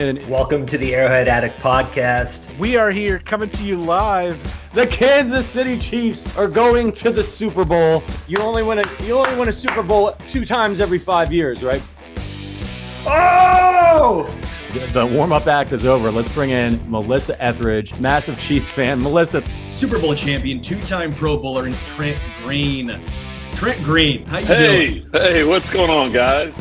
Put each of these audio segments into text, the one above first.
Welcome to the Arrowhead Addict podcast. We are here coming to you live. The Kansas City Chiefs are going to the Super Bowl. You only win a Super Bowl 2 times every 5 years, right? Oh! The warm-up act is over. Let's bring in Melissa Etheridge, massive Chiefs fan. Melissa. Super Bowl champion, 2-time Pro Bowler, and Trent Green. Trent Green, how you doing? Hey, what's going on, guys?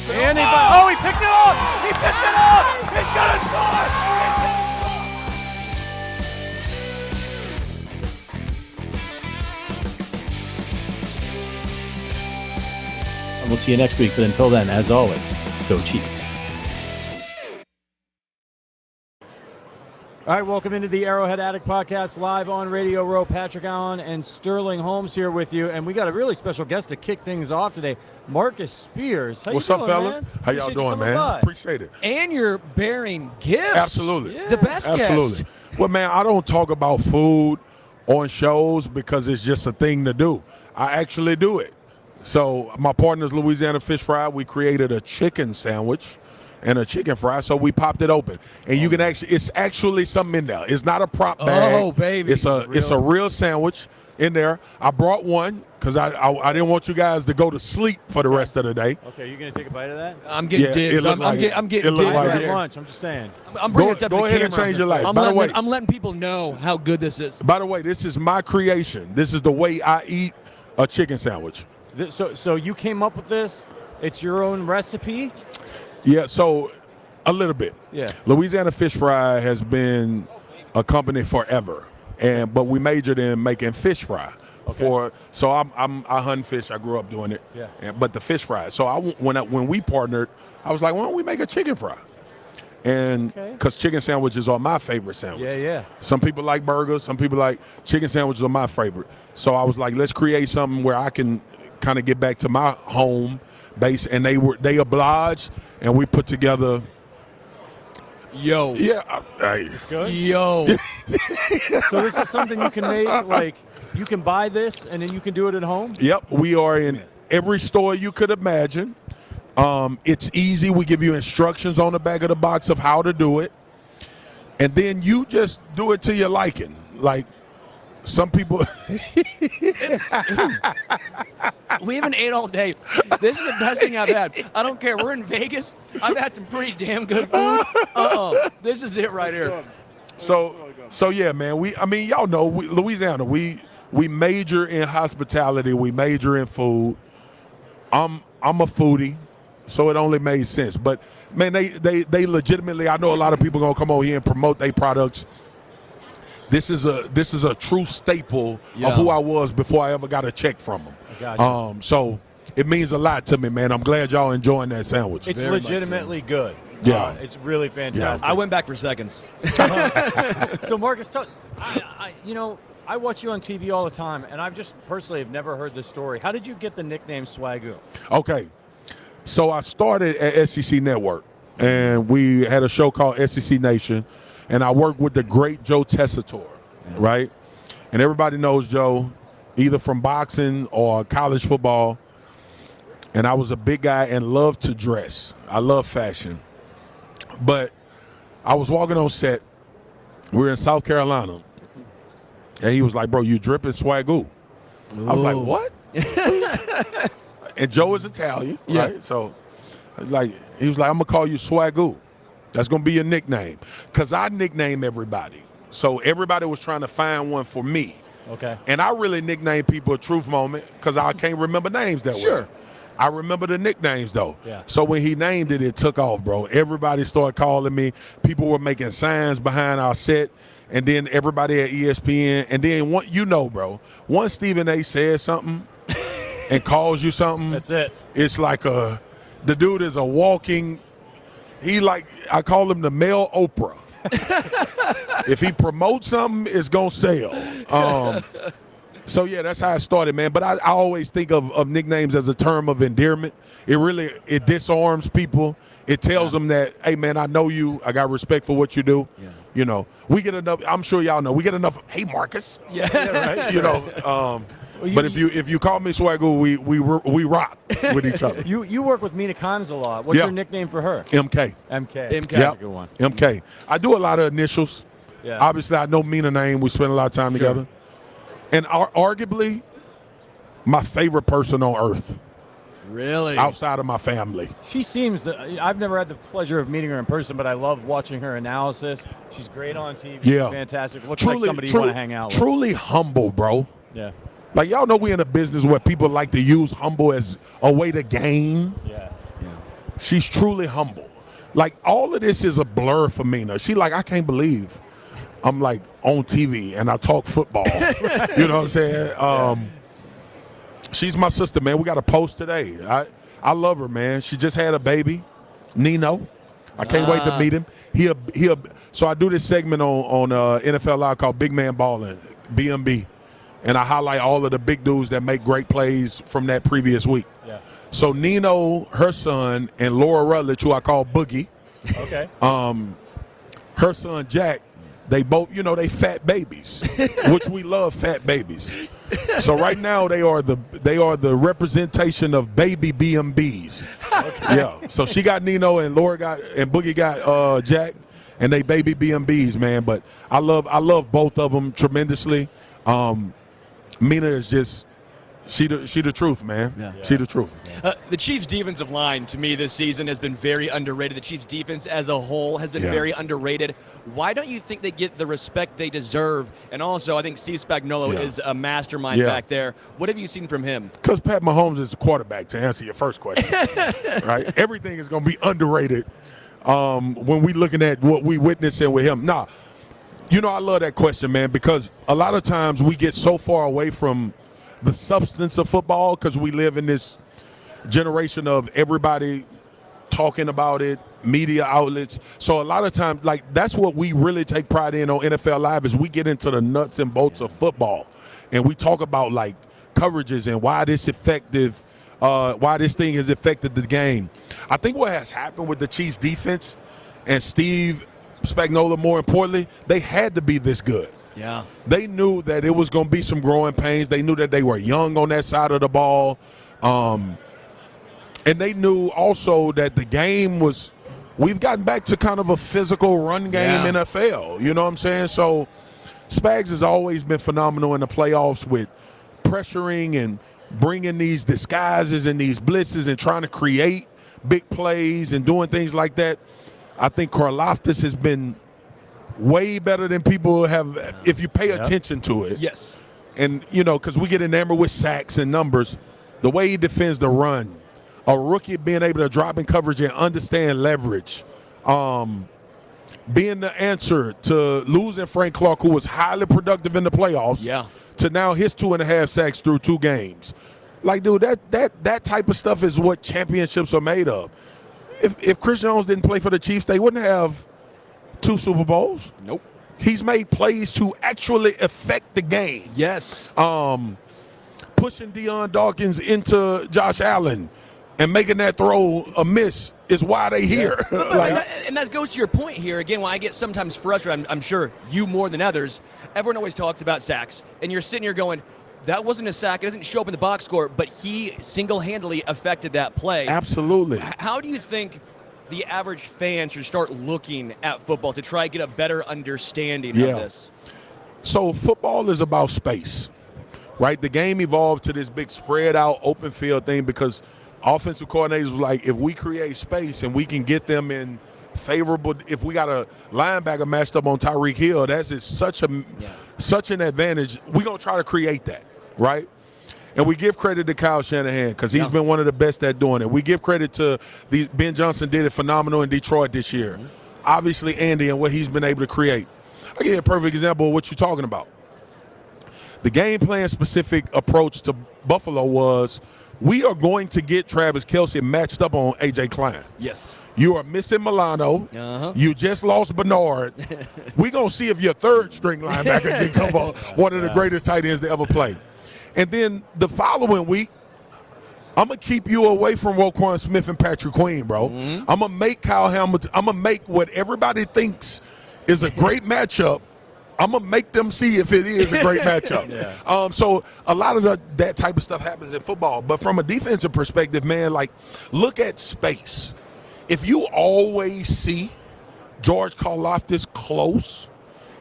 He picked it off! He picked it off! He's gonna score! And we'll see you next week. But until then, as always, go Chiefs. All right, welcome into the Arrowhead Addict podcast, live on Radio Row. Patrick Allen and Sterling Holmes here with you, and we got a really special guest to kick things off today, Marcus Spears. What's up, fellas? Man? How y'all doing, man? By. Appreciate it. And you're bearing gifts. Absolutely. Yeah. The best Absolutely. guest. Well, man, I don't talk about food on shows because it's just a thing to do. I actually do it. So my partner's Louisiana Fish Fry. We created a chicken sandwich and a chicken fry, so we popped it open, and you can it's actually something in there. It's not a prop bag. Oh, baby. It's a real sandwich in there. I brought one because I didn't want you guys to go to sleep for the rest of the day. Okay, you going to take a bite of that? I'm getting dibs. I'm getting dibs. like At lunch, I'm just saying. I'm bringing it up to Go the ahead and camera. change your life. I'm letting people know how good this is. By the way, this is my creation. This is the way I eat a chicken sandwich. So you came up with this? It's your own recipe? Yeah, so a little bit. Yeah. Louisiana Fish Fry has been a company forever, but we majored in making fish fry. Okay. So I hunt fish. I grew up doing it. Yeah. But the fish fry. So when we partnered, I was like, why don't we make a chicken fry? And because chicken sandwiches are my favorite sandwich. Yeah. Some people like burgers. Some people like chicken sandwiches are my favorite. So I was like, let's create something where I can kind of get back to my home base, and they obliged, and we put together. Yo. Yeah. Good? Yo. So this is something you can make, like, you can buy this and then you can do it at home? Yep. We are in every store you could imagine. It's easy. We give you instructions on the back of the box of how to do it. And then you just do it to your liking. Like, some people. We haven't ate all day. This is the best thing I've had. I don't care. We're in Vegas. I've had some pretty damn good food. This is it right here. So yeah, man. Y'all know Louisiana. We major in hospitality. We major in food. I'm a foodie, so it only made sense. But man, they legitimately. I know a lot of people gonna come over here and promote their products. This is a true staple of who I was before I ever got a check from them. Gotcha. So it means a lot to me, man. I'm glad y'all enjoying that sandwich. It's legitimately good. Yeah. It's really fantastic. I went back for seconds. So Marcus, I watch you on TV all the time, and I've just personally have never heard this story. How did you get the nickname Swagoo? Okay. So I started at SEC Network, and we had a show called SEC Nation. And I worked with the great Joe Tessitore, right? And everybody knows Joe, either from boxing or college football. And I was a big guy and loved to dress. I love fashion. But I was walking on set. We were in South Carolina. And he was like, bro, you dripping Swagoo. I was like, what? And Joe is Italian, right? So he was like, I'm going to call you Swagoo. That's going to be your nickname. Because I nickname everybody. So everybody was trying to find one for me. Okay. And I really nickname people a truth moment because I can't remember names that well. I remember the nicknames, though. Yeah. So when he named it, it took off, bro. Everybody started calling me. People were making signs behind our set. And then everybody at ESPN. And then, once Stephen A. says something and calls you something. That's it. It's like the dude is a walking – I call him the male Oprah. If he promotes something, it's going to sell. So, yeah, that's how it started, man. But I always think of nicknames as a term of endearment. It disarms people. It tells them that, hey, man, I know you. I got respect for what you do. Yeah. We get enough. I'm sure y'all know. We get enough. Hey, Marcus. Yeah, right. But if you call me Swaggle, we rock with each other. You work with Mina Kimes a lot. What's your nickname for her? MK. MK. Yeah, a good one. MK. I do a lot of initials. Yeah. Obviously, I know Mina's name. We spend a lot of time together. And arguably, my favorite person on earth. Really? Outside of my family. She seems. I've never had the pleasure of meeting her in person, but I love watching her analysis. She's great on TV. Yeah. Fantastic. Looks like somebody you want to hang out with. Truly humble, bro. Yeah. Like, y'all know we in a business where people like to use humble as a way to gain. Yeah. She's truly humble. Like, all of this is a blur for Mina. She like, I can't believe I'm like on TV and I talk football. You know what I'm saying? She's my sister, man. We got a post today. I love her, man. She just had a baby, Nino. I can't wait to meet him. So I do this segment on NFL Live called Big Man Ballin', BMB, and I highlight all of the big dudes that make great plays from that previous week. Yeah. So Nino, her son, and Laura Rutledge, who I call Boogie. Okay. Her son Jack, they both, they fat babies, which we love fat babies. So right now they are the representation of baby BMBs. Okay. Yeah. So she got Nino and Boogie got Jack, and they baby BMBs, man. But I love both of them tremendously. Mina is just she the truth, man. Yeah. She the truth. The Chiefs' defensive line, to me, this season has been very underrated. The Chiefs' defense as a whole has been very underrated. Why don't you think they get the respect they deserve? And also, I think Steve Spagnuolo is a mastermind back there. What have you seen from him? Because Pat Mahomes is the quarterback, to answer your first question. Right? Everything is going to be underrated when we looking at what we witnessing with him. Nah, I love that question, man, because a lot of times we get so far away from the substance of football because we live in this generation of everybody talking about it, media outlets. So a lot of times, like, that's what we really take pride in on NFL Live is we get into the nuts and bolts of football. And we talk about, like, coverages and why this thing has affected the game. I think what has happened with the Chiefs defense and Steve Spagnuolo, more importantly, they had to be this good. Yeah. They knew that it was going to be some growing pains. They knew that they were young on that side of the ball. And they knew also that the game was – we've gotten back to kind of a physical run game NFL. You know what I'm saying? So Spags has always been phenomenal in the playoffs with pressuring and bringing these disguises and these blitzes and trying to create big plays and doing things like that. I think Karlaftis has been – way better than people have if you pay attention to it. Yes. And, because we get enamored with sacks and numbers, the way he defends the run, a rookie being able to drop in coverage and understand leverage, being the answer to losing Frank Clark, who was highly productive in the playoffs, to now his 2.5 sacks through 2 games. Like, dude, that type of stuff is what championships are made of. If Chris Jones didn't play for the Chiefs, they wouldn't have 2 Super Bowls. Nope. He's made plays to actually affect the game. Yes. Pushing Deion Dawkins into Josh Allen and making that throw a miss is why they here. And that goes to your point here. Again, when I get sometimes frustrated, I'm sure you more than others, everyone always talks about sacks. And you're sitting here going, that wasn't a sack. It doesn't show up in the box score, but he single-handedly affected that play. Absolutely. How do you think the average fan should start looking at football to try to get a better understanding of this? So football is about space, right? The game evolved to this big spread out open field thing because offensive coordinators were like, if we create space and we can get them in favorable, if we got a linebacker matched up on Tyreek Hill, that's such an advantage. We're going to try to create that, right? And we give credit to Kyle Shanahan because he's been one of the best at doing it. We give credit to Ben Johnson did it phenomenal in Detroit this year. Mm-hmm. Obviously, Andy and what he's been able to create. I'll give you a perfect example of what you're talking about. The game plan specific approach to Buffalo was we are going to get Travis Kelce matched up on A.J. Klein. Yes. You are missing Milano. Uh-huh. You just lost Bernard. We're going to see if your third string linebacker can come up, one of the greatest tight ends to ever play. And then the following week, I'm going to keep you away from Roquan Smith and Patrick Queen, bro. Mm-hmm. I'm going to make Kyle Hamilton – I'm going to make what everybody thinks is a great matchup I'm going to make them see if it is a great matchup. So a lot of that type of stuff happens in football. But from a defensive perspective, man, like, look at space. If you always see George Karlaftis close,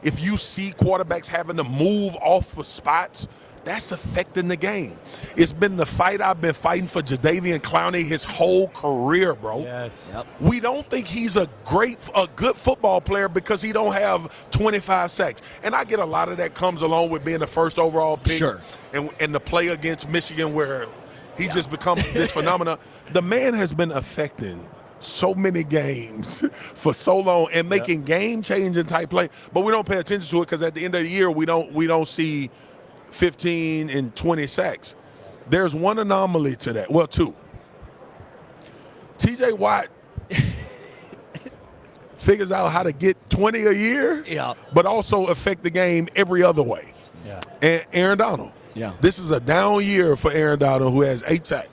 if you see quarterbacks having to move off of spots, that's affecting the game. It's been the fight I've been fighting for Jadeveon Clowney his whole career, bro. Yes. Yep. We don't think he's a good football player because he don't have 25 sacks. And I get a lot of that comes along with being the first overall pick. Sure. And the play against Michigan where he just become this phenomenon. The man has been affecting so many games for so long and making game-changing type play. But we don't pay attention to it because at the end of the year we don't see 15 and 20 sacks. There's one anomaly to that. Well, two. TJ Watt figures out how to get 20 a year, but also affect the game every other way. Yeah. And Aaron Donald. Yeah. This is a down year for Aaron Donald, who has 8 sacks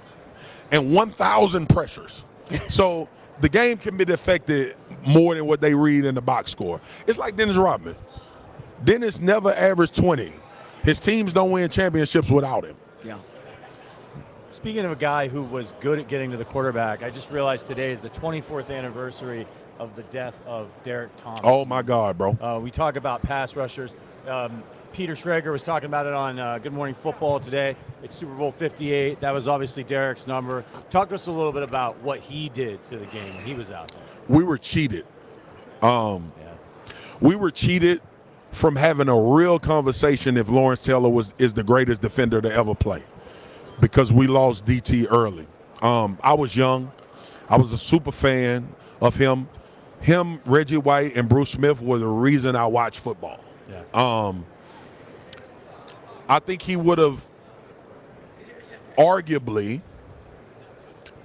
and 1,000 pressures. So the game can be affected more than what they read in the box score. It's like Dennis Rodman. Dennis never averaged 20. His teams don't win championships without him. Yeah. Speaking of a guy who was good at getting to the quarterback, I just realized today is the 24th anniversary of the death of Derek Thomas. Oh, my God, bro. We talk about pass rushers. Peter Schrager was talking about it on Good Morning Football today. It's Super Bowl 58. That was obviously Derek's number. Talk to us a little bit about what he did to the game when he was out there. We were cheated. We were cheated from having a real conversation if Lawrence Taylor is the greatest defender to ever play, because we lost DT early. I was young. I was a super fan of him. Him, Reggie White, and Bruce Smith were the reason I watched football. Yeah. I think he would have arguably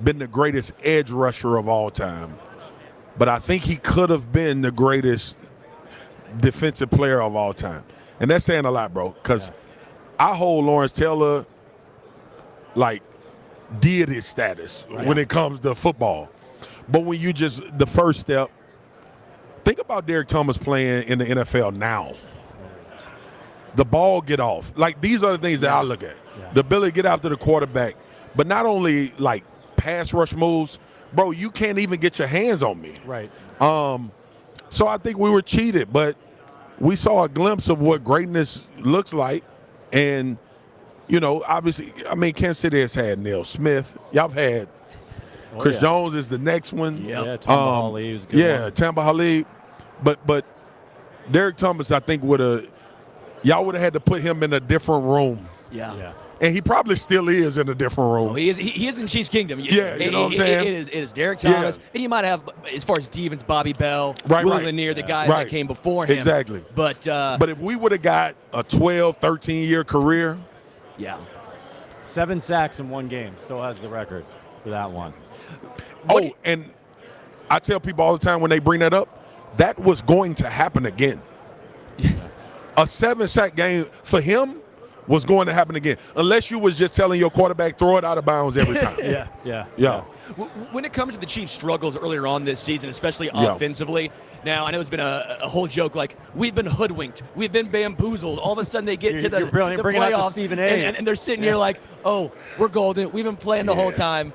been the greatest edge rusher of all time, but I think he could have been the greatest defensive player of all time. And that's saying a lot, bro, because I hold Lawrence Taylor like deity status when it comes to football. But when you just, the first step, think about Derek Thomas playing in the NFL now. The ball get off. Like, these are the things that I look at. The ability to get after the quarterback, but not only like pass rush moves, bro, you can't even get your hands on me. Right. So I think we were cheated, but we saw a glimpse of what greatness looks like. And, you know, obviously, I mean, Kansas City has had Neil Smith. Y'all have had Chris Jones is the next one. Yeah, Tamba Hali was a good one. Tamba Hali. But Derek Thomas, I think, y'all would have had to put him in a different room. Yeah. And he probably still is in a different room. Oh, he is in Chiefs Kingdom. Yeah, you know what I'm saying? It is Derek Thomas. And you might have, as far as Stevens, Bobby Bell, Will Lanier, the guys that came before him. Exactly. But if we would have got a 12, 13-year career. Yeah. 7 sacks in one game. Still has the record for that one. And I tell people all the time when they bring that up, that was going to happen again. A 7-sack game for him was going to happen again, unless you was just telling your quarterback throw it out of bounds every time. Yeah. When it comes to the Chiefs' struggles earlier on this season, especially offensively, now I know it's been a whole joke like we've been hoodwinked, we've been bamboozled. All of a sudden they get to the playoffs, out Stephen A. And they're sitting here like, oh, we're golden. We've been playing the whole time.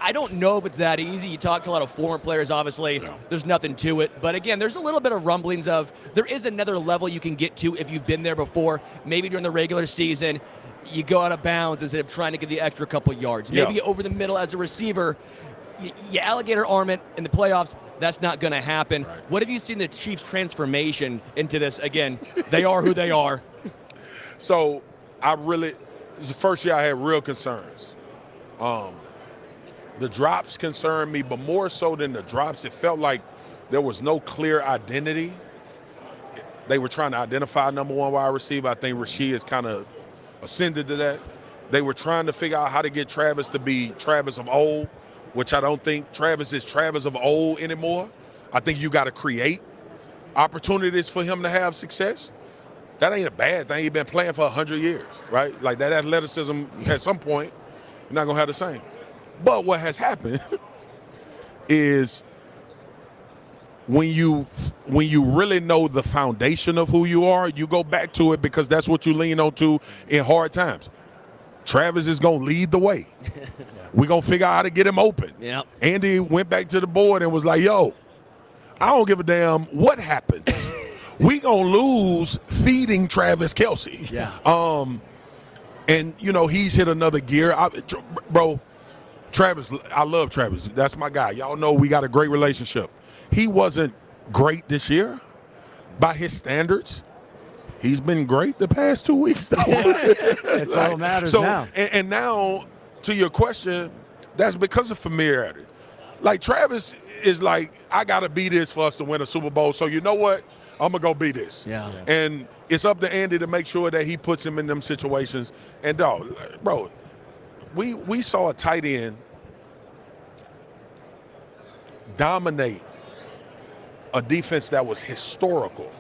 I don't know if it's that easy. You talk to a lot of former players, obviously. There's nothing to it. But, again, there's a little bit of rumblings of there is another level you can get to if you've been there before. Maybe during the regular season, you go out of bounds instead of trying to get the extra couple yards. Maybe over the middle as a receiver, you alligator arm it in the playoffs. That's not going to happen. Right. What have you seen the Chiefs' transformation into this? Again, they are who they are. So, this is the first year I had real concerns. The drops concerned me, but more so than the drops, it felt like there was no clear identity. They were trying to identify number one wide receiver. I think Rasheed has kind of ascended to that. They were trying to figure out how to get Travis to be Travis of old, which I don't think Travis is Travis of old anymore. I think you got to create opportunities for him to have success. That ain't a bad thing. He's been playing for 100 years, right? Like, that athleticism at some point, you're not going to have the same. But what has happened is when you really know the foundation of who you are, you go back to it because that's what you lean on to in hard times. Travis is going to lead the way. We're going to figure out how to get him open. Yep. Andy went back to the board and was like, yo, I don't give a damn what happens. We going to lose feeding Travis Kelce. Yeah. And, you know, he's hit another gear. Bro, Travis, I love Travis. That's my guy. Y'all know we got a great relationship. He wasn't great this year by his standards. He's been great the past 2 weeks, though. It's all that matters now. And now, to your question, that's because of familiarity. Like, Travis is like, I got to be this for us to win a Super Bowl. So you know what? I'm going to go be this. Yeah. And it's up to Andy to make sure that he puts him in them situations. And, dog, bro, we saw a tight end dominate a defense that was historical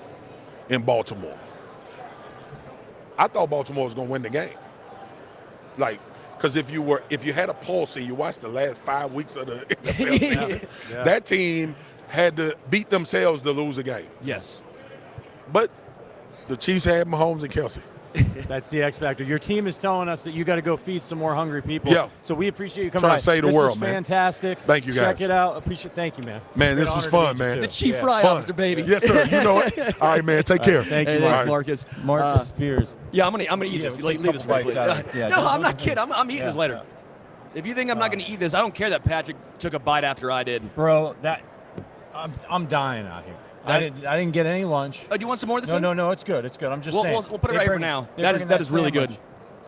in Baltimore. I thought Baltimore was going to win the game. Like, because if you had a pulse and you watched the last 5 weeks of the NFL season, that team had to beat themselves to lose a game. Yes. But the Chiefs had Mahomes and Kelce. That's the X factor. Your team is telling us that you got to go feed some more hungry people. Yeah. So we appreciate you coming Trying by. to save the this world, is man. Fantastic. Thank you, guys. Check it out. Thank you, man. Man, this was fun, to meet you, man. too. The Chief Yeah. Fry Fun. Officer, baby. Yes, sir. You know it. All right, man. Take care. Thank you, Hey, thanks, Marcus. Marcus. Marcus Spears. Yeah, I'm gonna eat this. we'll take Leave a this couple right bites quick. out of it. Yeah, no, don't- I'm not kidding. I'm eating this later. If you think I'm not gonna eat this, I don't care that Patrick took a bite after I did. Bro, I'm dying out here. I didn't get any lunch. Oh, do you want some more of this? No, it's good. It's good. I'm just saying. We'll put it right here for now. That is really good.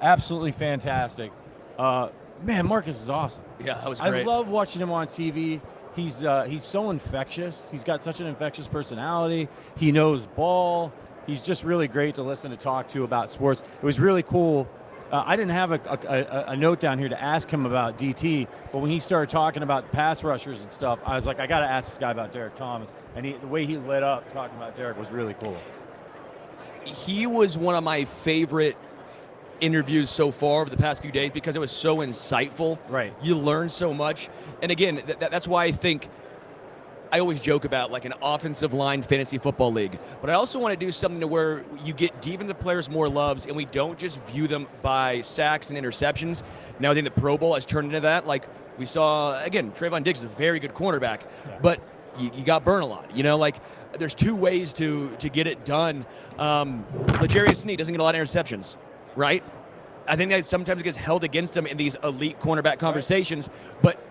Absolutely fantastic. Man, Marcus is awesome. Yeah, that was great. I love watching him on TV. He's so infectious. He's got such an infectious personality. He knows ball. He's just really great to listen to talk to about sports. It was really cool. I didn't have a note down here to ask him about DT, but when he started talking about pass rushers and stuff, I was like, I got to ask this guy about Derek Thomas. And the way he lit up talking about Derek was really cool. He was one of my favorite interviews so far over the past few days because it was so insightful. Right. You learn so much. And again, that's why I think I always joke about like an offensive line fantasy football league. But I also want to do something to where you get defensive players more loves and we don't just view them by sacks and interceptions. Now I think the Pro Bowl has turned into that. Like we saw, again, Trayvon Diggs is a very good cornerback, but you got burned a lot. You know, like there's two ways to get it done. L'Jarius Sneed doesn't get a lot of interceptions, right? I think that sometimes it gets held against him in these elite cornerback conversations, but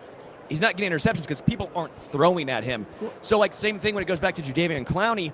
he's not getting interceptions because people aren't throwing at him. So, like, same thing when it goes back to Jadeveon Clowney.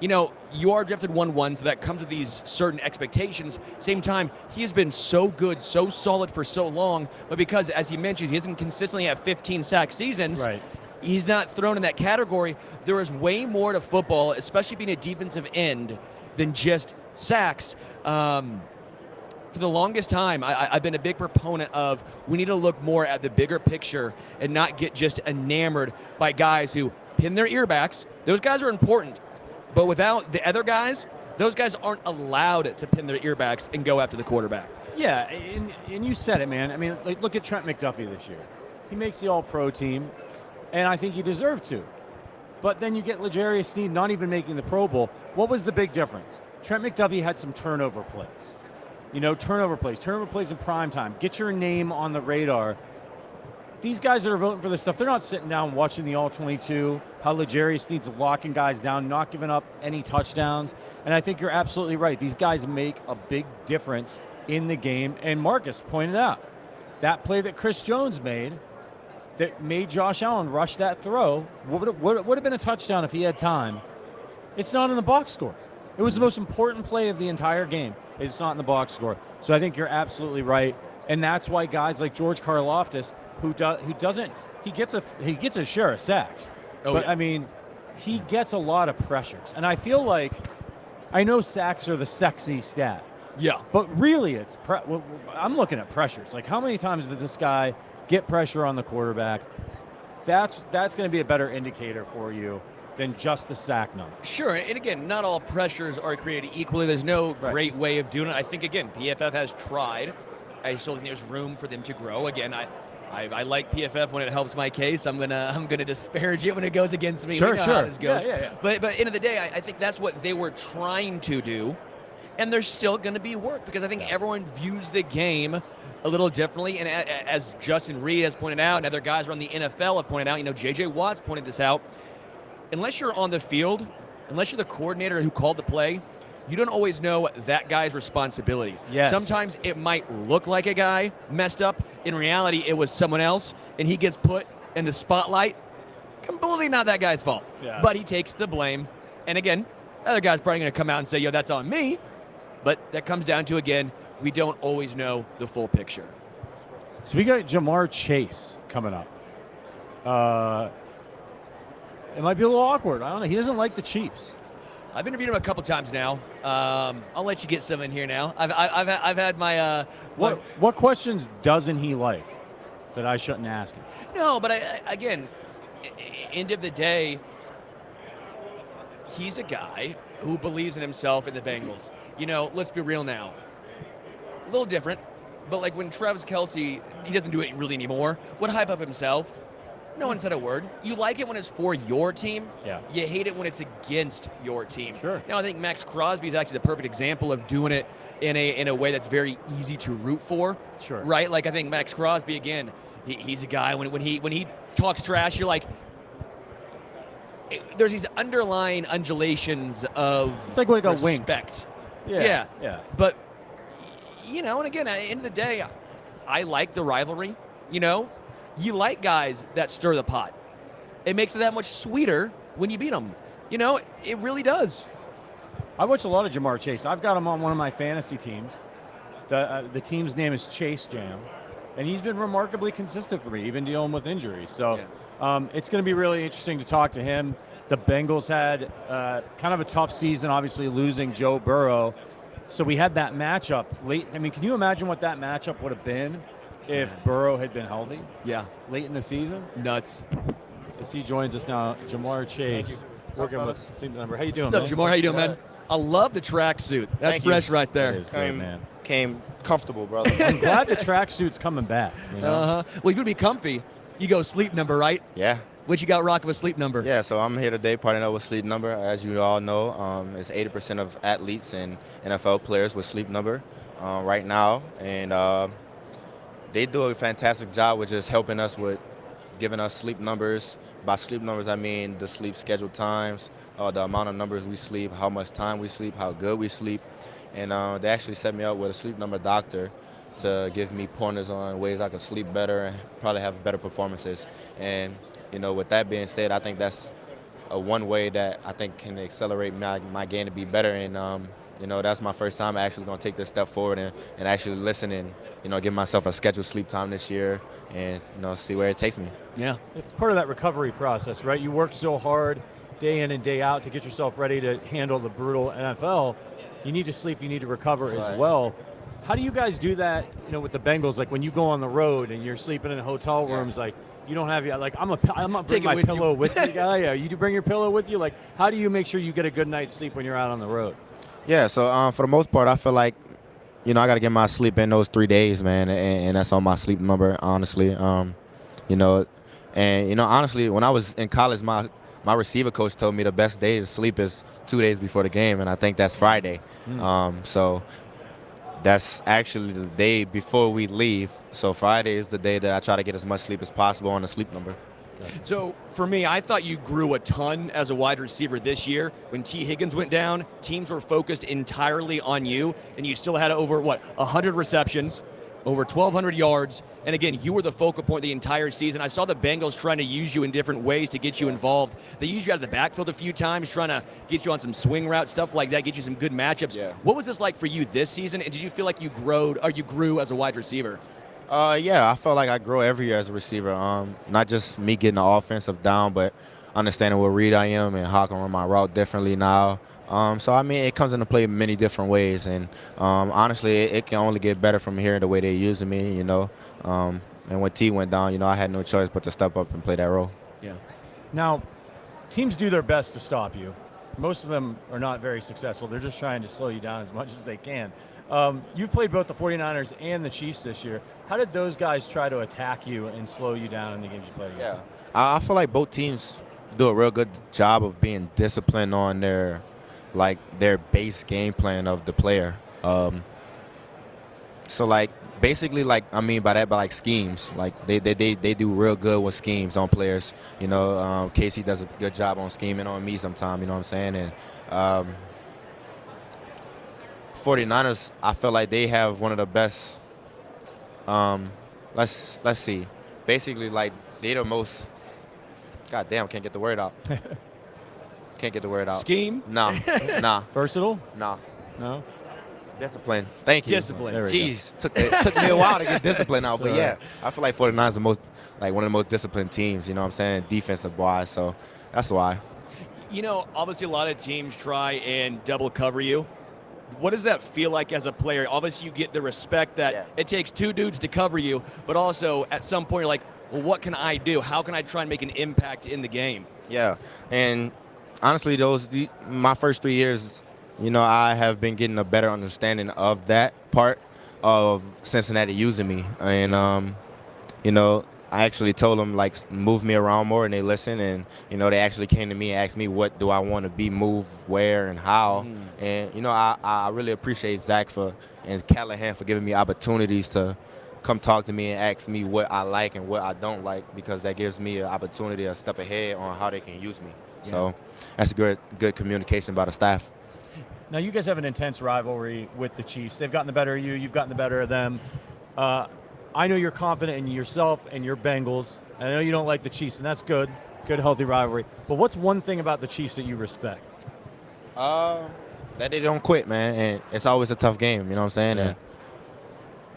You know, you are drafted 1-1, so that comes with these certain expectations. Same time, he has been so good, so solid for so long, but because, as he mentioned, he doesn't consistently have 15 sack seasons, Right. He's not thrown in that category. There is way more to football, especially being a defensive end, than just sacks. For the longest time, I've been a big proponent of we need to look more at the bigger picture and not get just enamored by guys who pin their earbacks. Those guys are important, but without the other guys, those guys aren't allowed to pin their earbacks and go after the quarterback. Yeah, and you said it, man. I mean, like, look at Trent McDuffie this year. He makes the All-Pro team, and I think he deserved to. But then you get L'Jarius Sneed not even making the Pro Bowl. What was the big difference? Trent McDuffie had some turnover plays. You know, turnover plays in prime time. Get your name on the radar. These guys that are voting for this stuff, they're not sitting down watching the All-22, how L'Jarius Sneed's locking guys down, not giving up any touchdowns. And I think you're absolutely right. These guys make a big difference in the game. And Marcus pointed out, that play that Chris Jones made that made Josh Allen rush that throw would have been a touchdown if he had time. It's not in the box score. It was the most important play of the entire game. It's not in the box score. So I think you're absolutely right. And that's why guys like George Karlaftis, who gets a share of sacks. But I mean, he gets a lot of pressures. And I feel like, I know sacks are the sexy stat. Yeah. But really, I'm looking at pressures. Like, how many times did this guy get pressure on the quarterback? That's going to be a better indicator for you than just the sack number. Sure, and again, not all pressures are created equally. There's no great way of doing it. I think, again, PFF has tried. I still think there's room for them to grow. Again, I like PFF when it helps my case. I'm gonna disparage it when it goes against me. Sure, We know sure. how this goes. Yeah. But end of the day, I think that's what they were trying to do, and there's still going to be work because I think everyone views the game a little differently. And as Justin Reed has pointed out, and other guys around the NFL have pointed out, J.J. Watt's pointed this out. Unless you're on the field, unless you're the coordinator who called the play, you don't always know that guy's responsibility. Yes. Sometimes it might look like a guy messed up. In reality, it was someone else, and he gets put in the spotlight. Completely not that guy's fault. Yeah. But he takes the blame. And again, the other guy's probably going to come out and say, yo, that's on me. But that comes down to, again, we don't always know the full picture. So we got Jamar Chase coming up. It might be a little awkward. I don't know. He doesn't like the Chiefs. I've interviewed him a couple times now. I'll let you get some in here now. I've had my What questions doesn't he like that I shouldn't ask him? No, but again, end of the day, he's a guy who believes in himself and the Bengals. Let's be real now. A little different, but like when Travis Kelce, he doesn't do it really anymore, would hype up himself. No one said a word. You like it when it's for your team. Yeah. You hate it when it's against your team. Sure. Now, I think Max Crosby is actually the perfect example of doing it in a way that's very easy to root for. Sure. Right? Like, I think Max Crosby, again, he's a guy, when he talks trash, you're like, there's these underlying undulations of It's like a wink. respect. Yeah. But, and again, at the end of the day, I like the rivalry. You like guys that stir the pot. It makes it that much sweeter when you beat them. It really does. I watch a lot of Jamar Chase. I've got him on one of my fantasy teams. The team's name is Chase Jam, and he's been remarkably consistent for me, even dealing with injuries. So it's going to be really interesting to talk to him. The Bengals had kind of a tough season, obviously losing Joe Burrow. So we had that matchup late. I mean, can you imagine what that matchup would have been if Burrow had been healthy? Yeah. Late in the season? Nuts. As he joins us now, Jamar Chase, working with Sleep Number. How you doing, What's up, man? Jamar? How you doing, man? I love the tracksuit. That's Thank you. fresh right there. That is great, man. Came comfortable, brother. I'm glad the tracksuit's coming back. Well, if you would be comfy, you go Sleep Number, right? Yeah. What you got rocking with Sleep Number? Yeah, so I'm here today partnering up with Sleep Number. As you all know, it's 80% of athletes and NFL players with Sleep Number right now. And they do a fantastic job with just helping us with giving us sleep numbers. By sleep numbers, I mean the sleep schedule times, the amount of numbers we sleep, how much time we sleep, how good we sleep. And they actually set me up with a Sleep Number doctor to give me pointers on ways I can sleep better and probably have better performances. And with that being said, I think that's one way that I think can accelerate my game to be better. And that's my first time actually going to take this step forward and actually listen and give myself a scheduled sleep time this year and see where it takes me. Yeah. It's part of that recovery process, right? You work so hard day in and day out to get yourself ready to handle the brutal NFL. You need to sleep, you need to recover as well. How do you guys do that, with the Bengals? Like when you go on the road and you're sleeping in hotel rooms, like you don't have I'm not bring my pillow with me, guy. Yeah, you do bring your pillow with you. Like how do you make sure you get a good night's sleep when you're out on the road? Yeah, so for the most part, I feel like, I got to get my sleep in those 3 days, man, and that's on my Sleep Number, honestly. Honestly, when I was in college, my receiver coach told me the best day to sleep is 2 days before the game, and I think that's Friday. So that's actually the day before we leave. So Friday is the day that I try to get as much sleep as possible on the Sleep Number. So for me, I thought you grew a ton as a wide receiver this year. When T. Higgins went down, teams were focused entirely on you, and you still had over, 100 receptions, over 1,200 yards. And again, you were the focal point the entire season. I saw the Bengals trying to use you in different ways to get you involved. They used you out of the backfield a few times, trying to get you on some swing routes, stuff like that, get you some good matchups. Yeah. What was this like for you this season, and did you feel like you grew as a wide receiver? Yeah, I felt like I grow every year as a receiver. Not just me getting the offensive down, but understanding what read I am and how I can run my route differently now. So, I mean, it comes into play in many different ways. And honestly, it can only get better from here the way they're using me, And when T went down, I had no choice but to step up and play that role. Yeah. Now, teams do their best to stop you. Most of them are not very successful. They're just trying to slow you down as much as they can. You've played both the 49ers and the Chiefs this year. How did those guys try to attack you and slow you down in the games you played against them? I feel like both teams do a real good job of being disciplined on their base game plan of the player. So basically, I mean by that, by schemes. They do real good with schemes on players. Casey does a good job on scheming on me sometimes. You know what I'm saying? And 49ers, I feel like they have one of the best. Let's see. Basically, they're the most. God damn, can't get the word out. Can't get the word out. Scheme? Nah. Versatile? Nah. No. Discipline. Thank you. Discipline. Jeez, took me a while to get discipline out, but yeah, I feel like 49 is the most one of the most disciplined teams. You know what I'm saying? Defensive wise, so that's why. Obviously a lot of teams try and double cover you. What does that feel like as a player? Obviously you get the respect that it takes two dudes to cover you, but also at some point you're like, well, what can I do? How can I try and make an impact in the game? Yeah, and honestly, my first 3 years, I have been getting a better understanding of that part of Cincinnati using me. And, I actually told them, move me around more, and they listened. And, they actually came to me and asked me, what do I want to be moved, where, and how. And, I really appreciate Zach and Callahan for giving me opportunities to come talk to me and ask me what I like and what I don't like, because that gives me an opportunity to step ahead on how they can use me. Yeah. So that's a good communication by the staff. Now, you guys have an intense rivalry with the Chiefs. They've gotten the better of you. You've gotten the better of them. I know you're confident in yourself and your Bengals. I know you don't like the Chiefs, and that's good. Good, healthy rivalry. But what's one thing about the Chiefs that you respect? That they don't quit, man. And it's always a tough game, you know what I'm saying? Yeah. And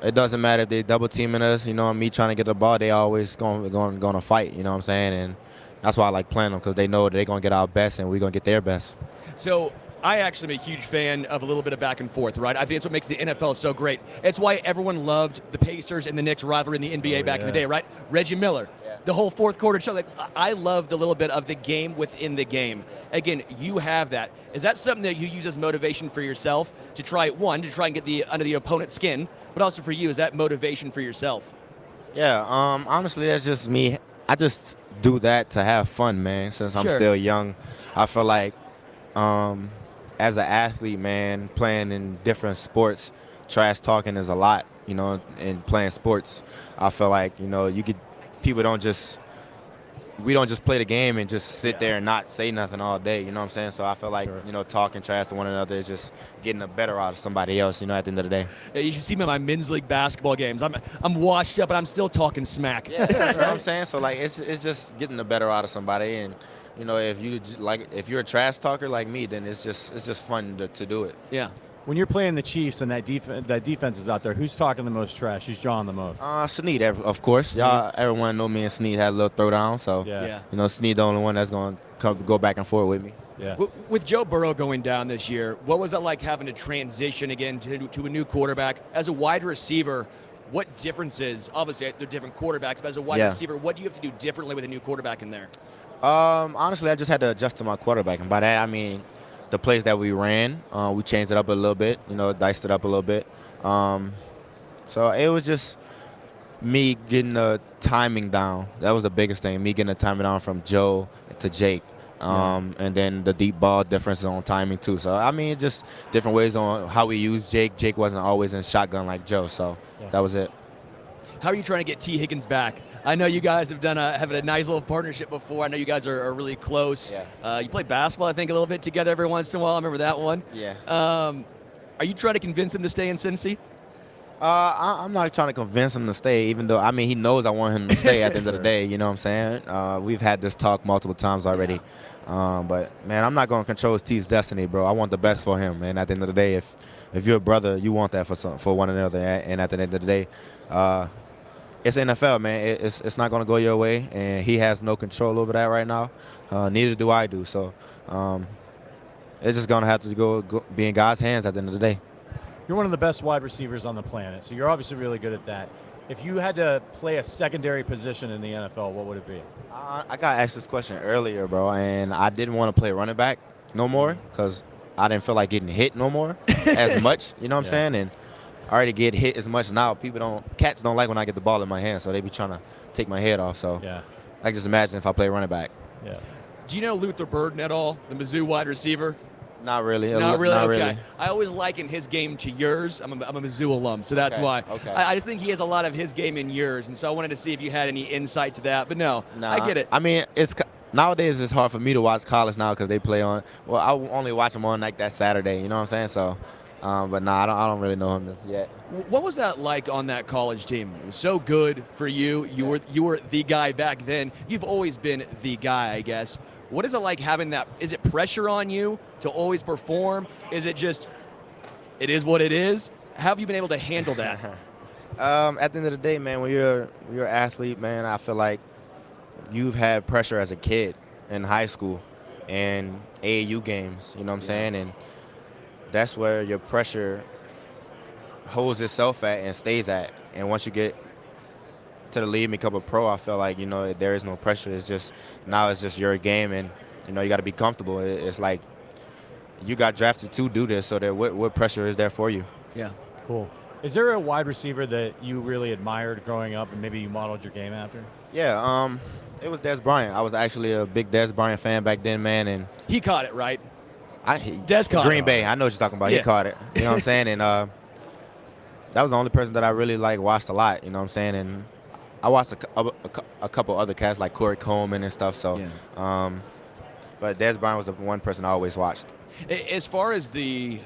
it doesn't matter if they double teaming us, me trying to get the ball, they always going to fight, you know what I'm saying? And that's why I like playing them, because they know they're going to get our best and we're going to get their best. So I actually am a huge fan of a little bit of back and forth, right? I think that's what makes the NFL so great. It's why everyone loved the Pacers and the Knicks rivalry in the NBA back in the day, right? Reggie Miller, the whole fourth quarter show. I love the little bit of the game within the game. Again, you have that. Is that something that you use as motivation for yourself to try and get under the opponent's skin, but also for you, is that motivation for yourself? Yeah, honestly, that's just me. I just do that to have fun, man, since I'm still young. I feel like as an athlete, man, playing in different sports, trash talking is a lot, and playing sports. I feel like, we don't just play the game and just sit there and not say nothing all day, you know what I'm saying? So I feel like, talking trash to one another is just getting the better out of somebody else, at the end of the day. Yeah, you should see me in my men's league basketball games. I'm washed up, but I'm still talking smack. Yeah, that's what I'm saying. So, it's just getting the better out of somebody. And, if you're a trash talker like me, then it's just fun to do it. Yeah. When you're playing the Chiefs and that defense is out there, who's talking the most trash? Who's jawing the most? Snead, of course. Everyone know me and Snead had a little throwdown. So, Snead the only one that's going to go back and forth with me. Yeah. With Joe Burrow going down this year, what was that like having to transition again to a new quarterback? As a wide receiver, what differences? Obviously, they're different quarterbacks, but as a wide receiver, what do you have to do differently with a new quarterback in there? Honestly, I just had to adjust to my quarterback. And by that, I mean the plays that we ran, we changed it up a little bit, diced it up a little bit. So it was just me getting the timing down. That was the biggest thing, me getting the timing down from Joe to Jake. And then the deep ball difference on timing too. So, I mean, just different ways on how we use Jake. Jake wasn't always in shotgun like Joe, so that was it. How are you trying to get T. Higgins back? I know you guys have have a nice little partnership before. I know you guys are really close. Yeah. You played basketball, I think, a little bit together every once in a while. I remember that one. Yeah. Are you trying to convince him to stay in Cincy? I'm not trying to convince him to stay, even though, I mean, he knows I want him to stay at the end of the day, you know what I'm saying? We've had this talk multiple times already. But, man, I'm not going to control T's destiny, bro. I want the best for him, man. At the end of the day, if you're a brother, you want that for one another. And at the end of the day, it's NFL, man. It's not going to go your way, and he has no control over that right now. Neither do I do. So it's just going to have to go be in God's hands at the end of the day. You're one of the best wide receivers on the planet, so you're obviously really good at that. If you had to play a secondary position in the NFL, what would it be? I got asked this question earlier, bro, and I didn't want to play running back no more because I didn't feel like getting hit no more as much, you know what I'm saying? And already get hit as much now. Cats don't like when I get the ball in my hand, so they be trying to take my head off. So I can just imagine if I play running back. Yeah. Do you know Luther Burden at all, the Mizzou wide receiver? Not really. Not really? Not okay. really. I always liken his game to yours. I'm a Mizzou alum, so that's why. Okay. I just think he has a lot of his game in yours, and so I wanted to see if you had any insight to that. But no, I get it. I mean, nowadays it's hard for me to watch college now because they play on. Well, I only watch them on like that Saturday. You know what I'm saying? So, but no, I don't really know him yet. What was that like on that college team? It was so good for you. You were the guy back then. You've always been the guy, I guess. What is it like having that? Is it pressure on you to always perform? Is it just, it is what it is? How have you been able to handle that? At the end of the day, man, when you're an athlete, man, I feel like you've had pressure as a kid in high school and AAU games, you know what I'm saying? And that's where your pressure holds itself at and stays at. And once you get to the league, become a pro, I feel like, there is no pressure. It's just your game, and, you got to be comfortable. It's like you got drafted to do this, so that what pressure is there for you? Yeah. Cool. Is there a wide receiver that you really admired growing up and maybe you modeled your game after? Yeah, it was Des Bryant. I was actually a big Des Bryant fan back then, man. And he caught it, right? Des caught Green Bay. I know what you're talking about. Yeah. He caught it. You know what I'm saying? And that was the only person that I really watched a lot. You know what I'm saying? And I watched a couple other cats like Corey Coleman and stuff. So, but Des Bryant was the one person I always watched. As far as the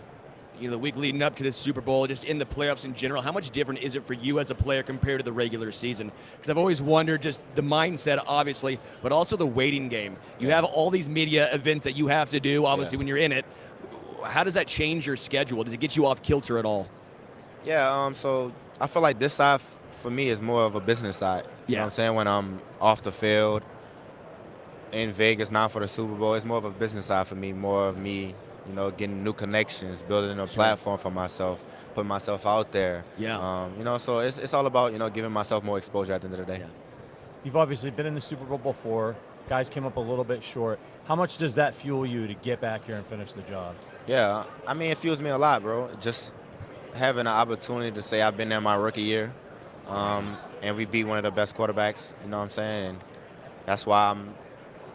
week leading up to this Super Bowl, just in the playoffs in general, how much different is it for you as a player compared to the regular season? Because I've always wondered just the mindset, obviously, but also the waiting game. You have all these media events that you have to do, obviously, when you're in it. How does that change your schedule? Does it get you off kilter at all? Yeah, so I feel like this side for me is more of a business side. You know what I'm saying? When I'm off the field in Vegas now for the Super Bowl, it's more of a business side for me, more of me, getting new connections, building a platform for myself, putting myself out there. Yeah. So it's all about, giving myself more exposure at the end of the day. Yeah. You've obviously been in the Super Bowl before. Guys came up a little bit short. How much does that fuel you to get back here and finish the job? Yeah, I mean, it fuels me a lot, bro. Just having an opportunity to say I've been there my rookie year, and we beat one of the best quarterbacks, you know what I'm saying? And that's why I'm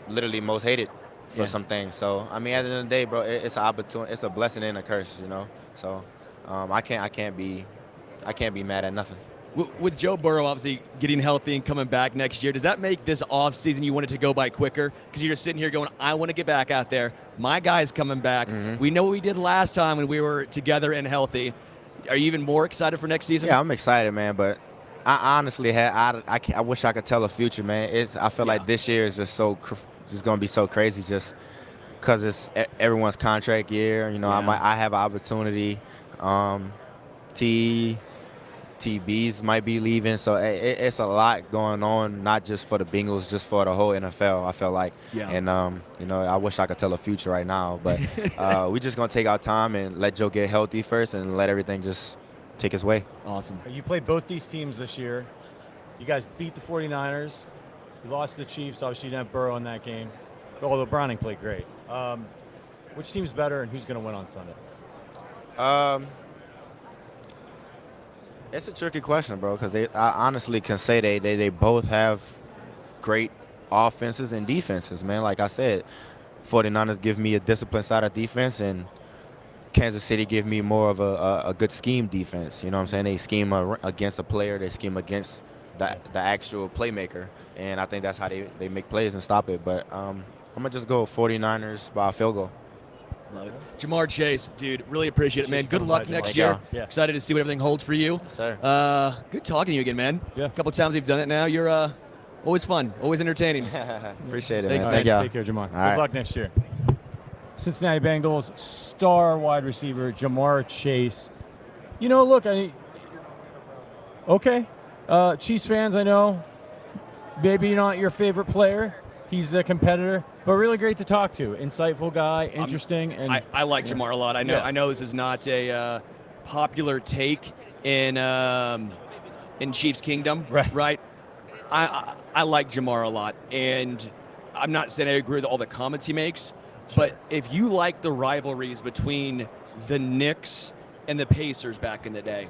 literally most hated for some things. So, I mean, at the end of the day, bro, it's an opportunity. It's a blessing and a curse, So, I can't be mad at nothing. With Joe Burrow obviously getting healthy and coming back next year, does that make this offseason you want it to go by quicker? Because you're just sitting here going, I want to get back out there. My guy's coming back. Mm-hmm. We know what we did last time when we were together and healthy. Are you even more excited for next season? Yeah, I'm excited, man. But I honestly I wish I could tell the future, man. I feel like this year is just going to be so crazy just because it's everyone's contract year. I have an opportunity. TBs might be leaving, so it's a lot going on, not just for the Bengals, just for the whole NFL, I feel like. Yeah. And, I wish I could tell the future right now, but we're just going to take our time and let Joe get healthy first and let everything just take its way. Awesome. You played both these teams this year. You guys beat the 49ers. You lost to the Chiefs. Obviously, you didn't have Burrow in that game, although Browning played great. Which team's better and who's going to win on Sunday? It's a tricky question, bro, because I honestly can say they both have great offenses and defenses, man. Like I said, 49ers give me a disciplined side of defense, and Kansas City give me more of a good scheme defense. You know what I'm saying? They scheme against a player. They scheme against the actual playmaker, and I think that's how they make plays and stop it. But I'm going to just go 49ers by a field goal. Love it. Jamar Chase, dude, really appreciate it, man. Good luck next year. Yeah. Excited to see what everything holds for you. Yes, sir. Good talking to you again, man. Yeah. A couple times we've done it now. You're always fun, always entertaining. Appreciate it, Thanks, man. man. Thank y'all. Take care, Jamar. Good right. luck next year. Cincinnati Bengals star wide receiver Jamar Chase. Look, okay. Chiefs fans, I know, maybe not your favorite player. He's a competitor, but really great to talk to. Insightful guy, interesting. And I like Jamar a lot. I know this is not a popular take in Chiefs Kingdom, right? I like Jamar a lot, and I'm not saying I agree with all the comments he makes, but if you like the rivalries between the Knicks and the Pacers back in the day,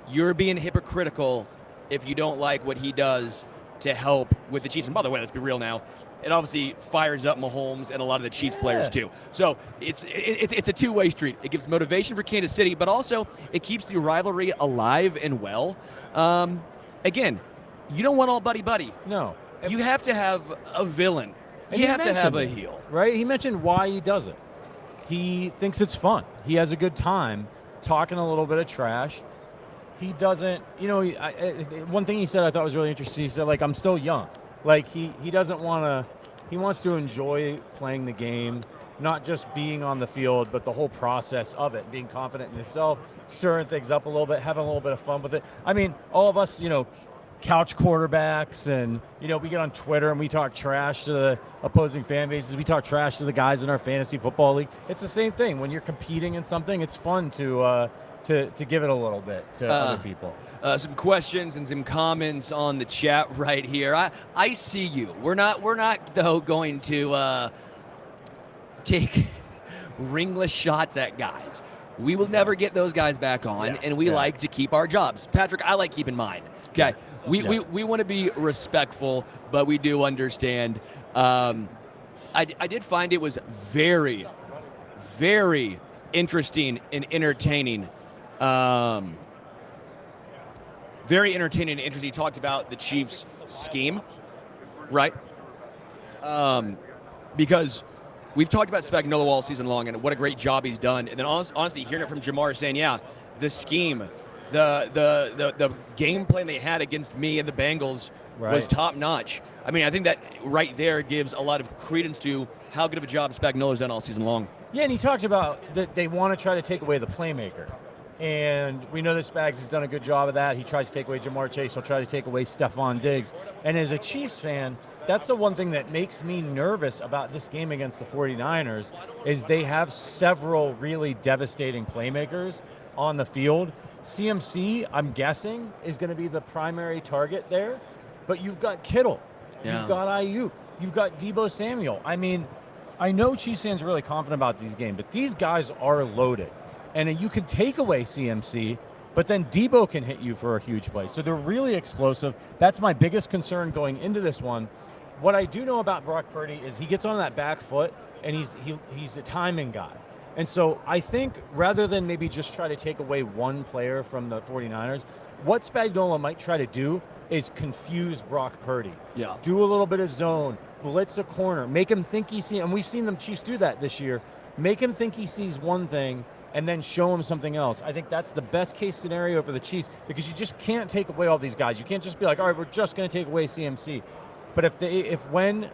you're being hypocritical if you don't like what he does to help with the Chiefs. And by the way, let's be real now. It obviously fires up Mahomes and a lot of the Chiefs players too. So it's a two-way street. It gives motivation for Kansas City, but also it keeps the rivalry alive and well. Again, you don't want all buddy-buddy. No. You have to have a villain. And you he have to have a mentioned it, heel. Right? He mentioned why he does it. He thinks it's fun. He has a good time talking a little bit of trash. He doesn't, one thing he said I thought was really interesting. He said, like, I'm still young. Like, he doesn't want to, he wants to enjoy playing the game, not just being on the field, but the whole process of it, being confident in himself, stirring things up a little bit, having a little bit of fun with it. I mean, all of us, couch quarterbacks, and we get on Twitter and we talk trash to the opposing fan bases. We talk trash to the guys in our fantasy football league. It's the same thing. When you're competing in something, it's fun to give it a little bit to other people. Some questions and some comments on the chat right here. I see you. We're not though going to take ringless shots at guys. We will never get those guys back on, and we like to keep our jobs. Patrick, I like keeping mine. Okay. We want to be respectful, but we do understand. I did find it was very, very interesting and entertaining. Very entertaining and interesting. He talked about the Chiefs' scheme, right? Because we've talked about Spagnuolo all season long and what a great job he's done. And then honestly, hearing it from Jamar saying, the scheme, the game plan they had against me and the Bengals was top notch. I mean, I think that right there gives a lot of credence to how good of a job Spagnuolo's done all season long. Yeah, and he talked about that they want to try to take away the playmaker. And we know that Spags has done a good job of that. He tries to take away Jamar Chase. He'll try to take away Stephon Diggs. And as a Chiefs fan, that's the one thing that makes me nervous about this game against the 49ers is they have several really devastating playmakers on the field. CMC, I'm guessing, is going to be the primary target there. But you've got Kittle. Yeah. You've got Ayuk. You've got Deebo Samuel. I mean, I know Chiefs fans are really confident about these games, but these guys are loaded. And you can take away CMC, but then Deebo can hit you for a huge play. So they're really explosive. That's my biggest concern going into this one. What I do know about Brock Purdy is he gets on that back foot, and he's a timing guy. And so I think rather than maybe just try to take away one player from the 49ers, what Spagnuolo might try to do is confuse Brock Purdy. Yeah. Do a little bit of zone, blitz a corner, make him think he sees, and we've seen the Chiefs do that this year, make him think he sees one thing, and then show him something else. I think that's the best case scenario for the Chiefs because you just can't take away all these guys. You can't just be like, all right, we're just going to take away CMC. But when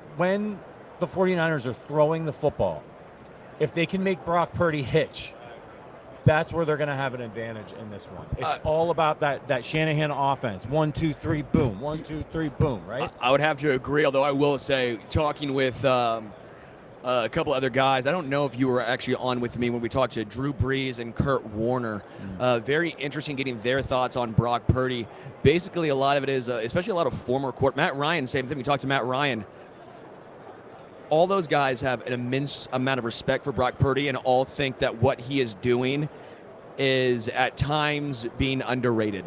the 49ers are throwing the football, if they can make Brock Purdy hitch, that's where they're going to have an advantage in this one. It's all about that Shanahan offense. 1, 2, 3, boom. 1, 2, 3, boom, right? I would have to agree, although I will say, talking with a couple other guys. I don't know if you were actually on with me when we talked to Drew Brees and Kurt Warner. Very interesting getting their thoughts on Brock Purdy. Basically, a lot of it is, especially a lot of former Matt Ryan, same thing. We talked to Matt Ryan. All those guys have an immense amount of respect for Brock Purdy and all think that what he is doing is at times being underrated.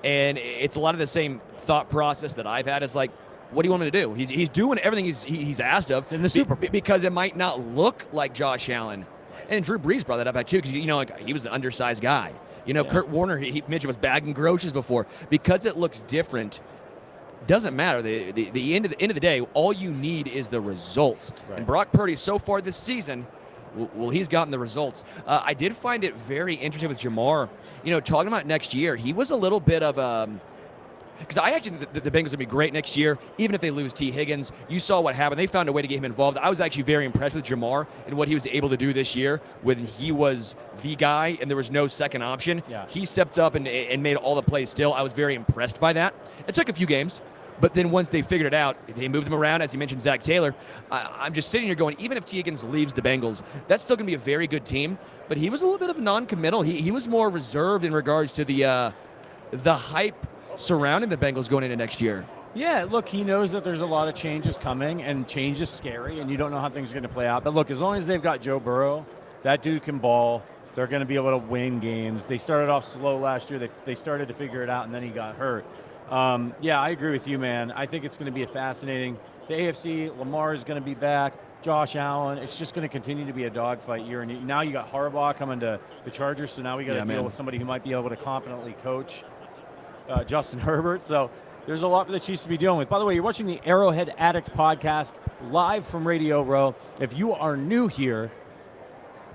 And it's a lot of the same thought process that I've had. It's like, what do you want me to do? He's doing everything he's asked of in the Super Bowl because it might not look like Josh Allen. And Drew Brees brought that up too because he was an undersized guy. Kurt Warner, he mentioned was bagging groceries before because it looks different. Doesn't matter. The end of the day, all you need is the results. Right. And Brock Purdy so far this season, well, he's gotten the results. I did find it very interesting with Jamar. Talking about next year, he was a little bit of a. Because I actually think the Bengals are going to be great next year, even if they lose T. Higgins. You saw what happened. They found a way to get him involved. I was actually very impressed with Jamar and what he was able to do this year when he was the guy and there was no second option. Yeah. He stepped up and made all the plays still. I was very impressed by that. It took a few games, but then once they figured it out, they moved him around. As you mentioned, Zach Taylor. I'm just sitting here going, even if T. Higgins leaves the Bengals, that's still going to be a very good team. But he was a little bit of a non-committal. He was more reserved in regards to the hype surrounding the Bengals going into next year. Yeah, look, he knows that there's a lot of changes coming, and change is scary, and you don't know how things are going to play out. But look, as long as they've got Joe Burrow, that dude can ball. They're going to be able to win games. They started off slow last year. They started to figure it out, and then he got hurt. Yeah, I agree with you, man. I think it's going to be a fascinating. The AFC, Lamar is going to be back. Josh Allen. It's just going to continue to be a dogfight year. And now you got Harbaugh coming to the Chargers, so now we got to deal with somebody who might be able to competently coach Justin Herbert. So there's a lot for the Chiefs to be dealing with. By the way, you're watching the Arrowhead Addict podcast live from Radio Row. If you are new here,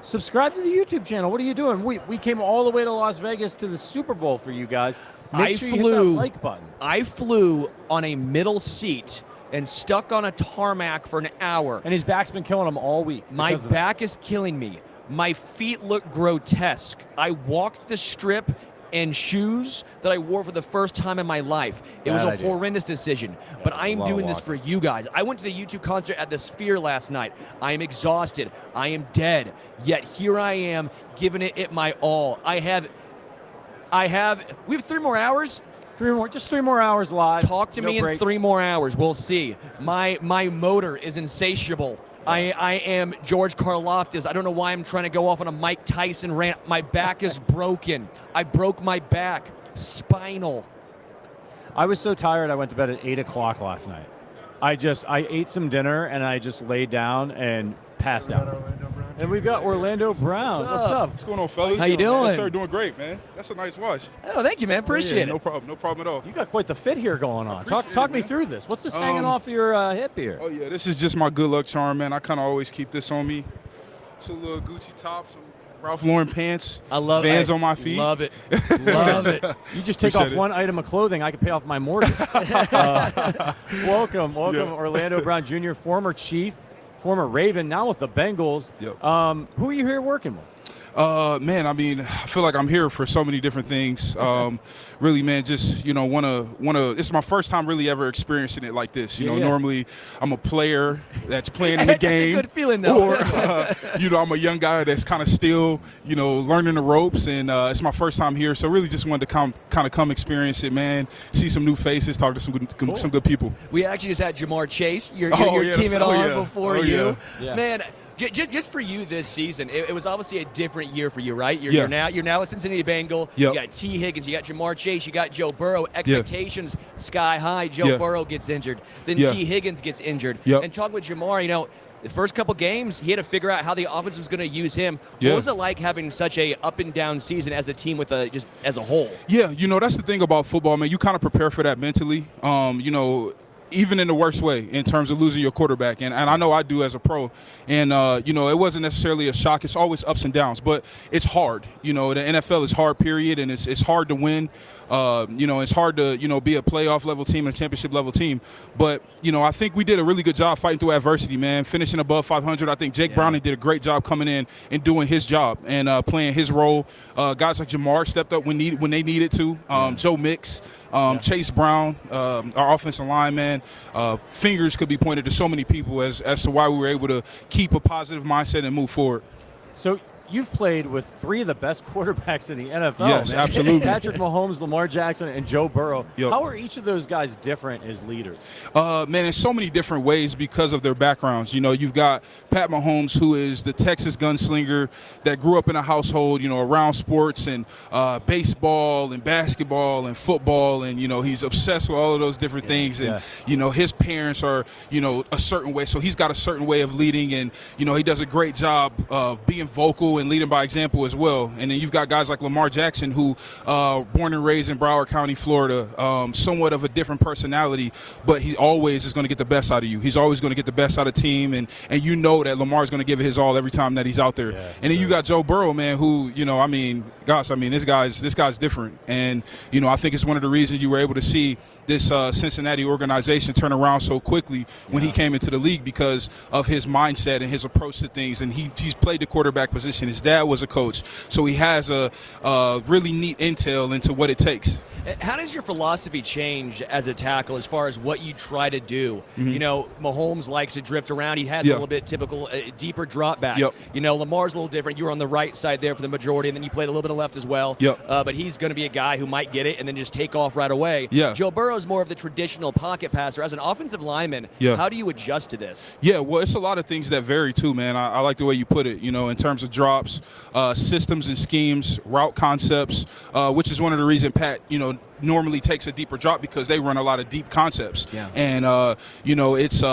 subscribe to the YouTube channel. What are you doing? We came all the way to Las Vegas to the Super Bowl for you guys. Make sure you hit that like button. I flew on a middle seat and stuck on a tarmac for an hour. And his back's been killing him all week. My back is killing me. My feet look grotesque. I walked the strip in shoes that I wore for the first time in my life. It was a horrendous decision, but I am doing this for you guys. I went to the U2 concert at the Sphere last night. I am exhausted. I am dead. Yet here I am giving it my all. We have 3 more hours. Just 3 more hours live. Talk to me in 3 more hours. We'll see. My motor is insatiable. I am George Karlaftis. I don't know why I'm trying to go off on a Mike Tyson rant. My back is broken. I broke my back. Spinal. I was so tired I went to bed at 8 o'clock last night. I ate some dinner and I just laid down and passed out. And we've got Orlando Brown. What's up? What's going on, fellas? How you doing? Yes, sir. Doing great, man. That's a nice watch. Oh, thank you, man. Appreciate it. No problem. No problem at all. You got quite the fit here going on. Appreciate Talk me it, through this. What's this hanging off your hip here? Oh, yeah. This is just my good luck charm, man. I kind of always keep this on me. It's a little Gucci top, some Ralph Lauren pants. I love Vans on my feet. Love it. Love it. You just take off one item of clothing, I can pay off my mortgage. Welcome, Orlando Brown Jr., former Chief, former Raven, now with the Bengals. Yep. Who are you here working with? Man, I mean, I feel like I'm here for so many different things. Really, man, just, wanna. It's my first time really ever experiencing it like this. Normally I'm a player that's playing in the game. Good feeling, though. Or, I'm a young guy that's kind of still, learning the ropes. And it's my first time here. So really just wanted to come experience it, man. See some new faces, talk to some good people. We actually just had Jamar Chase, your teammate on before you. Yeah. Man, just for you this season, it was obviously a different year for you, right? You're now a Cincinnati Bengal. Yep. You got T. Higgins, you got Jamar Chase, you got Joe Burrow. Expectations sky high. Joe Burrow gets injured, then T. Higgins gets injured. Yep. And talk with Jamar, the first couple games, he had to figure out how the offense was going to use him. What was it like having such a up and down season as a team just as a whole? Yeah, that's the thing about football, man. You kind of prepare for that mentally. Even in the worst way in terms of losing your quarterback. And I know I do as a pro. And, it wasn't necessarily a shock. It's always ups and downs. But it's hard. The NFL is hard, period. And it's hard to win. It's hard to, be a playoff level team and a championship level team. But, I think we did a really good job fighting through adversity, man. Finishing above 500. I think Jake Browning did a great job coming in and doing his job and playing his role. Guys like Jamar stepped up when they needed to. Joe Mix. Chase Brown, our offensive line, man, fingers could be pointed to so many people as to why we were able to keep a positive mindset and move forward. So you've played with 3 of the best quarterbacks in the NFL. Yes, man. absolutely. Patrick Mahomes, Lamar Jackson, and Joe Burrow. Yep. How are each of those guys different as leaders? Man, in so many different ways because of their backgrounds. You've got Pat Mahomes, who is the Texas gunslinger that grew up in a household, around sports and baseball and basketball and football. And, he's obsessed with all of those different things. And, his parents are, a certain way. So he's got a certain way of leading. And, he does a great job of being vocal and leading by example as well. And then you've got guys like Lamar Jackson, who born and raised in Broward County, Florida, somewhat of a different personality, but he always is going to get the best out of you. He's always going to get the best out of the team, and that Lamar's going to give it his all every time that he's out there. Yeah, and then you got Joe Burrow, man, who, this guy's different. And, I think it's one of the reasons you were able to see this Cincinnati organization turn around so quickly when he came into the league because of his mindset and his approach to things. And he's played the quarterback position. His dad was a coach, so he has a really neat intel into what it takes. How does your philosophy change as a tackle as far as what you try to do? Mm-hmm. You know, Mahomes likes to drift around. He has a little bit typical deeper drop back. Yep. You know, Lamar's a little different. You were on the right side there for the majority, and then you played a little bit of left as well. Yep. But he's going to be a guy who might get it and then just take off right away. Yeah. Joe Burrow's more of the traditional pocket passer. As an offensive lineman, how do you adjust to this? Yeah, well, it's a lot of things that vary too, man. I like the way you put it, you know, in terms of drops, systems and schemes, route concepts, which is one of the reasons Pat, you know, normally takes a deeper drop because they run a lot of deep concepts. Yeah. And, you know, it's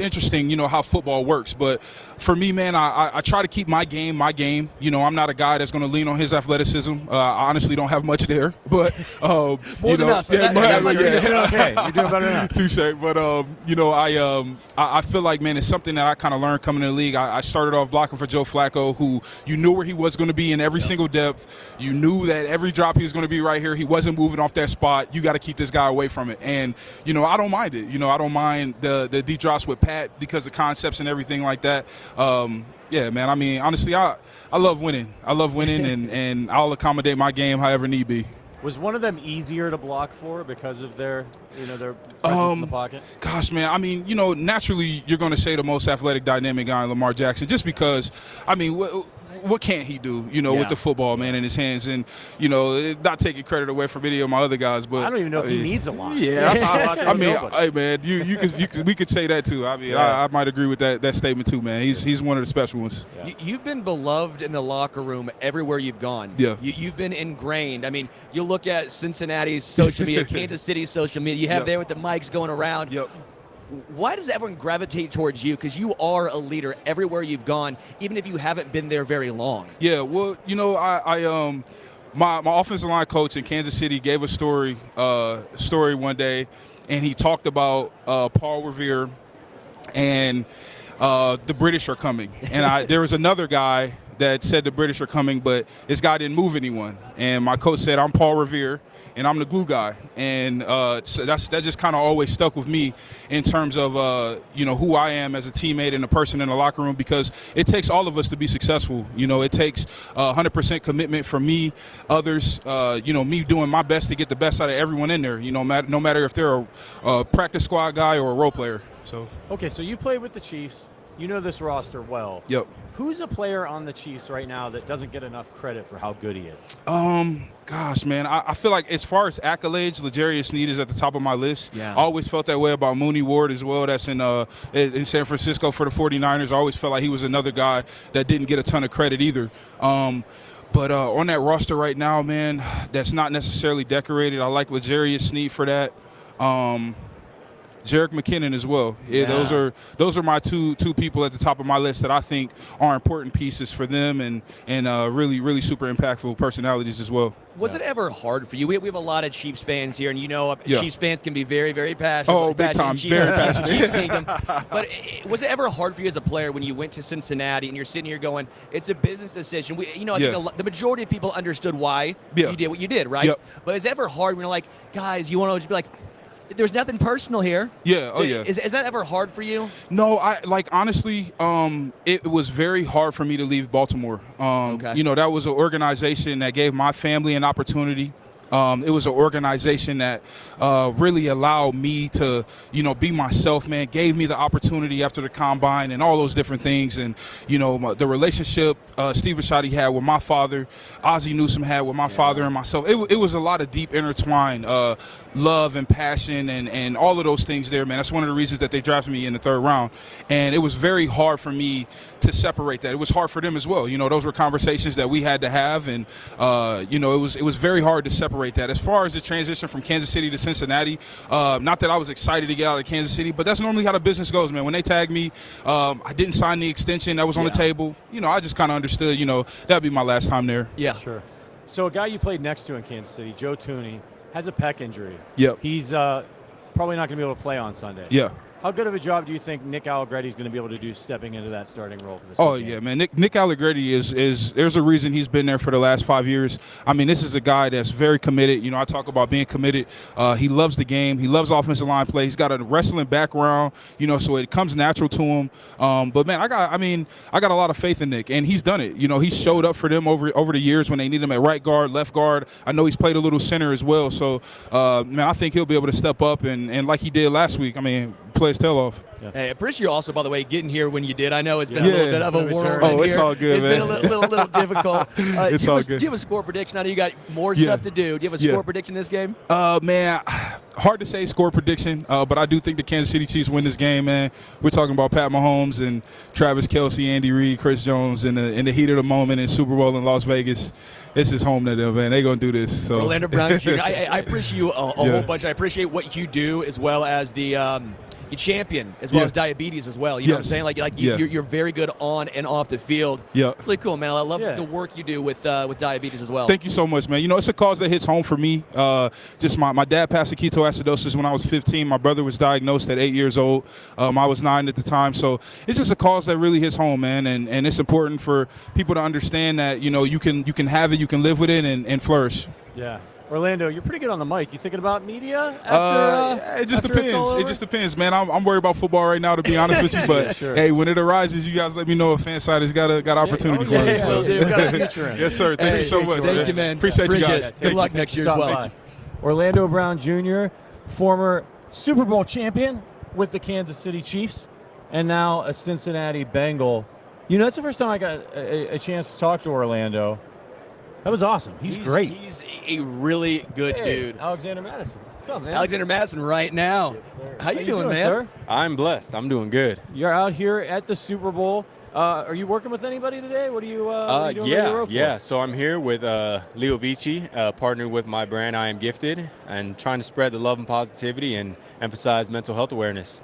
interesting, you know, how football works. But for me, man, I try to keep my game. You know, I'm not a guy that's going to lean on his athleticism. I honestly don't have much there. But, more you than know, us. You're doing okay. You're doing better now. Touche. But, you know, I feel like, man, it's something that I kind of learned coming in the league. I started off blocking for Joe Flacco, who you knew where he was going to be in every single depth. You knew that every drop he was going to be right here. He wasn't moving off that spot. You got to keep this guy away from it. And, you know, I don't mind it. You know, I don't mind the deep drops with Pat because of concepts and everything like that. Yeah, man, I mean, honestly, I love winning. I love winning, and I'll accommodate my game however need be. Was one of them easier to block for because of their presence in the pocket? Gosh, man, I mean, you know, naturally you're going to say the most athletic, dynamic guy, Lamar Jackson, just because, I mean, what can't he do, you know, with the football, man, in his hands? And, you know, not taking credit away from any of my other guys, but I don't even know if he needs a lot. Yeah, I mean, hey, man, we could say that too. I mean, I might agree with that statement too, man. He's one of the special ones. Yeah. You've been beloved in the locker room everywhere you've gone. Yeah. You've been ingrained. I mean, you look at Cincinnati's social media, Kansas City's social media. You have there with the mics going around. Yep. Why does everyone gravitate towards you? Because you are a leader everywhere you've gone, even if you haven't been there very long. Yeah, well, you know, my offensive line coach in Kansas City gave a story one day, and he talked about Paul Revere and the British are coming. And there was another guy that said the British are coming, but this guy didn't move anyone. And my coach said, I'm Paul Revere, and I'm the glue guy. And so that just kind of always stuck with me in terms of, you know, who I am as a teammate and a person in the locker room, because it takes all of us to be successful. You know, it takes 100% commitment from me, others, you know, me doing my best to get the best out of everyone in there, you know, no matter if they're a practice squad guy or a role player. So. Okay, so you played with the Chiefs. You know this roster well. Yep. Who's a player on the Chiefs right now that doesn't get enough credit for how good he is? Gosh, man, I feel like as far as accolades, L'Jarius Sneed is at the top of my list. Yeah. I always felt that way about Mooney Ward as well. That's in San Francisco for the 49ers. I always felt like he was another guy that didn't get a ton of credit either. But on that roster right now, man, that's not necessarily decorated. I like L'Jarius Sneed for that. Jerick McKinnon as well. Yeah, those are my two people at the top of my list that I think are important pieces for them and really super impactful personalities as well. Was it ever hard for you? We have a lot of Chiefs fans here, and you know Chiefs fans can be very, very passionate. Oh, big time. Very passionate. Chiefs Kingdom. But was it ever hard for you as a player when you went to Cincinnati and you're sitting here going, it's a business decision? I think the majority of people understood why you did what you did, right? Yep. But is it ever hard when you're like, guys, you want to just be like, there's nothing personal here. Yeah. Oh, yeah. Is that ever hard for you? No, honestly, it was very hard for me to leave Baltimore. Okay. You know, that was an organization that gave my family an opportunity. It was an organization that really allowed me to, you know, be myself, man, gave me the opportunity after the combine and all those different things. And, you know, the relationship Steve Bisciotti had with my father, Ozzie Newsome had with my father and myself, it was a lot of deep intertwined love and passion and all of those things there, man. That's one of the reasons that they drafted me in the third round. And it was very hard for me to separate that. It was hard for them as well. You know, those were conversations that we had to have. And, you know, it was very hard to separate that. As far as the transition from Kansas City to Cincinnati, not that I was excited to get out of Kansas City, but that's normally how the business goes, man. When they tagged me, I didn't sign the extension that was on the table. You know, I just kind of understood, you know, that'd be my last time there. Yeah. Sure. So a guy you played next to in Kansas City, Joe Thuney, has a pec injury. Yep. He's probably not going to be able to play on Sunday. Yeah. How good of a job do you think Nick Allegretti is going to be able to do stepping into that starting role for this? Oh, game? yeah, man. Nick Allegretti is there's a reason he's been there for the last 5 years. I mean, this is a guy that's very committed. You know, I talk about being committed. He loves the game. He loves offensive line play. He's got a wrestling background, you know, so it comes natural to him. But, man, I got a lot of faith in Nick, and he's done it. You know, he showed up for them over the years when they need him at right guard, left guard. I know he's played a little center as well. So, man, I think he'll be able to step up and like he did last week, play his tail off. Yeah. Hey, I appreciate you also, by the way, getting here when you did. I know it's been a little bit of a whirlwind. Oh, it's all good, man. man. It's been a little difficult. It's all good. Do you have a score prediction? I know you got more stuff to do. Do you have a score prediction in this game? Man, hard to say score prediction, but I do think the Kansas City Chiefs win this game, man. We're talking about Pat Mahomes and Travis Kelce, Andy Reid, Chris Jones in the heat of the moment in Super Bowl in Las Vegas. This is home to them, man. They're going to do this. So. Orlando Brown Jr., I appreciate you a whole bunch. I appreciate what you do as well as the you champion as well as diabetes as well. You know what I'm saying? Like you're very good on and off the field. Yeah. It's really cool, man. I love the work you do with diabetes as well. Thank you so much, man. You know, it's a cause that hits home for me. Just my dad passed ketoacidosis when I was 15. My brother was diagnosed at 8 years old. I was 9 at the time. So it's just a cause that really hits home, man. And it's important for people to understand that, you know, you can have it, you can live with it and flourish. Yeah. Orlando, you're pretty good on the mic. You thinking about media? It just depends. It just depends, man. I'm worried about football right now, to be honest with you. But hey, when it arises, you guys let me know if Fanside has got opportunity for it. Will do. Got a future in. Yes, sir. Thank you so much. Thank you, man. Appreciate you guys. It. Good luck next year as well. Orlando Brown Jr., former Super Bowl champion with the Kansas City Chiefs, and now a Cincinnati Bengal. You know, that's the first time I got a chance to talk to Orlando. That was awesome. He's great. He's a really good dude. Alexander Mattison. What's up, man? Alexander Mattison right now. Yes, sir. How you doing, man? Sir? I'm blessed. I'm doing good. You're out here at the Super Bowl. Are you working with anybody today? What are you doing? Yeah. So I'm here with Leigh Vici, partnered with my brand I Am Gifted, and trying to spread the love and positivity and emphasize mental health awareness.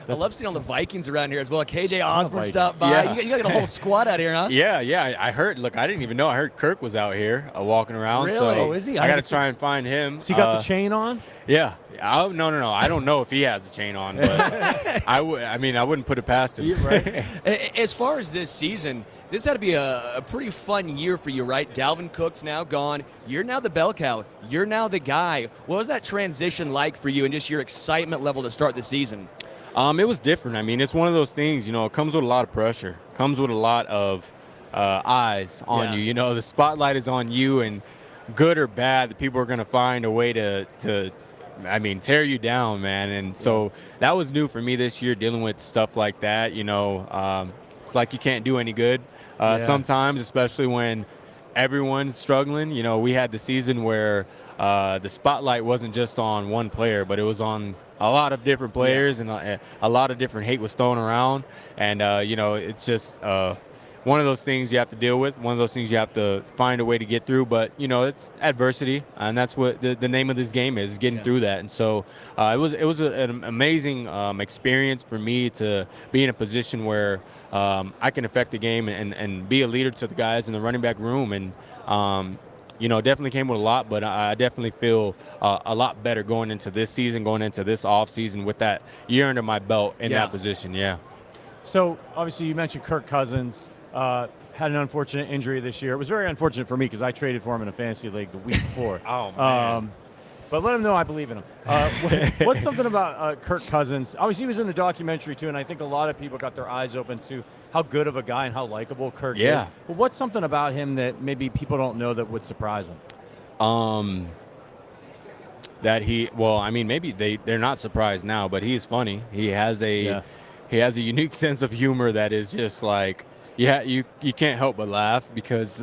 I love seeing all the Vikings around here as well. KJ Osborne stopped by. Yeah. You got a whole squad out here, huh? Yeah. I heard. Look, I didn't even know. I heard Kirk was out here walking around. Really? So is he? I got to try and find him. So he got the chain on? Yeah. No. I don't know if he has a chain on, but I wouldn't put it past him. Right. As far as this season, this had to be a pretty fun year for you, right? Dalvin Cook's now gone. You're now the bell cow. You're now the guy. What was that transition like for you and just your excitement level to start the season? It was different. I mean, it's one of those things, you know, it comes with a lot of pressure, comes with a lot of eyes on you. You know, the spotlight is on you, and good or bad, the people are going to find a way to tear you down, man. And so that was new for me this year, dealing with stuff like that. You know, it's like you can't do any good sometimes, especially when everyone's struggling. You know, we had the season where the spotlight wasn't just on one player, but it was on a lot of different players, and a lot of different hate was thrown around. And, you know, it's just one of those things you have to deal with, one of those things you have to find a way to get through. But, you know, it's adversity, and that's what the name of this game is getting through that. And so it was an amazing experience for me to be in a position where I can affect the game and be a leader to the guys in the running back room. And, you know, definitely came with a lot, but I definitely feel a lot better going into this season, going into this off season with that year under my belt in that position. Yeah. So obviously you mentioned Kirk Cousins had an unfortunate injury this year. It was very unfortunate for me because I traded for him in a fantasy league the week before. Oh, man. But let him know I believe in him. What's something about Kirk Cousins? Obviously, he was in the documentary, too, and I think a lot of people got their eyes open to how good of a guy and how likable Kirk is. But what's something about him that maybe people don't know that would surprise them? Maybe they're not surprised now, but he's funny. He has a unique sense of humor that is just like, you can't help but laugh, because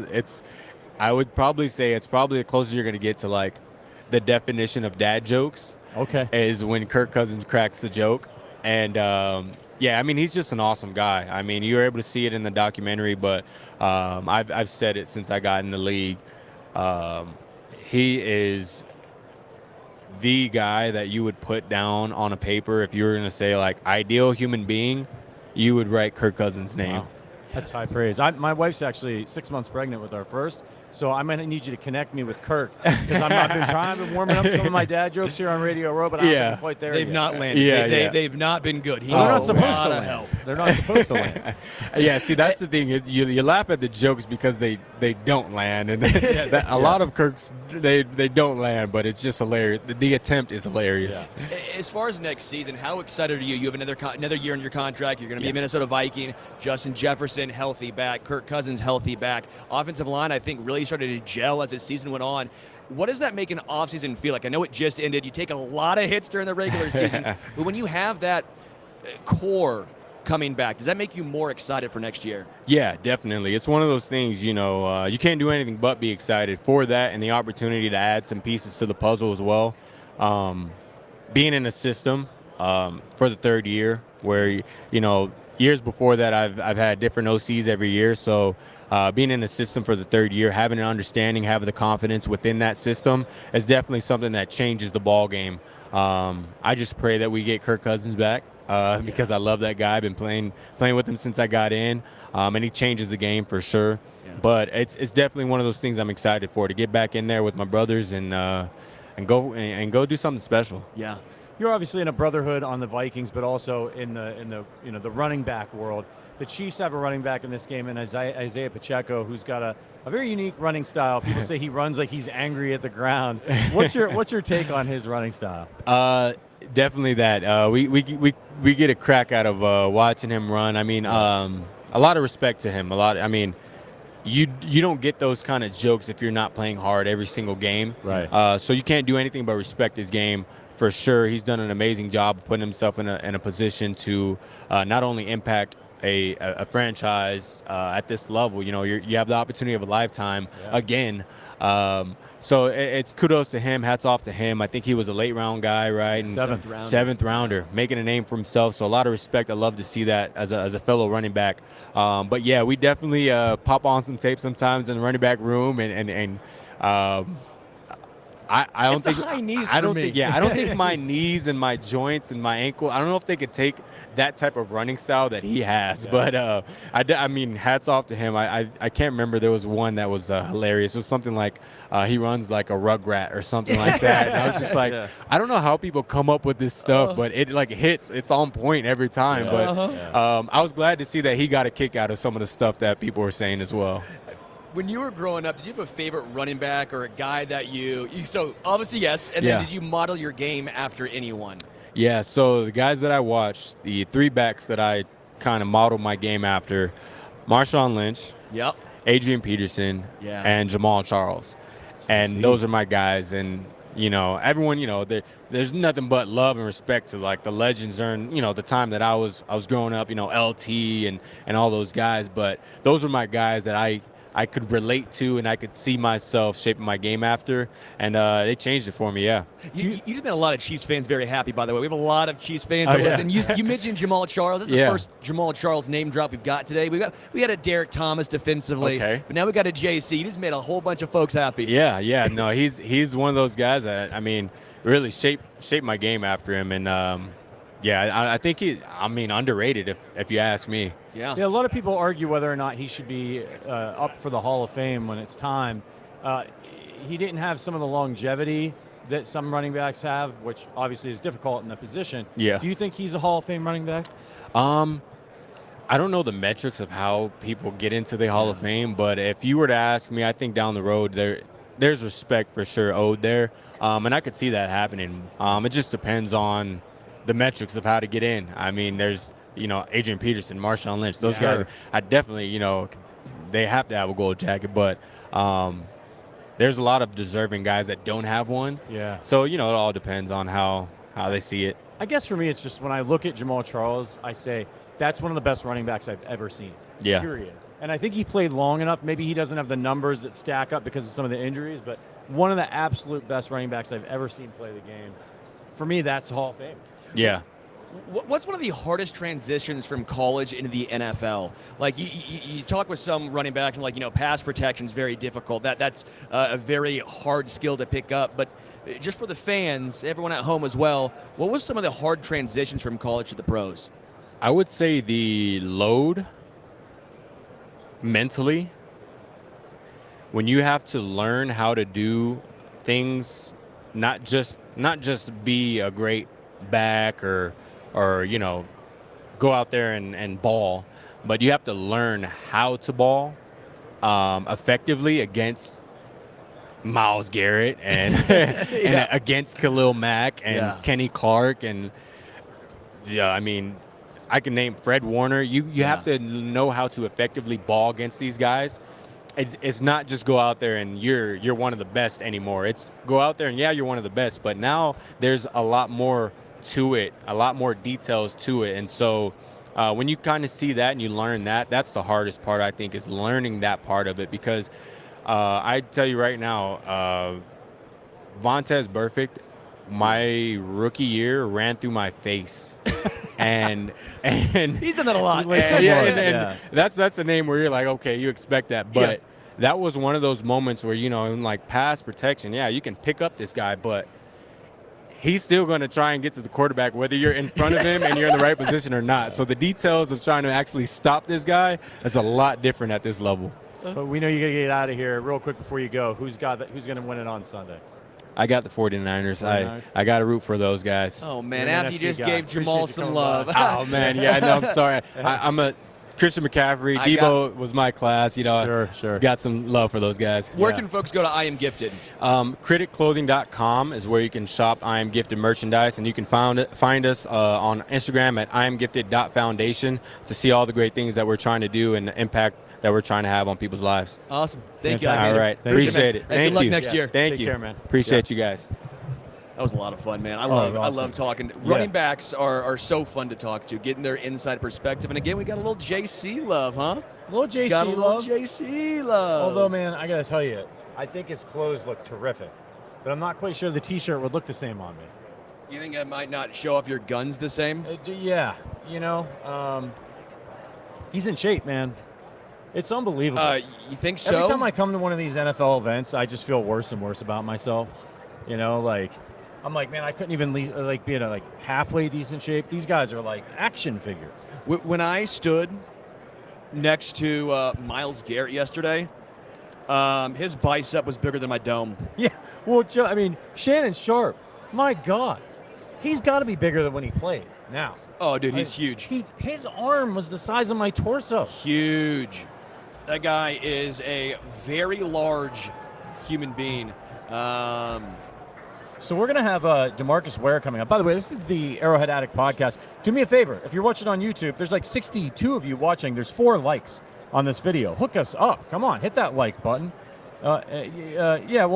I would probably say it's probably the closest you're going to get to, like, the definition of dad jokes. Okay. Is when Kirk Cousins cracks a joke. And, he's just an awesome guy. I mean, you were able to see it in the documentary, but I've said it since I got in the league. He is the guy that you would put down on a paper if you were going to say, like, ideal human being, you would write Kirk Cousins' name. Wow. That's high praise. My wife's actually 6 months pregnant with our first, So I'm going to need you to connect me with Kirk because I've been warming up some of my dad jokes here on Radio Row, but I don't think I'm quite there They've yet. not landed. They've not been good. They're not supposed to land. They're not supposed to land. Yeah, see, that's the thing. You laugh at the jokes because they don't land, and a lot of Kirk's they don't land, but it's just hilarious. The attempt is hilarious. Yeah. As far as next season, how excited are you? You have another year in your contract. You're going to be a Minnesota Viking. Justin Jefferson healthy back. Kirk Cousins healthy back. Offensive line, I think, really started to gel as the season went on. What does that make an offseason feel like? I know it just ended. You take a lot of hits during the regular season, but when you have that core coming back, does that make you more excited for next year? Yeah, definitely. It's one of those things, you can't do anything but be excited for that and the opportunity to add some pieces to the puzzle as well. Being in a system for the third year where, years before that I've had different OCs every year. So being in the system for the third year, having an understanding, having the confidence within that system is definitely something that changes the ball game. I just pray that we get Kirk Cousins back because I love that guy. I've been playing with him since I got in, and he changes the game for sure. Yeah. But it's definitely one of those things I'm excited for, to get back in there with my brothers and go do something special. Yeah. You're obviously in a brotherhood on the Vikings, but also in the the running back world. The Chiefs have a running back in this game, and Isaiah Pacheco, who's got a very unique running style. People say he runs like he's angry at the ground. What's your take on his running style? Definitely that. We get a crack out of watching him run. I mean, a lot of respect to him. You don't get those kind of jokes if you're not playing hard every single game. Right. So you can't do anything but respect his game. For sure, he's done an amazing job of putting himself in a position to not only impact a franchise at this level. You have the opportunity of a lifetime again. So it's kudos to him. Hats off to him. I think he was a late round guy, right? And seventh rounder, making a name for himself. So a lot of respect. I love to see that as a fellow running back. But yeah, we definitely pop on some tape sometimes in the running back room, and I don't think high knees I don't for me. think I don't think my knees and my joints and my ankle, I don't know if they could take that type of running style that he has. Yeah. But I mean, hats off to him. I can't remember, there was one that was hilarious. It was something like he runs like a rugrat or something like that. And I was just like, I don't know how people come up with this stuff, but it like hits. It's on point every time. But I was glad to see that he got a kick out of some of the stuff that people were saying as well. When you were growing up, did you have a favorite running back or a guy that you so obviously yes, and then did you model your game after anyone? Yeah, so the guys that I watched, the three backs that I kind of modeled my game after, Marshawn Lynch, Adrian Peterson, and Jamal Charles. And those are my guys. And, everyone, there's nothing but love and respect to, like, the legends during, the time that I was growing up, LT and all those guys. But those are my guys that I could relate to and I could see myself shaping my game after, and they changed it for me. You just made a lot of Chiefs fans very happy, by the way. We have a lot of Chiefs fans. And you mentioned Jamal Charles. This is the first Jamal Charles name drop we've got today. We had a Derek Thomas defensively, but now we got a JC. You just made a whole bunch of folks happy. No, he's one of those guys that, really shaped my game after him, and I think underrated if you ask me. Yeah, a lot of people argue whether or not he should be up for the Hall of Fame when it's time. He didn't have some of the longevity that some running backs have, which obviously is difficult in the position. Yeah. Do you think he's a Hall of Fame running back? I don't know the metrics of how people get into the Hall of Fame, but if you were to ask me, I think down the road there's respect for sure owed there, and I could see that happening. It just depends on the metrics of how to get in. There's Adrian Peterson, Marshawn Lynch, those guys. I definitely they have to have a gold jacket, but there's a lot of deserving guys that don't have one. Yeah. So it all depends on how they see it. I guess for me, it's just when I look at Jamal Charles, I say that's one of the best running backs I've ever seen. Yeah. Period. And I think he played long enough. Maybe he doesn't have the numbers that stack up because of some of the injuries, but one of the absolute best running backs I've ever seen play the game. For me, that's Hall of Fame. Yeah. What's one of the hardest transitions from college into the NFL? Like you talk with some running backs, and pass protection is very difficult. That's a very hard skill to pick up. But just for the fans, everyone at home as well, what was some of the hard transitions from college to the pros? I would say the load mentally when you have to learn how to do things, not just be a great back or go out there and ball, but you have to learn how to ball effectively against Myles Garrett and, and against Khalil Mack and Kenny Clark and I mean, I can name Fred Warner. You have to know how to effectively ball against these guys. It's not just go out there and you're one of the best anymore. It's go out there and you're one of the best, but now there's a lot more to it, a lot more details to it, and so. When you kind of see that and you learn that, that's the hardest part, I think, is learning that part of it. Because I tell you right now, Vontaze Burfict, my rookie year, ran through my face. and he's done that a lot. That's a name where you're like, okay, you expect that. But that was one of those moments where, in like pass protection, you can pick up this guy, but he's still going to try and get to the quarterback, whether you're in front of him and you're in the right position or not. So the details of trying to actually stop this guy is a lot different at this level. But we know you got to get out of here real quick before you go. Who's going to win it on Sunday? I got the 49ers. I got to root for those guys. Oh, man, after you just gave Jamal some love. Oh, man, I'm sorry. I'm a Christian McCaffrey, Debo was my class. Sure. Got some love for those guys. Where can folks go to I Am Gifted? Criticclothing.com is where you can shop I Am Gifted merchandise, and you can find us on Instagram at IamGifted.foundation to see all the great things that we're trying to do and the impact that we're trying to have on people's lives. Awesome. Thank you, guys. All right. Appreciate it. Hey, Thank good luck you. next year. Thank Take you. care, man. Appreciate you guys. That was a lot of fun, man. I awesome. love talking. Running backs are so fun to talk to, getting their inside perspective. And again, we got a little JC love, huh? Little JC got a little love. JC love. Although, man, I got to tell you, I think his clothes look terrific. But I'm not quite sure the T-shirt would look the same on me. You think I might not show off your guns the same? Yeah. He's in shape, man. It's unbelievable. You think so? Every time I come to one of these NFL events, I just feel worse and worse about myself. I'm like, man, I couldn't even be in a halfway decent shape. These guys are like action figures. When I stood next to Myles Garrett yesterday, his bicep was bigger than my dome. Yeah, well, Shannon Sharp, my God, he's got to be bigger than when he played now. Oh, dude, he's huge. His arm was the size of my torso. Huge. That guy is a very large human being. So we're going to have Demarcus Ware coming up. By the way, this is the Arrowhead Addict podcast. Do me a favor. If you're watching on YouTube, there's like 62 of you watching. There's 4 likes on this video. Hook us up. Come on, hit that like button. Okay. Yeah,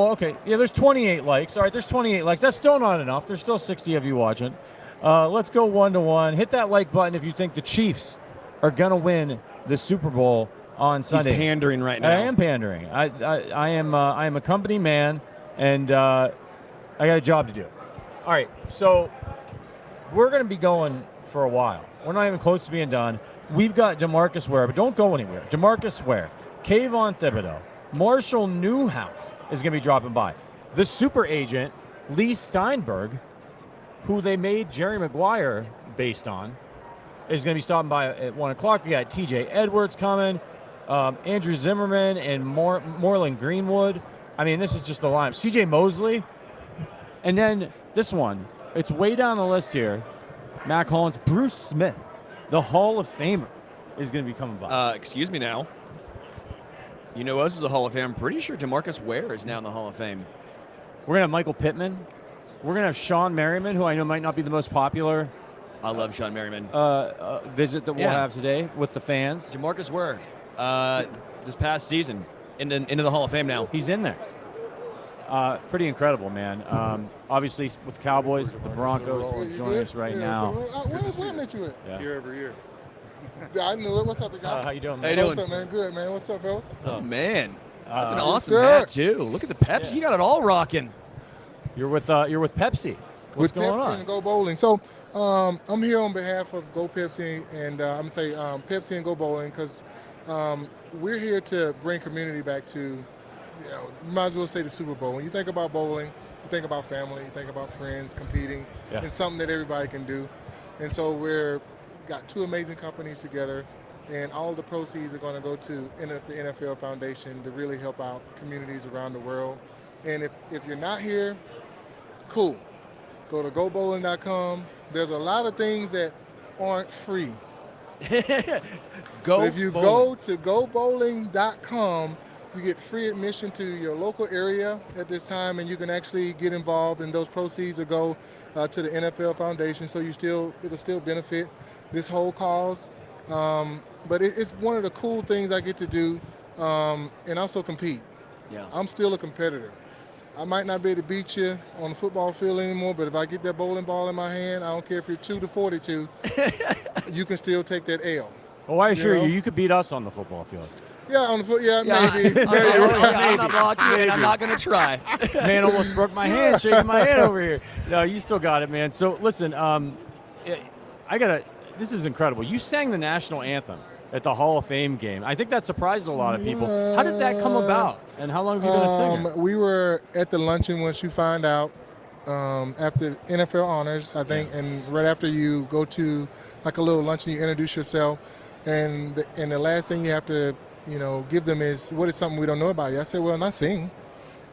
there's 28 likes. All right, there's 28 likes. That's still not enough. There's still 60 of you watching. Let's go 1-1. Hit that like button if you think the Chiefs are going to win the Super Bowl on Sunday. He's pandering right now. I am pandering. I am a company man, and I got a job to do. All right, so we're going to be going for a while. We're not even close to being done. We've got Demarcus Ware, but don't go anywhere. Demarcus Ware, Kayvon Thibodeaux, Marshall Newhouse is going to be dropping by. The super agent, Leigh Steinberg, who they made Jerry Maguire based on, is going to be stopping by at 1 o'clock. We got TJ Edwards coming, Andrew Zimmerman, and Morlon Greenwood. I mean, this is just the lineup. CJ Mosley. And then this one, it's way down the list here. Mack Hollins, Bruce Smith, the Hall of Famer, is going to be coming by. Excuse me now. You know us as a Hall of Fame. I'm pretty sure Demarcus Ware is now in the Hall of Fame. We're going to have Michael Pittman. We're going to have Sean Merriman, who I know might not be the most popular. I love Sean Merriman. Visit that we'll have today with the fans. Demarcus Ware, this past season, into the Hall of Fame now. He's in there. Pretty incredible, man. Obviously, with the Cowboys, with the Broncos, joining us right now. Where met you at? Here every year. I knew it. What's up, guy? How you doing, man? What's up, man? Good, man. What's up, fellas? Oh, man. That's an Yes, awesome sir. hat, too. Look at the Pepsi. You got it all rocking. You're with Pepsi. What's With going Pepsi on? and Go Bowling. So I'm here on behalf of Go Pepsi and I'm going to say Pepsi and Go Bowling because we're here to bring community back to, you might as well say the Super Bowl. When you think about bowling, you think about family, you think about friends competing, and something that everybody can do. And so we're got 2 amazing companies together And all of the proceeds are going to go to the NFL Foundation to really help out communities around the world. And if you're not here, cool. Go to gobowling.com. There's a lot of things that aren't free. Go but if you go to gobowling.com, you get free admission to your local area at this time, and you can actually get involved, and those proceeds will go to the NFL Foundation, so it'll still benefit this whole cause. But it's one of the cool things I get to do, and also compete. Yeah. I'm still a competitor. I might not be able to beat you on the football field anymore, but if I get that bowling ball in my hand, I don't care if you're 2-42, you can still take that L. Well, I assure you, you could beat us on the football field. Yeah, on the foot. Yeah, maybe. I'm not blocking you, and I'm not going to try. Man, almost broke my hand, shaking my head over here. No, you still got it, man. So listen, this is incredible. You sang the national anthem at the Hall of Fame game. I think that surprised a lot of people. How did that come about, and how long have you been a singer? We were at the luncheon once you find out after NFL honors, I think, and right after you go to like a little luncheon, you introduce yourself, and the last thing you have to give them is, what is something we don't know about you? I said, well, I sing.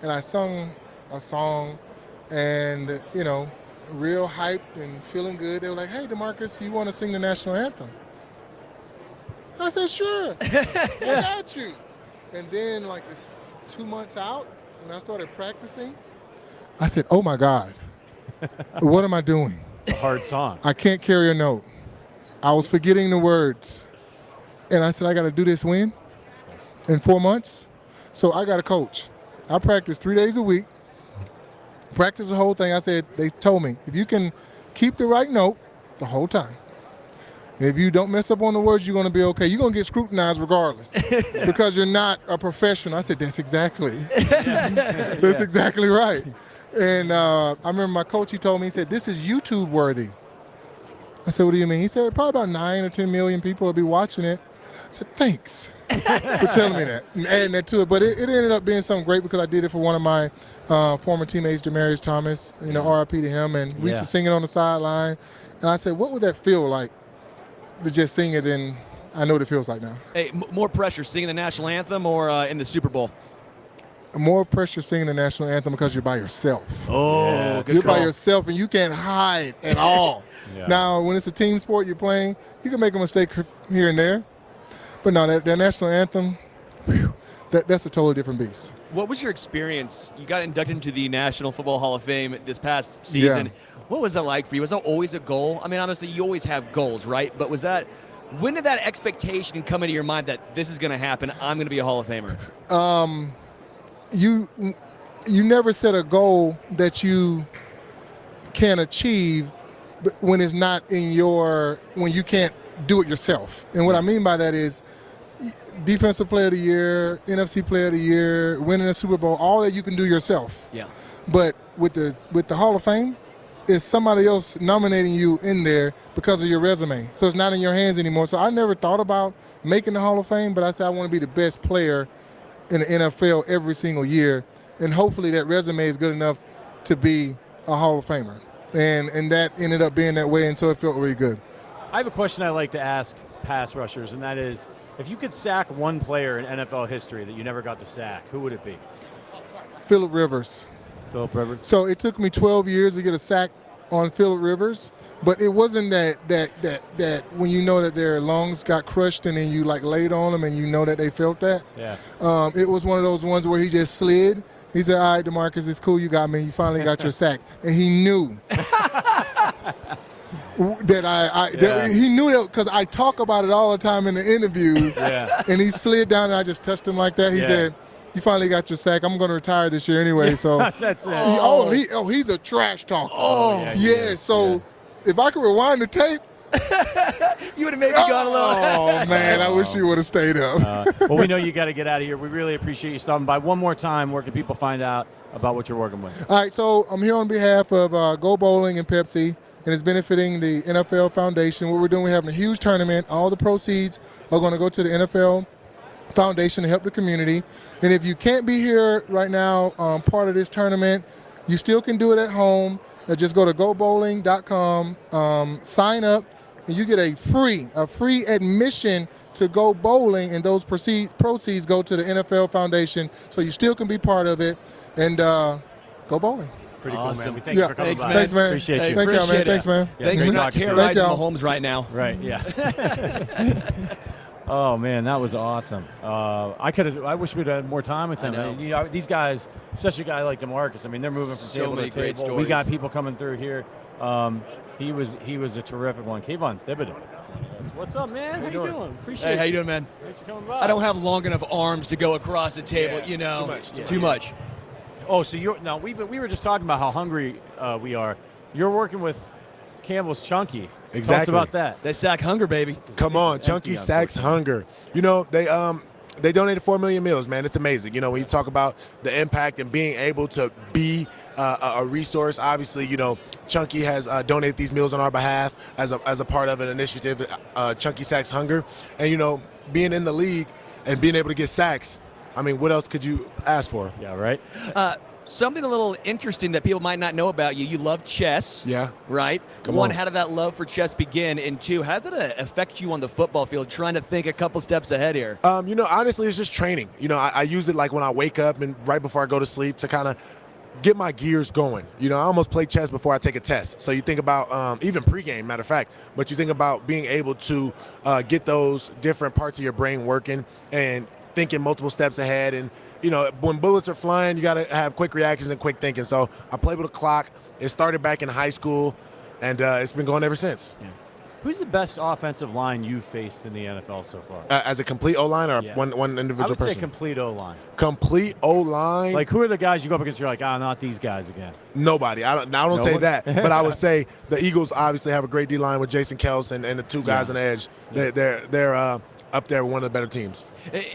And I sung a song, and, real hyped and feeling good. They were like, hey, Demarcus, you want to sing the national anthem? I said, sure. I got you. And then, like, 2 months out, when I started practicing, I said, oh, my God, what am I doing? It's a hard song. I can't carry a note. I was forgetting the words. And I said, I got to do this when? In 4 months. So I got a coach. I practice 3 days a week. Practice the whole thing. I said, they told me, if you can keep the right note the whole time, and if you don't mess up on the words, you're going to be okay. You're going to get scrutinized regardless because you're not a professional. I said, that's exactly right. And I remember my coach, he told me, he said, this is YouTube worthy. I said, what do you mean? He said, probably about 9 or 10 million people will be watching it. I said, thanks for telling me that and adding that to it. But it ended up being something great because I did it for one of my former teammates, Demarcus Thomas, RIP to him. And we used to sing it on the sideline. And I said, what would that feel like to just sing it? And I know what it feels like now. Hey, more pressure singing the national anthem or in the Super Bowl? More pressure singing the national anthem because you're by yourself. Oh, good You're call. by yourself and you can't hide at all. Now, when it's a team sport you're playing, you can make a mistake here and there. But no, that national anthem, that's a totally different beast. What was your experience? You got inducted into the National Football Hall of Fame this past season. Yeah. What was that like for you? Was that always a goal? I mean, honestly, you always have goals, right? But when did that expectation come into your mind that this is going to happen, I'm going to be a Hall of Famer? You never set a goal that you can achieve when it's not when you can't do it yourself. And what I mean by that is Defensive Player of the Year, NFC Player of the Year, winning a Super Bowl, all that you can do yourself. Yeah. But with the Hall of Fame, it's somebody else nominating you in there because of your resume. So it's not in your hands anymore. So I never thought about making the Hall of Fame, but I said I want to be the best player in the NFL every single year. And hopefully that resume is good enough to be a Hall of Famer. And that ended up being that way, and so it felt really good. I have a question I like to ask pass rushers, and that is, if you could sack one player in NFL history that you never got to sack, who would it be? Phillip Rivers. Phillip Rivers. So it took me 12 years to get a sack on Phillip Rivers, but it wasn't that when you know that their lungs got crushed and then you like laid on them and you know that they felt that. Yeah. It was one of those ones where he just slid. He said, all right, Demarcus, it's cool, you got me. You finally got your sack. And he knew that he knew that because I talk about it all the time in the interviews. Yeah. And he slid down and I just touched him like that. He said, you finally got your sack. I'm going to retire this year anyway. So That's it. he's a trash talker. So if I could rewind the tape, you would have maybe gone a little. Oh man, I wish you would have stayed up. Well, we know you got to get out of here. We really appreciate you stopping by. One more time, where can people find out about what you're working with? All right, so I'm here on behalf of Go Bowling and Pepsi, and it's benefiting the NFL Foundation. What we're doing, we're having a huge tournament. All the proceeds are going to go to the NFL Foundation to help the community. And if you can't be here right now, part of this tournament, you still can do it at home. Just go to gobowling.com, sign up, and you get a free admission to go bowling, and those proceeds go to the NFL Foundation, so you still can be part of it and go bowling. Pretty cool, man. We thank Yeah. you for coming by. Thanks, man. Appreciate you. Thank y'all, man. Appreciate it. Thanks, man. Yeah, Thanks great for not talking to you. terrorizing y'all. Mahomes right now. Right, yeah. Oh man, that was awesome. I wish we'd had more time with him. know. You know, these guys, especially a guy like Demarcus. I mean, they're moving from So table many to great table. We stories. got people coming through here. He was a terrific one. Kayvon Thibodeaux. What's up, man? How you doing? Appreciate Hey, it. how you doing, man? Thanks for coming by. I don't have long enough arms to go across the table, you know. Too much. Oh, so you're no. We were just talking about how hungry we are. You're working with Campbell's Chunky. Exactly. Tell us about that. They sack hunger, baby. Come on, Chunky Sacks Hunger. You know, they donated 4 million meals, man. It's amazing. You know, when you talk about the impact and being able to be a resource, obviously, you know, Chunky has donated these meals on our behalf as a part of an initiative, Chunky Sacks Hunger. And, you know, being in the league and being able to get sacks, I mean, what else could you ask for? Yeah, right. Something a little interesting that people might not know about you. You love chess. Yeah. Right? Come One, on. how did that love for chess begin? And two, how does it affect you on the football field, trying to think a couple steps ahead here? You know, honestly, it's just training. You know, I use it like when I wake up and right before I go to sleep to kind of get my gears going. You know, I almost play chess before I take a test. So you think about even pregame, matter of fact, but you think about being able to get those different parts of your brain working and thinking multiple steps ahead. And, you know, when bullets are flying, you got to have quick reactions and quick thinking. So I play with a clock. It started back in high school, and it's been going ever since. Yeah. Who's the best offensive line you've faced in the NFL so far? As a complete O-line or Yeah. one individual I would person? say complete O-line. Complete O-line? Like, who are the guys you go up against? You're like, not these guys again. Nobody. I don't say one? that, but I would say the Eagles obviously have a great D-line with Jason Kels and the two guys on the edge. They're up there with one of the better teams.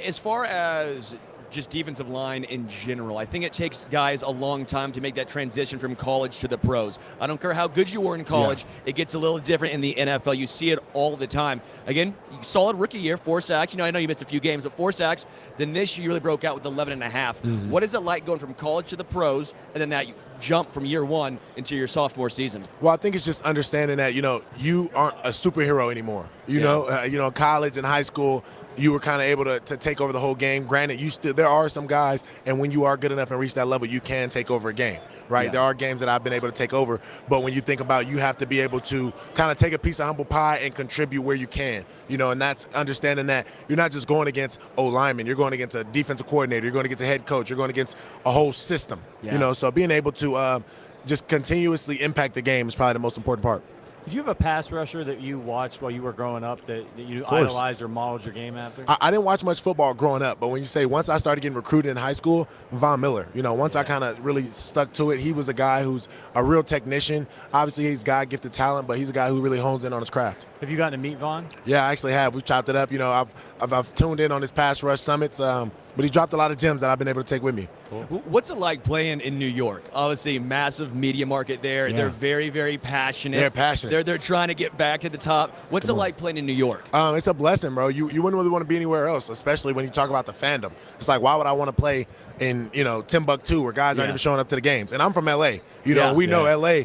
As far as just defensive line in general, I think it takes guys a long time to make that transition from college to the pros. I don't care how good you were in college, it gets a little different in the NFL. You see it all the time. Again, solid rookie year, 4 sacks. You know, I know you missed a few games, but 4 sacks. Then this year you really broke out with 11 and a half. Mm-hmm. What is it like going from college to the pros and then that jump from year one into your sophomore season? Well, I think it's just understanding that, you know, you aren't a superhero anymore. You know, college and high school, you were kind of able to take over the whole game. Granted, there are some guys, and when you are good enough and reach that level, you can take over a game, right? Yeah. There are games that I've been able to take over, but when you think about, you have to be able to kind of take a piece of humble pie and contribute where you can, you know, and that's understanding that you're not just going against O-linemen, you're going against a defensive coordinator, you're going against a head coach, you're going against a whole system, you know, so being able to just continuously impact the game is probably the most important part. Did you have a pass rusher that you watched while you were growing up that you idolized or modeled your game after? I didn't watch much football growing up, but when you say once I started getting recruited in high school, Von Miller, you know, once I kind of really stuck to it, he was a guy who's a real technician. Obviously, he's God-gifted talent, but he's a guy who really hones in on his craft. Have you gotten to meet Von? Yeah, I actually have. We've chopped it up. You know, I've tuned in on his pass rush summits, but he dropped a lot of gems that I've been able to take with me. What's it like playing in New York? Obviously, massive media market there. Yeah. They're very, very passionate. They're passionate. They're trying to get back to the top. What's it like playing in New York? It's a blessing, bro. You wouldn't really want to be anywhere else, especially when you talk about the fandom. It's like, why would I want to play in, you know, Timbuktu where guys aren't even showing up to the games? And I'm from LA. You know, we know LA.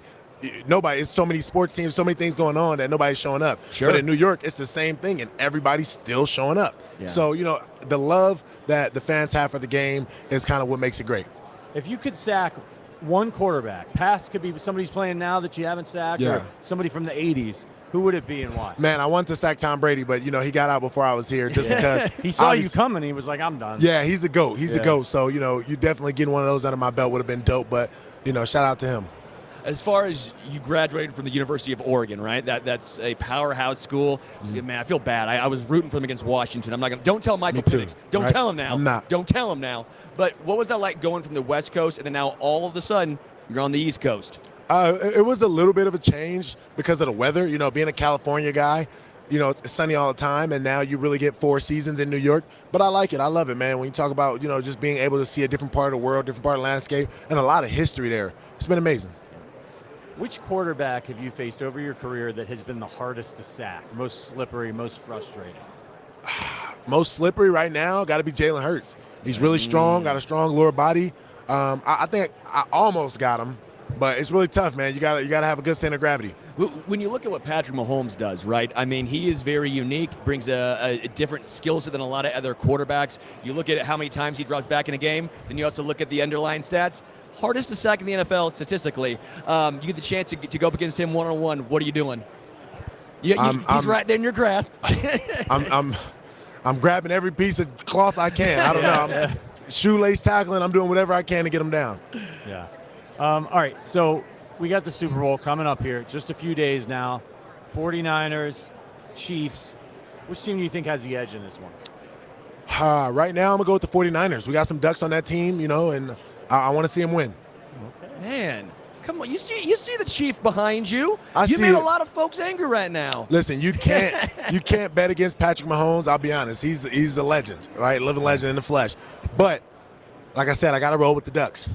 Nobody, it's so many sports teams, so many things going on that nobody's showing up. Sure. But in New York, it's the same thing, and everybody's still showing up. Yeah. So, you know, the love that the fans have for the game is kind of what makes it great. If you could sack one quarterback, pass could be somebody who's playing now that you haven't sacked, or somebody from the 80s, who would it be and why? Man, I wanted to sack Tom Brady, but, you know, he got out before I was here just because. He saw you coming, he was like, I'm done. Yeah, he's the GOAT. He's the GOAT. So, you know, you definitely getting one of those under my belt would have been dope, but, you know, shout out to him. As far as you graduated from the University of Oregon, right? That's a powerhouse school. Yeah, man, I feel bad. I was rooting for them against Washington. I'm not gonna. Don't tell Michael Penix. Don't tell him now. I'm not. Don't tell him now. But what was that like going from the West Coast and then now all of a sudden you're on the East Coast? It was a little bit of a change because of the weather. You know, being a California guy, you know, it's sunny all the time, and now you really get 4 seasons in New York. But I like it. I love it, man. When you talk about, you know, just being able to see a different part of the world, different part of the landscape, and a lot of history there. It's been amazing. Which quarterback have you faced over your career that has been the hardest to sack, most slippery, most frustrating? Most slippery right now got to be Jalen Hurts. He's really strong, got a strong lower body. I think I almost got him, but it's really tough, man. You gotta have a good center of gravity. When you look at what Patrick Mahomes does, right? I mean, he is very unique, brings a different skill set than a lot of other quarterbacks. You look at how many times he drops back in a game, then you also look at the underlying stats. Hardest to sack in the NFL statistically. You get the chance to go up against him one-on-one. What are you doing? He's right there in your grasp. I'm grabbing every piece of cloth I can. I don't know. I'm shoelace tackling. I'm doing whatever I can to get him down. Yeah. All right, so we got the Super Bowl coming up here. Just a few days now. 49ers, Chiefs. Which team do you think has the edge in this one? Right now, I'm going to go with the 49ers. We got some Ducks on that team, and I want to see them win. Man, come on. You see the Chief behind you. You see made it. a lot of folks angry right now. Listen, you can't bet against Patrick Mahomes. I'll be honest. He's a legend, right? Living legend in the flesh. But, like I said, I got to roll with the Ducks.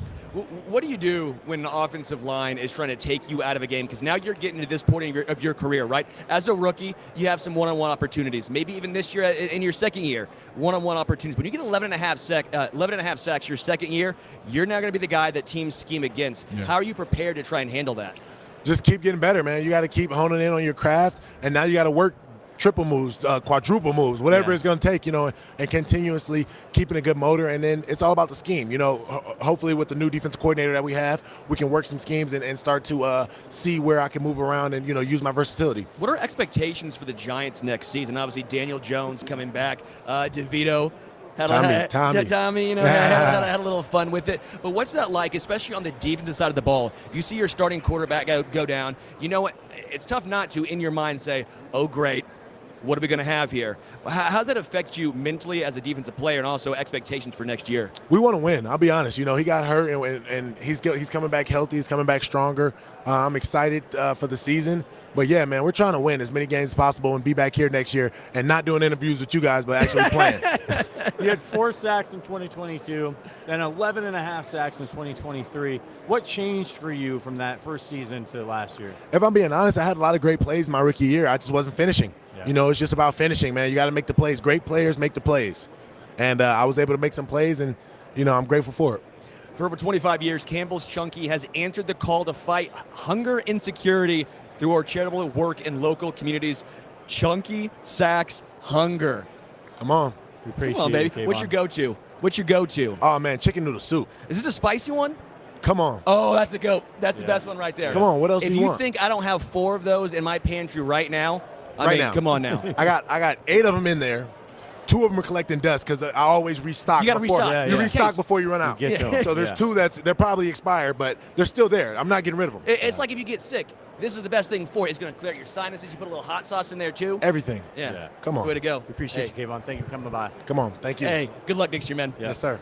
What do you do when an offensive line is trying to take you out of a game? Because now you're getting to this point of your career, right? As a rookie, you have some one-on-one opportunities. Maybe even this year in your second year, one-on-one opportunities. When you get 11 and a half sacks your second year, you're now going to be the guy that teams scheme against. Yeah. How are you prepared to try and handle that? Just keep getting better, man. You got to keep honing in on your craft, and now you got to work triple moves, quadruple moves, whatever it's going to take, and continuously keeping a good motor. And then it's all about the scheme. Hopefully with the new defensive coordinator that we have, we can work some schemes and start to see where I can move around and, use my versatility. What are expectations for the Giants next season? Obviously, Daniel Jones coming back, DeVito. Tommy, had a little fun with it. But what's that like, especially on the defensive side of the ball? You see your starting quarterback go down. You know what? It's tough not to, in your mind, say, oh, great. What are we going to have here? How does that affect you mentally as a defensive player and also expectations for next year? We want to win. I'll be honest. He got hurt, and he's coming back healthy. He's coming back stronger. I'm excited for the season. But, yeah, man, we're trying to win as many games as possible and be back here next year and not doing interviews with you guys, but actually playing. You had 4 sacks in 2022, then 11 and a half sacks in 2023. What changed for you from that first season to last year? If I'm being honest, I had a lot of great plays my rookie year. I just wasn't finishing. Yeah. It's just about finishing, man. You got to make the plays. Great players make the plays. And I was able to make some plays, and, I'm grateful for it. For over 25 years, Campbell's Chunky has answered the call to fight hunger insecurity through our charitable work in local communities. Chunky Sacks Hunger. Come on. We appreciate Come on, baby. it, What's your go-to? Oh, man, chicken noodle soup. Is this a spicy one? Come on. Oh, that's the goat. That's the best one right there. Come on, what else do you want? If you think I don't have 4 of those in my pantry right now, come on now. I got 8 of them in there. 2 of them are collecting dust because I always restock. You got to restock. You restock before you run out. So there's 2 they're probably expired, but they're still there. I'm not getting rid of them. It's like if you get sick. This is the best thing for it. It's going to clear out your sinuses. You put a little hot sauce in there too. Everything. Yeah. Come on. That's the way to go. We appreciate you, Kayvon. Thank you for coming by. Come on. Thank you. Hey, good luck next year, man. Yes, sir.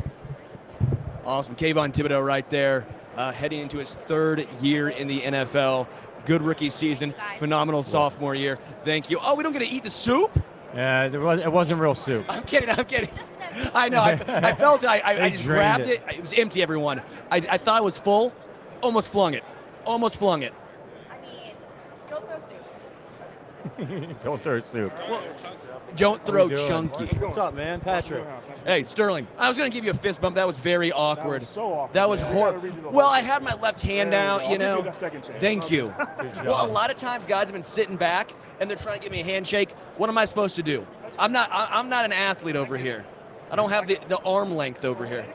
Awesome. Kayvon Thibodeaux right there, heading into his 3rd year in the NFL. Good rookie season. Phenomenal sophomore year. Thank you. Oh, we don't get to eat the soup? Yeah, it wasn't real soup. I'm kidding. I know. I felt it. I just grabbed it. It was empty, everyone. I thought it was full. Almost flung it. I mean, don't throw soup. Don't throw soup. Well, don't throw chunky. What's up, man? Patrick. Hey, Sterling. I was going to give you a fist bump. That was very awkward. That was so awkward. That was horrible. Well, I had my left hand out, I'll give you that second chance. Thank you. Well, a lot of times guys have been sitting back and they're trying to give me a handshake. What am I supposed to do? I'm not an athlete over here. I don't have the arm length over here.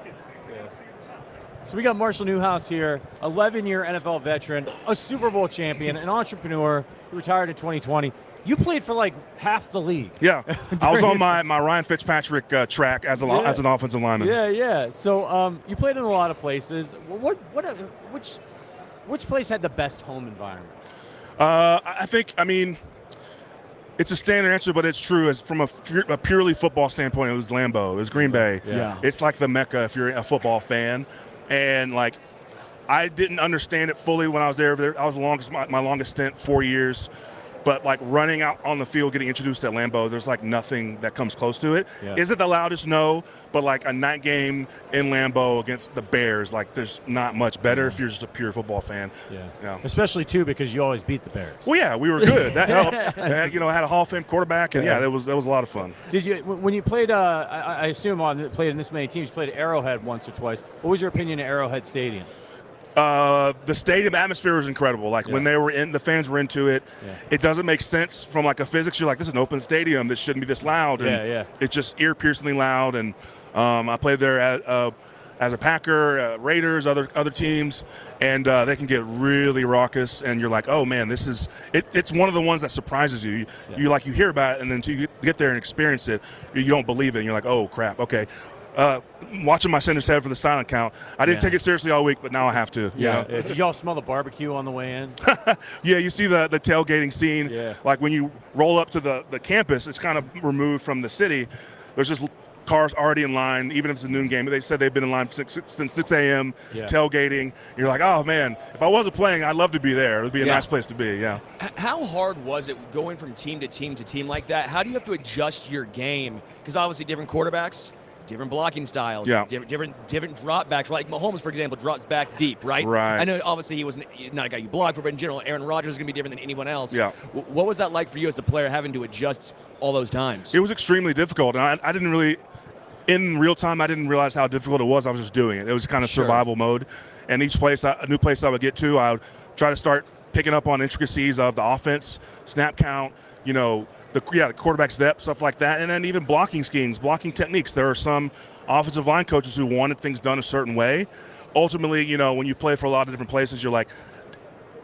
So we got Marshall Newhouse here, 11-year NFL veteran, a Super Bowl champion, an entrepreneur who retired in 2020. You played for like half the league. Yeah, I was on my Ryan Fitzpatrick track as an offensive lineman. Yeah. So you played in a lot of places. Which place had the best home environment? I mean, it's a standard answer, but it's true. As from a purely football standpoint, it was Lambeau. It was Green Bay. Yeah. It's like the Mecca if you're a football fan. And like, I didn't understand it fully when I was there. I was my longest stint, 4 years. But like running out on the field, getting introduced at Lambeau, there's like nothing that comes close to it. Yeah. Is it the loudest? No. But like a night game in Lambeau against the Bears, like there's not much better if you're just a pure football fan. Yeah. Especially too because you always beat the Bears. Well, yeah, we were good. That helps. I had a Hall of Fame quarterback, and that was a lot of fun. Did you when you played? I assume played in this many teams. You played at Arrowhead once or twice. What was your opinion of Arrowhead Stadium? The stadium atmosphere was incredible. Like when the fans were into it. Yeah. It doesn't make sense from like a physics. You're like, this is an open stadium. This shouldn't be this loud. And it's just ear-piercingly loud. And I played there as a Packer, Raiders, other teams, and they can get really raucous. And you're like, oh man, this is it. It's one of the ones that surprises you. You hear about it, and then until you get there and experience it, you don't believe it. And you're like, oh crap, okay. Watching my center's head for the silent count. I didn't take it seriously all week, but now I have to. Yeah. Did y'all smell the barbecue on the way in? Yeah, you see the tailgating scene. Yeah. Like when you roll up to the campus, it's kind of removed from the city. There's just cars already in line, even if it's a noon game. They said they've been in line since 6 a.m. Tailgating. You're like, oh man, if I wasn't playing, I'd love to be there. It would be a nice place to be. Yeah. How hard was it going from team to team like that? How do you have to adjust your game? Because obviously different quarterbacks, different blocking styles, different drop backs. Like Holmes, for example, drops back deep, right? Right. I know obviously he was not a guy you blocked for, but in general, Aaron Rodgers is going to be different than anyone else. Yeah. What was that like for you as a player, having to adjust all those times? It was extremely difficult, and I didn't really, in real time, I didn't realize how difficult it was. I was just doing it. It was kind of survival mode, and each place, a new place I would get to, I would try to start picking up on intricacies of the offense, snap count, the quarterback's depth, stuff like that, and then even blocking schemes, blocking techniques. There are some offensive line coaches who wanted things done a certain way. Ultimately, when you play for a lot of different places, you're like,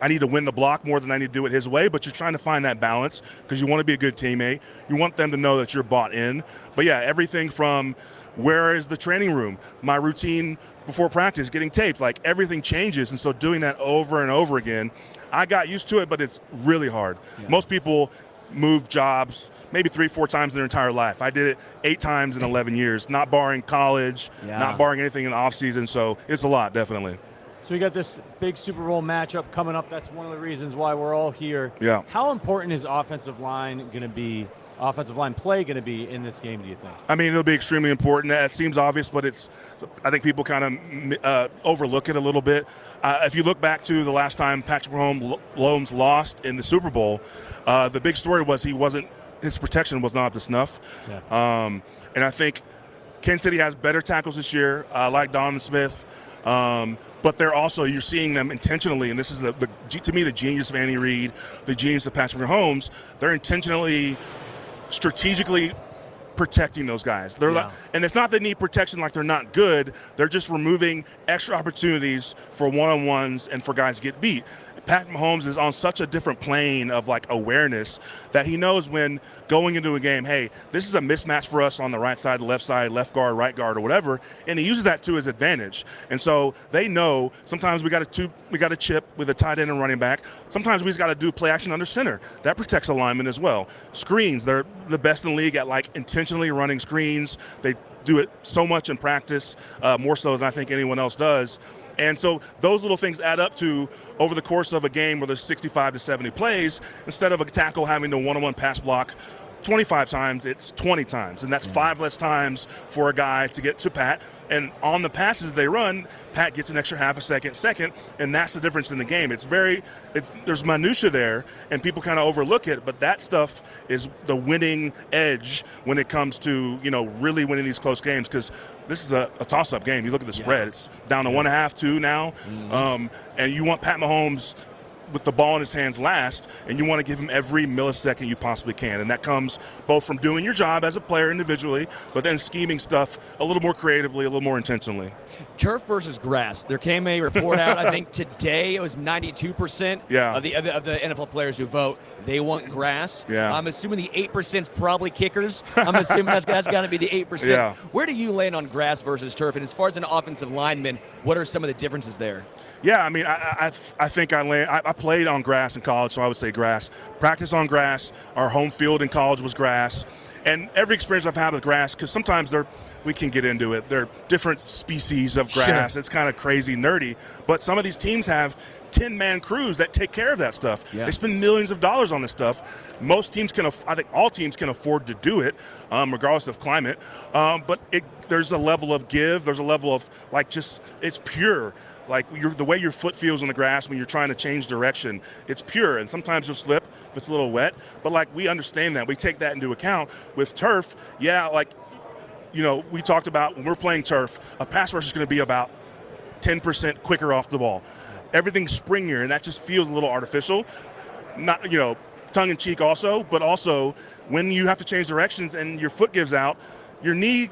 I need to win the block more than I need to do it his way, but you're trying to find that balance because you want to be a good teammate. You want them to know that you're bought in. But yeah, everything from where is the training room, my routine before practice, getting taped, like everything changes. And so doing that over and over again, I got used to it, but it's really hard. Yeah. Most people move jobs maybe 3-4 times in their entire life. I did it 8 times in 11 years, not barring college, not barring anything in the offseason. So it's a lot, definitely. So we got this big Super Bowl matchup coming up. That's one of the reasons why we're all here. Yeah. How important is offensive line play going to be in this game, do you think? I mean, it'll be extremely important. It seems obvious, but I think people kind of overlook it a little bit. If you look back to the last time Patrick Mahomes lost in the Super Bowl, the big story was his protection was not up to snuff. Yeah. And I think Kansas City has better tackles this year, like Donovan Smith. But you're seeing them intentionally, and this is to me the genius of Andy Reid, the genius of Patrick Mahomes. They're intentionally, strategically protecting those guys. And it's not they need protection like they're not good. They're just removing extra opportunities for one-on-ones and for guys to get beat. Pat Mahomes is on such a different plane of like awareness that he knows when going into a game, hey, this is a mismatch for us on the right side, the left side, left guard, right guard, or whatever, and he uses that to his advantage. And so they know sometimes we got to chip with a tight end and running back. Sometimes we just got to do play action under center. That protects alignment as well. Screens, they're the best in the league at like intentionally running screens. They do it so much in practice, more so than I think anyone else does. And so those little things add up to, over the course of a game where there's 65 to 70 plays, instead of a tackle having to one-on-one pass block 25 times, it's 20 times. And that's 5 less times for a guy to get to Pat. And on the passes they run, Pat gets an extra half a second, and that's the difference in the game. There's minutia there, and people kind of overlook it, but that stuff is the winning edge when it comes to, really winning these close games, because this is a toss-up game. You look at the spread, it's down to 1.5, 2 now, and you want Pat Mahomes with the ball in his hands last, and you want to give him every millisecond you possibly can. And that comes both from doing your job as a player individually, but then scheming stuff a little more creatively, a little more intentionally. Turf versus grass. There came a report out, I think today it was 92% of the NFL players who vote, they want grass. Yeah. I'm assuming the 8% is probably kickers. I'm assuming that's got to be the 8%. Yeah. Where do you land on grass versus turf? And as far as an offensive lineman, what are some of the differences there? Yeah, I mean, I think I played on grass in college, so I would say grass. Practice on grass. Our home field in college was grass. And every experience I've had with grass, because sometimes we can get into it. They're different species of grass. Sure. It's kind of crazy nerdy. But some of these teams have 10-man crews that take care of that stuff. Yeah. They spend millions of dollars on this stuff. Most teams I think all teams can afford to do it, regardless of climate. But there's a level of give. There's a level of, it's pure. Like the way your foot feels on the grass when you're trying to change direction, it's pure. And sometimes you'll slip if it's a little wet. But we understand that. We take that into account. With turf, we talked about when we're playing turf, a pass rush is going to be about 10% quicker off the ball. everything's springier, and that just feels a little artificial. Not, tongue in cheek also, but also when you have to change directions and your foot gives out, your knee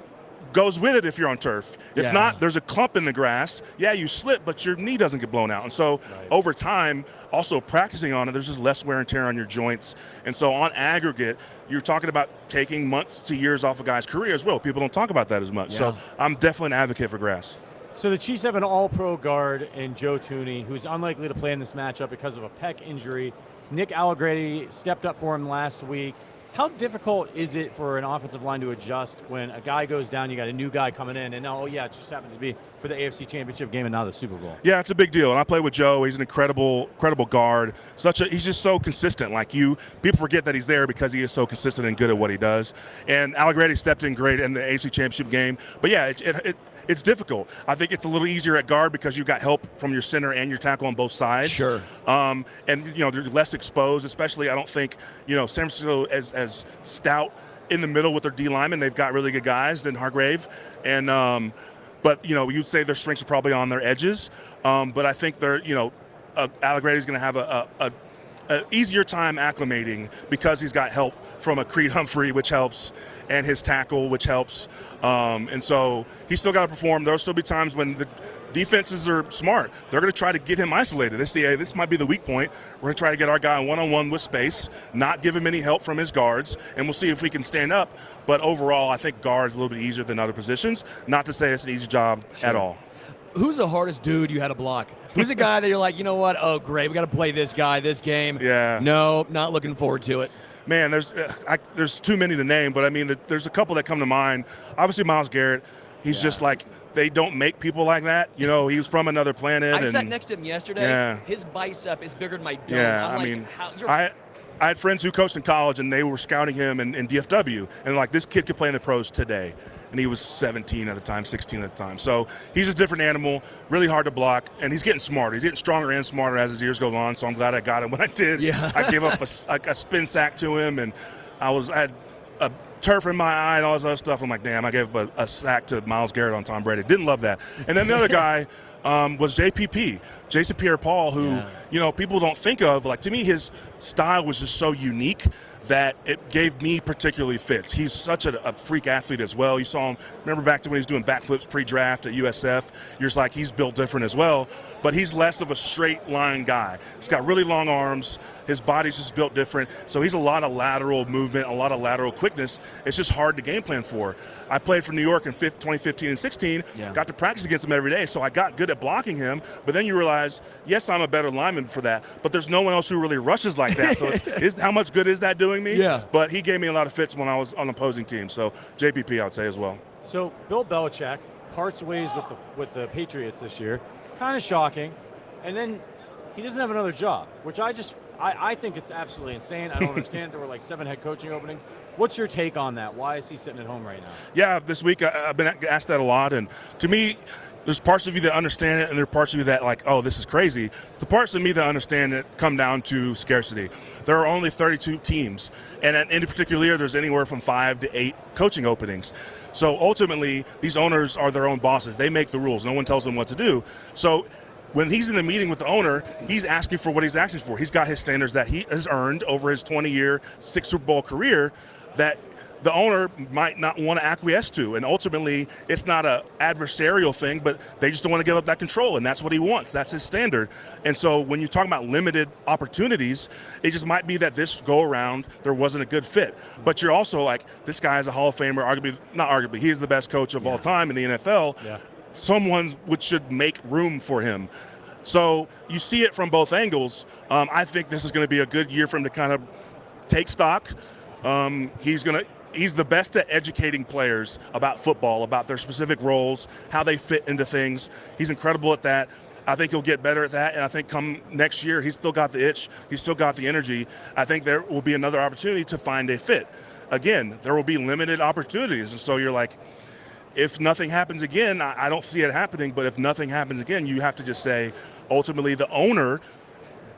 goes with it if you're on turf. If not, there's a clump in the grass. Yeah, you slip, but your knee doesn't get blown out. And so over time, also practicing on it, there's just less wear and tear on your joints. And so on aggregate, you're talking about taking months to years off a guy's career as well. People don't talk about that as much. So I'm definitely an advocate for grass. So the Chiefs have an all-pro guard in Joe Thuney, who's unlikely to play in this matchup because of a pec injury. Nick Allegretti stepped up for him last week. How difficult is it for an offensive line to adjust when a guy goes down, you got a new guy coming in, and it just happens to be for the AFC Championship game and now the Super Bowl? Yeah, it's a big deal. And I play with Joe. He's an incredible guard. He's just so consistent. People forget that he's there because he is so consistent and good at what he does. And Allegretti stepped in great in the AFC Championship game. But yeah, it's difficult. I think it's a little easier at guard because you've got help from your center and your tackle on both sides. Sure. And they're less exposed, especially I don't think, San Francisco as stout in the middle with their D linemen. They've got really good guys than Hargrave. And but you'd say their strengths are probably on their edges. But I think they're, Allegretti's going to have an easier time acclimating because he's got help from a Creed Humphrey, which helps, and his tackle, which helps. And so he's still got to perform. There'll still be times when the defenses are smart. They're going to try to get him isolated. This might be the weak point. We're going to try to get our guy one-on-one with space, not give him any help from his guards, and we'll see if we can stand up. But overall, I think guard's a little bit easier than other positions. Not to say it's an easy job at all. Who's the hardest dude you had to block? Who's a guy that you're like, you know what? Oh, great, we got to play this guy this game. Yeah. No, not looking forward to it. Man, there's too many to name, but I mean, there's a couple that come to mind. Obviously, Myles Garrett. He's just they don't make people like that. He was from another planet. I sat next to him yesterday. Yeah. His bicep is bigger than my dome. I had friends who coached in college, and they were scouting him in DFW, and this kid could play in the pros today. And he was 17 at the time, 16 at the time. So he's a different animal, really hard to block, and he's getting smarter. He's getting stronger and smarter as his years go on, so I'm glad I got him when I did. Yeah. I gave up a spin sack to him, and I had a turf in my eye and all this other stuff. I'm like, damn, I gave up a sack to Myles Garrett on Tom Brady. Didn't love that. And then the other guy was JPP, Jason Pierre-Paul, who, people don't think of. To me, his style was just so unique that it gave me particularly fits. He's such a freak athlete as well. You saw him, remember back to when he was doing backflips pre-draft at USF. You're just like, he's built different as well. But he's less of a straight line guy. He's got really long arms. His body's just built different. So he's a lot of lateral movement, a lot of lateral quickness. It's just hard to game plan for. I played for New York in 2015 and 16, got to practice against him every day. So I got good at blocking him. But then you realize, yes, I'm a better lineman for that. But there's no one else who really rushes like that. So how much good is that doing me? Yeah. But he gave me a lot of fits when I was on opposing teams. So JPP, I would say as well. So Bill Belichick parts ways with the Patriots this year. Kind of shocking. And then he doesn't have another job, which I think it's absolutely insane. I don't understand. There were 7 head coaching openings. What's your take on that? Why is he sitting at home right now? Yeah, this week I've been asked that a lot. And to me, there's parts of you that understand it, and there are parts of you that oh, this is crazy. The parts of me that understand it come down to scarcity. There are only 32 teams, and at any particular year, there's anywhere from 5 to 8 coaching openings. So ultimately, these owners are their own bosses. They make the rules. No one tells them what to do. So when he's in the meeting with the owner, he's asking for what he's asking for. He's got his standards that he has earned over his 20-year, 6 Super Bowl career that the owner might not want to acquiesce to. And ultimately, it's not an adversarial thing, but they just don't want to give up that control, and that's what he wants. That's his standard. And so when you talk about limited opportunities, it just might be that this go-around, there wasn't a good fit. But you're also this guy is a Hall of Famer, arguably, he is the best coach of all time in the NFL. Yeah. Someone should make room for him. So you see it from both angles. I think this is going to be a good year for him to kind of take stock. He's the best at educating players about football, about their specific roles, how they fit into things. He's incredible at that. I think he'll get better at that, and I think come next year, he's still got the itch. He's still got the energy. I think there will be another opportunity to find a fit. Again, there will be limited opportunities, and so you're like, if nothing happens again, I don't see it happening, but if nothing happens again, you have to just say, ultimately, the owner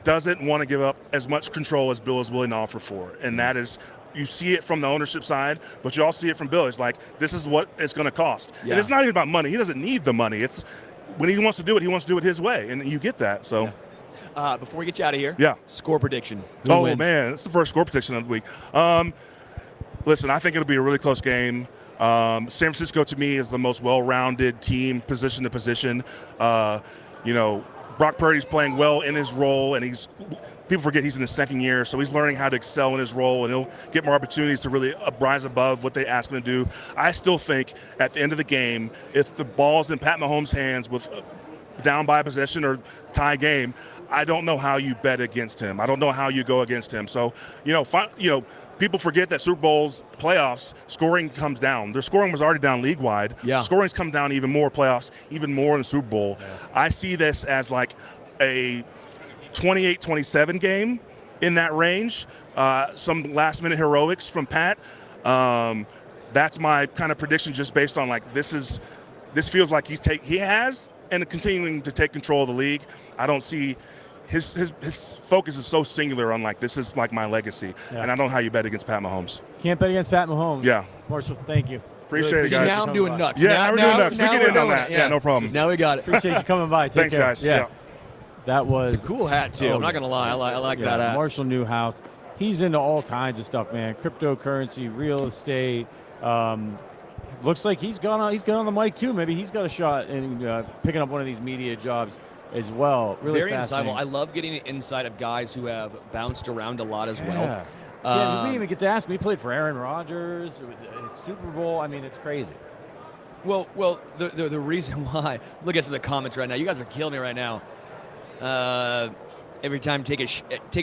doesn't want to give up as much control as Bill is willing to offer for. And that is, you see it from the ownership side, but you also see it from Bill. It's this is what it's going to cost. Yeah. And it's not even about money. He doesn't need the money. It's when he wants to do it his way, and you get that. So. Before we get you out of here, score prediction. Who wins? Man, it's the first score prediction of the week. Listen, I think it'll be a really close game. San Francisco, to me, is the most well-rounded team, position to position. Brock Purdy's playing well in his role, and people forget he's in his second year, so he's learning how to excel in his role, and he'll get more opportunities to really rise above what they ask him to do. I still think at the end of the game, if the ball's in Pat Mahomes' hands with down by a possession or tie game, I don't know how you bet against him. I don't know how you go against him. So, people forget that Super Bowls, playoffs, scoring comes down. Their scoring was already down league-wide. Yeah. Scoring's come down even more playoffs, even more in the Super Bowl. Yeah. I see this as like a 28-27 game in that range. Some last-minute heroics from Pat. That's my kind of prediction just based on this feels like he has and continuing to take control of the league. I don't see his focus is so singular on this is my legacy, and I don't know how you bet against Pat Mahomes. Can't bet against Pat Mahomes. Yeah. Marshall, thank you. Appreciate it, guys. Now I'm doing nuts. Yeah, now we're doing nuts. We get in on that. Yeah, no problem. Now we got it. Appreciate you coming by. Take Thanks, care. guys. Yeah. That was it's a cool hat too. I'm not gonna lie. I like that hat. Marshall Newhouse. He's into all kinds of stuff, man. Cryptocurrency, real estate. Looks like he's gone on the mic too. Maybe he's got a shot in picking up one of these media jobs as well. Really very fascinating. insightful. I love getting an insight of guys who have bounced around a lot as well. Yeah, we didn't even get to ask him. He played for Aaron Rodgers, Super Bowl. I mean, it's crazy. Well, the reason why, look at some of the comments right now. You guys are killing me right now. Every time, take a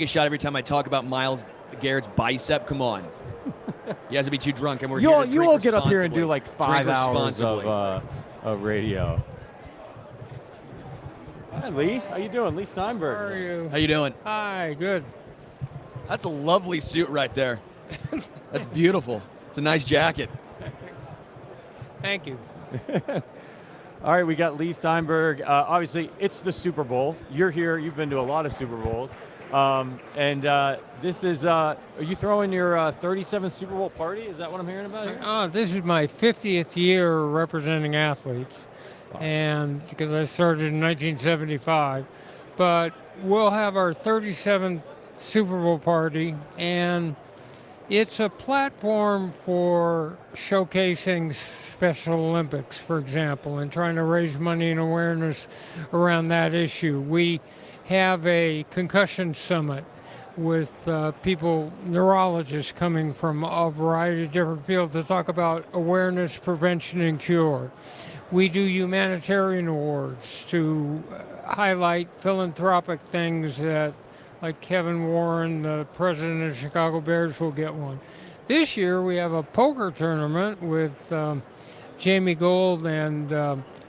shot every time I talk about Myles Garrett's bicep. Come on. You guys would be too drunk, and we're here to drink You will get up here and do 5 hours of radio. Hi, Leigh. How you doing? Leigh Steinberg. How are you? How you doing? Hi, good. That's a lovely suit right there. That's beautiful. It's a nice jacket. Thank you. All right, we got Leigh Steinberg. Obviously, it's the Super Bowl. You're here. You've been to a lot of Super Bowls. This is, are you throwing your 37th Super Bowl party? Is that what I'm hearing about here? This is my 50th year representing athletes. Wow. And because I started in 1975. But we'll have our 37th Super Bowl party, and it's a platform for showcasing Special Olympics, for example, and trying to raise money and awareness around that issue. We have a concussion summit with neurologists coming from a variety of different fields to talk about awareness, prevention, and cure. We do humanitarian awards to highlight philanthropic things that, like Kevin Warren, the president of the Chicago Bears, will get one. This year we have a poker tournament with Jamie Gold and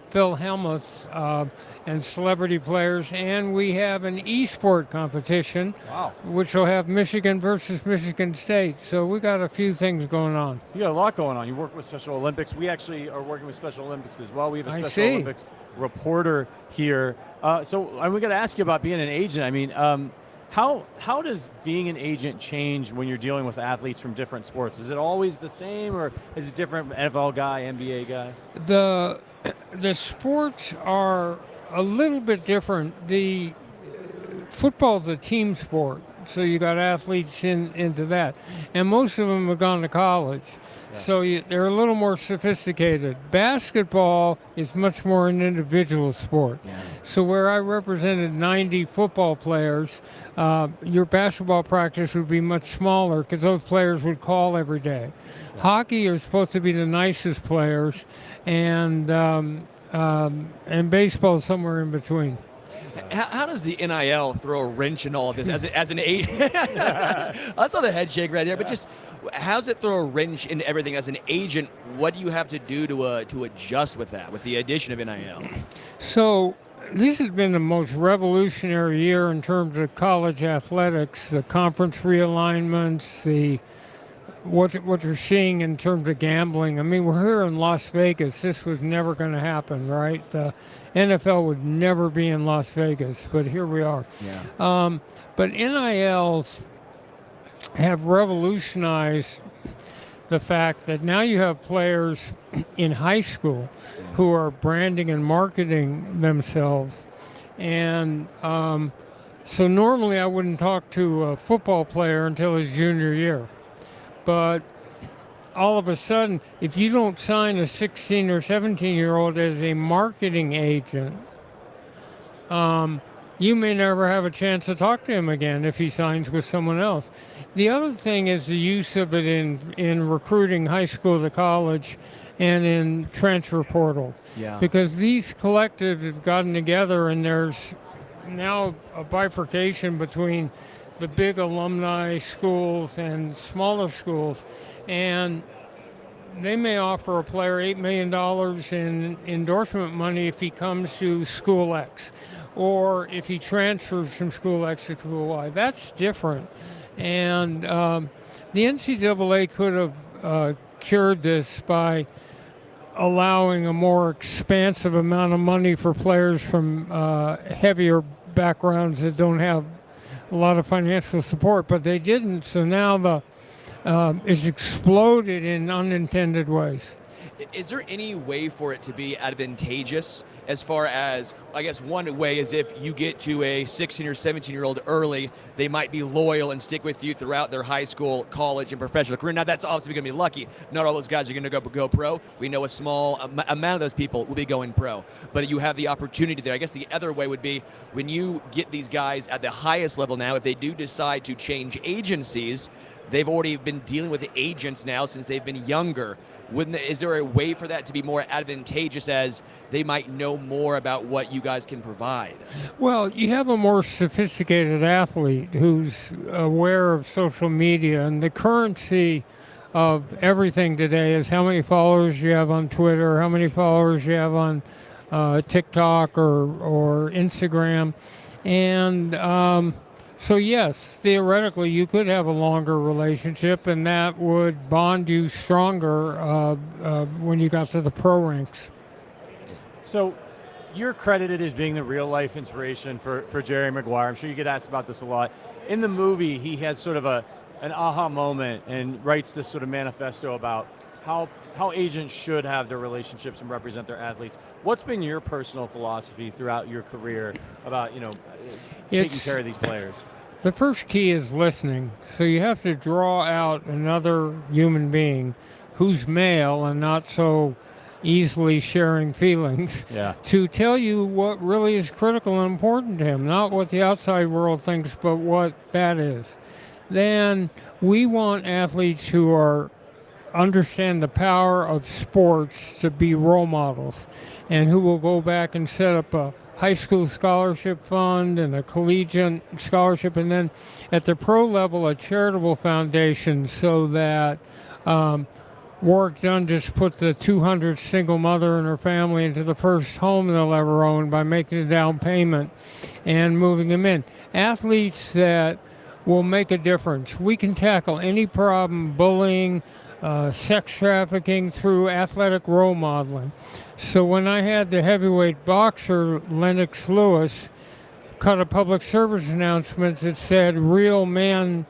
Phil Hellmuth and celebrity players, and we have an e-sport competition, which will have Michigan versus Michigan State. So we got a few things going on. You got a lot going on. You work with Special Olympics. We actually are working with Special Olympics as well. We have a Special Olympics reporter here. So we got to ask you about being an agent. I mean, how does being an agent change when you're dealing with athletes from different sports? Is it always the same, or is it different NFL guy, NBA guy? The sports are a little bit different. The football is a team sport, so you got athletes into that, and most of them have gone to college. Yeah. So they're a little more sophisticated. Basketball is much more an individual sport. Yeah. So where I represented 90 football players, your basketball practice would be much smaller because those players would call every day. Yeah. Hockey are supposed to be the nicest players, and baseball is somewhere in between. How does the NIL throw a wrench in all of this as an agent? I saw the head shake right there, but just how does it throw a wrench in everything as an agent? What do you have to do to adjust with that, with the addition of NIL? So this has been the most revolutionary year in terms of college athletics, the conference realignments, what you're seeing in terms of gambling. I mean, we're here in Las Vegas. This was never going to happen, right? The NFL would never be in Las Vegas, but here we are. Yeah. But NILs have revolutionized the fact that now you have players in high school who are branding and marketing themselves. And so normally I wouldn't talk to a football player until his junior year. But all of a sudden, if you don't sign a 16 or 17-year-old as a marketing agent, you may never have a chance to talk to him again if he signs with someone else. The other thing is the use of it in recruiting high school to college and in transfer portals. Yeah. Because these collectives have gotten together, and there's now a bifurcation between the big alumni schools and smaller schools. And they may offer a player $8 million in endorsement money if he comes to School X, or if he transfers from School X to School Y. That's different. And the NCAA could have cured this by allowing a more expansive amount of money for players from heavier backgrounds that don't have a lot of financial support, but they didn't. So now it's exploded in unintended ways. Is there any way for it to be advantageous as far as, I guess one way is if you get to a 16 or 17-year-old early, they might be loyal and stick with you throughout their high school, college, and professional career. Now, that's obviously going to be lucky. Not all those guys are going to go pro. We know a small amount of those people will be going pro. But you have the opportunity there. I guess the other way would be when you get these guys at the highest level now, if they do decide to change agencies, they've already been dealing with the agents now since they've been younger. Is there a way for that to be more advantageous as they might know more about what you guys can provide? Well, you have a more sophisticated athlete who's aware of social media, and the currency of everything today is how many followers you have on Twitter, how many followers you have on TikTok or Instagram. And so yes, theoretically, you could have a longer relationship, and that would bond you stronger when you got to the pro ranks. So you're credited as being the real-life inspiration for Jerry Maguire. I'm sure you get asked about this a lot. In the movie, he has sort of an aha moment and writes this sort of manifesto about how agents should have their relationships and represent their athletes. What's been your personal philosophy throughout your career about, taking care of these players? The first key is listening. So you have to draw out another human being who's male and not so easily sharing feelings to tell you what really is critical and important to him, not what the outside world thinks, but what that is. Then we want athletes who understand the power of sports to be role models, and who will go back and set up a high school scholarship fund and a collegiate scholarship, and then at the pro level a charitable foundation, so that Warwick Dunn just put the 200th single mother and her family into the first home they'll ever own by making a down payment and moving them in. Athletes that will make a difference. We can tackle any problem, bullying, sex trafficking, through athletic role modeling. So when I had the heavyweight boxer Lennox Lewis cut a public service announcement that said real men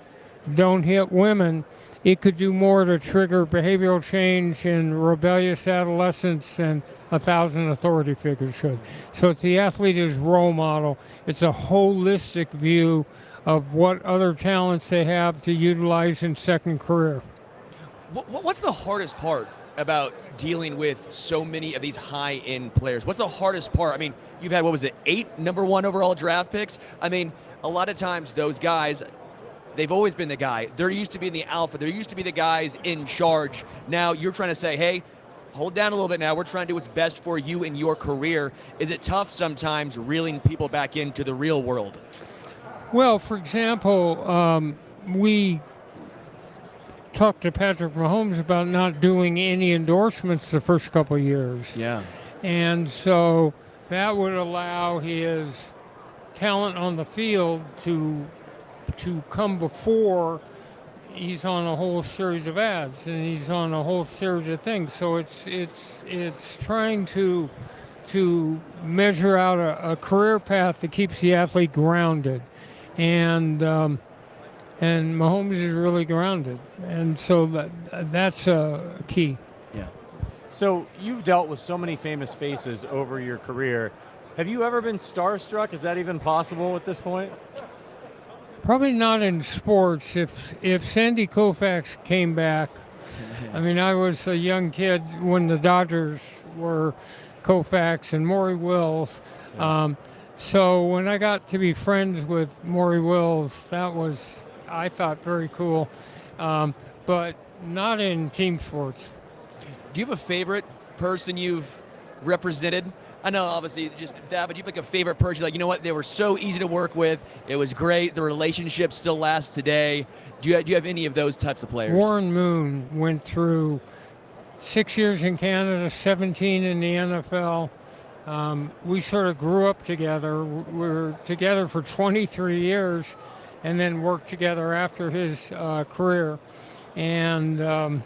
don't hit women, it could do more to trigger behavioral change in rebellious adolescents than 1,000 authority figures should. So it's the athlete as role model. It's a holistic view of what other talents they have to utilize in second career. What's the hardest part about dealing with so many of these high-end players? What's the hardest part? I mean, you've had, 8 number 1 overall draft picks? I mean, a lot of times those guys, they've always been the guy. They're used to being the alpha. They're used to be the guys in charge. Now you're trying to say, hey, hold down a little bit now. We're trying to do what's best for you in your career. Is it tough sometimes reeling people back into the real world? Well, for example, we talked to Patrick Mahomes about not doing any endorsements the first couple of years. Yeah. And so that would allow his talent on the field to come before he's on a whole series of ads and he's on a whole series of things. So it's trying to measure out a career path that keeps the athlete grounded. And and Mahomes is really grounded, and so that's key. Yeah. So you've dealt with so many famous faces over your career. Have you ever been starstruck? Is that even possible at this point? Probably not in sports. If Sandy Koufax came back, I mean, I was a young kid when the Dodgers were Koufax and Maury Wills. So when I got to be friends with Maury Wills, that was, I thought, very cool. But not in team sports. Do you have a favorite person you've represented? I know, obviously, just that, but do you have like a favorite person? Like, you know what? They were so easy to work with. It was great. The relationship still lasts today. Do you have any of those types of players? Warren Moon went through 6 years in Canada, 17 in the NFL. We sort of grew up together. We were together for 23 years and then worked together after his career. And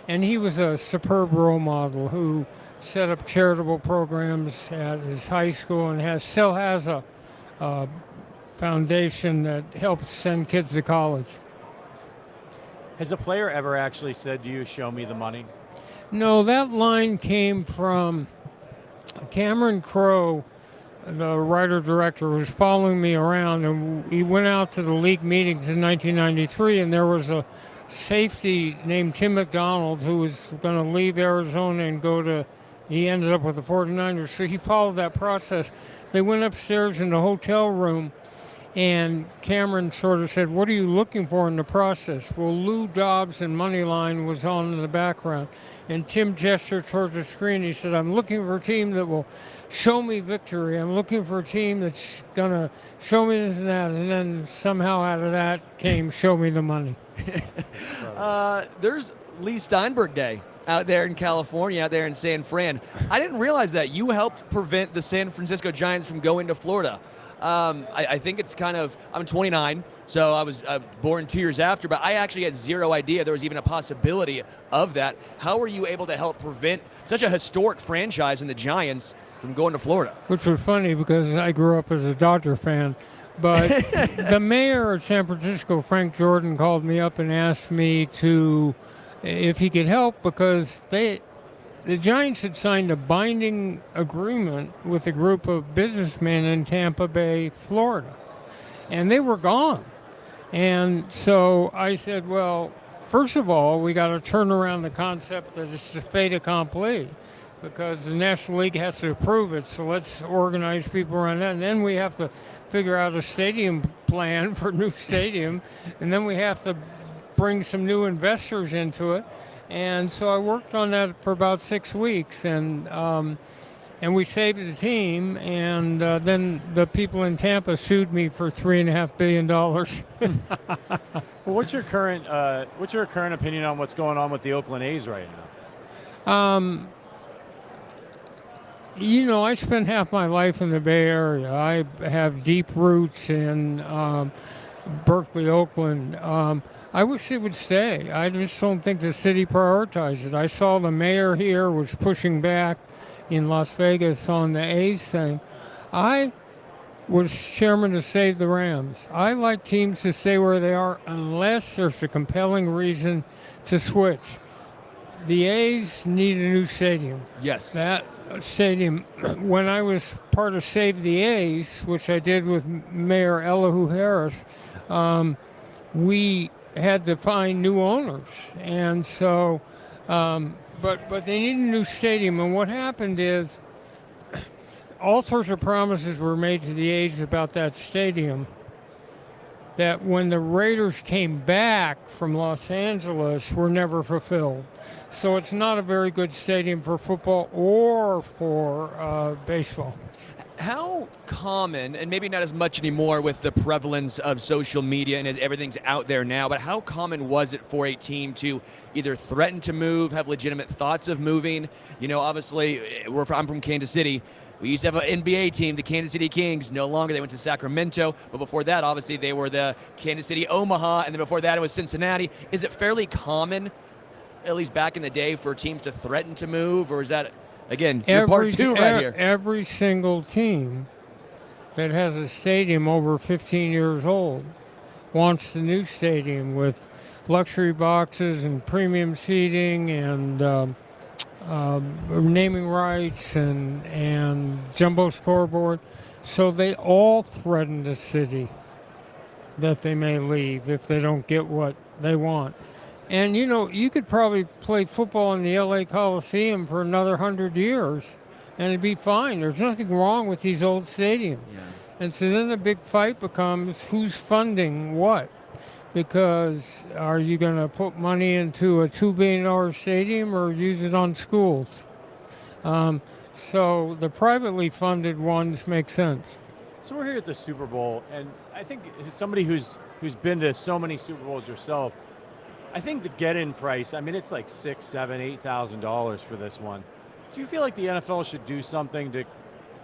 he was a superb role model who set up charitable programs at his high school and still has a foundation that helps send kids to college. Has a player ever actually said to you, "Show me the money"? No, that line came from Cameron Crowe, the writer-director, was following me around, and he went out to the league meetings in 1993, and there was a safety named Tim McDonald who was going to leave Arizona and he ended up with the 49ers, so he followed that process. They went upstairs in the hotel room, and Cameron sort of said, "What are you looking for in the process?" Well, Lou Dobbs and Moneyline was on in the background, and Tim gestured towards the screen. He said, "I'm looking for a team that will show me victory. I'm looking for a team that's going to show me this and that," and then somehow out of that came "Show me the money." There's Leigh Steinberg Day out there in California, out there in San Fran. I didn't realize that you helped prevent the San Francisco Giants from going to Florida. I think it's kind of, I'm 29, so I was born 2 years after, but I actually had zero idea there was even a possibility of that. How were you able to help prevent such a historic franchise in the Giants from going to Florida? Which was funny because I grew up as a Dodger fan. But the mayor of San Francisco, Frank Jordan, called me up and asked me if he could help because the Giants had signed a binding agreement with a group of businessmen in Tampa Bay, Florida, and they were gone. And so I said, well, first of all, we got to turn around the concept that it's a fait accompli because the National League has to approve it, so let's organize people around that. And then we have to figure out a stadium plan for a new stadium, and then we have to bring some new investors into it. And so I worked on that for about 6 weeks, and we saved the team. And then the people in Tampa sued me for $3.5 billion. Well, what's your current opinion on what's going on with the Oakland A's right now? You know, I spent half my life in the Bay Area. I have deep roots in Berkeley, Oakland. I wish they would stay. I just don't think the city prioritized it. I saw the mayor here was pushing back in Las Vegas on the A's thing. I was chairman to Save the Rams. I like teams to stay where they are unless there's a compelling reason to switch. The A's need a new stadium. Yes. That stadium, when I was part of Save the A's, which I did with Mayor Elihu Harris, we had to find new owners. And so, but they need a new stadium. And what happened is all sorts of promises were made to the A's about that stadium that when the Raiders came back from Los Angeles were never fulfilled. So it's not a very good stadium for football or for baseball. How common, and maybe not as much anymore with the prevalence of social media and everything's out there now, but how common was it for a team to either threaten to move, have legitimate thoughts of moving? You know, obviously, I'm from Kansas City. We used to have an NBA team, the Kansas City Kings. No longer. They went to Sacramento. But before that, obviously, they were the Kansas City Omaha. And then before that, it was Cincinnati. Is it fairly common, at least back in the day, for teams to threaten to move? Or is that, again, part two right here? Every single team that has a stadium over 15 years old wants the new stadium with luxury boxes and premium seating and naming rights and jumbo scoreboard. So they all threaten the city that they may leave if they don't get what they want. And, you know, you could probably play football in the LA Coliseum for another 100 years and it'd be fine. There's nothing wrong with these old stadiums. Yeah. And so then the big fight becomes who's funding what? Because are you going to put money into a $2 billion stadium or use it on schools? So the privately funded ones make sense. So we're here at the Super Bowl, and I think as somebody who's been to so many Super Bowls yourself, I think the get-in price, I mean, it's like $6,000, $7,000, $8,000 for this one. Do you feel like the NFL should do something to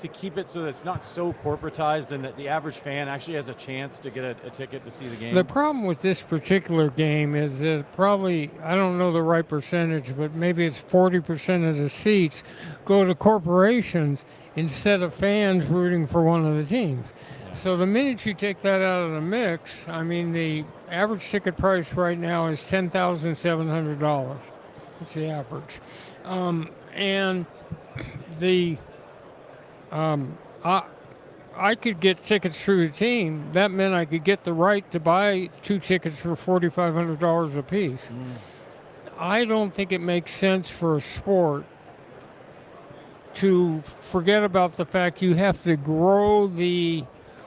keep it so that it's not so corporatized and that the average fan actually has a chance to get a ticket to see the game? The problem with this particular game is that probably, I don't know the right percentage, but maybe it's 40% of the seats go to corporations instead of fans rooting for one of the teams. Yeah. So the minute you take that out of the mix, I mean, the average ticket price right now is $10,700. That's the average. And the I could get tickets through the team. That meant I could get the right to buy 2 tickets for $4,500 a piece. I don't think it makes sense for a sport to forget about the fact you have to grow the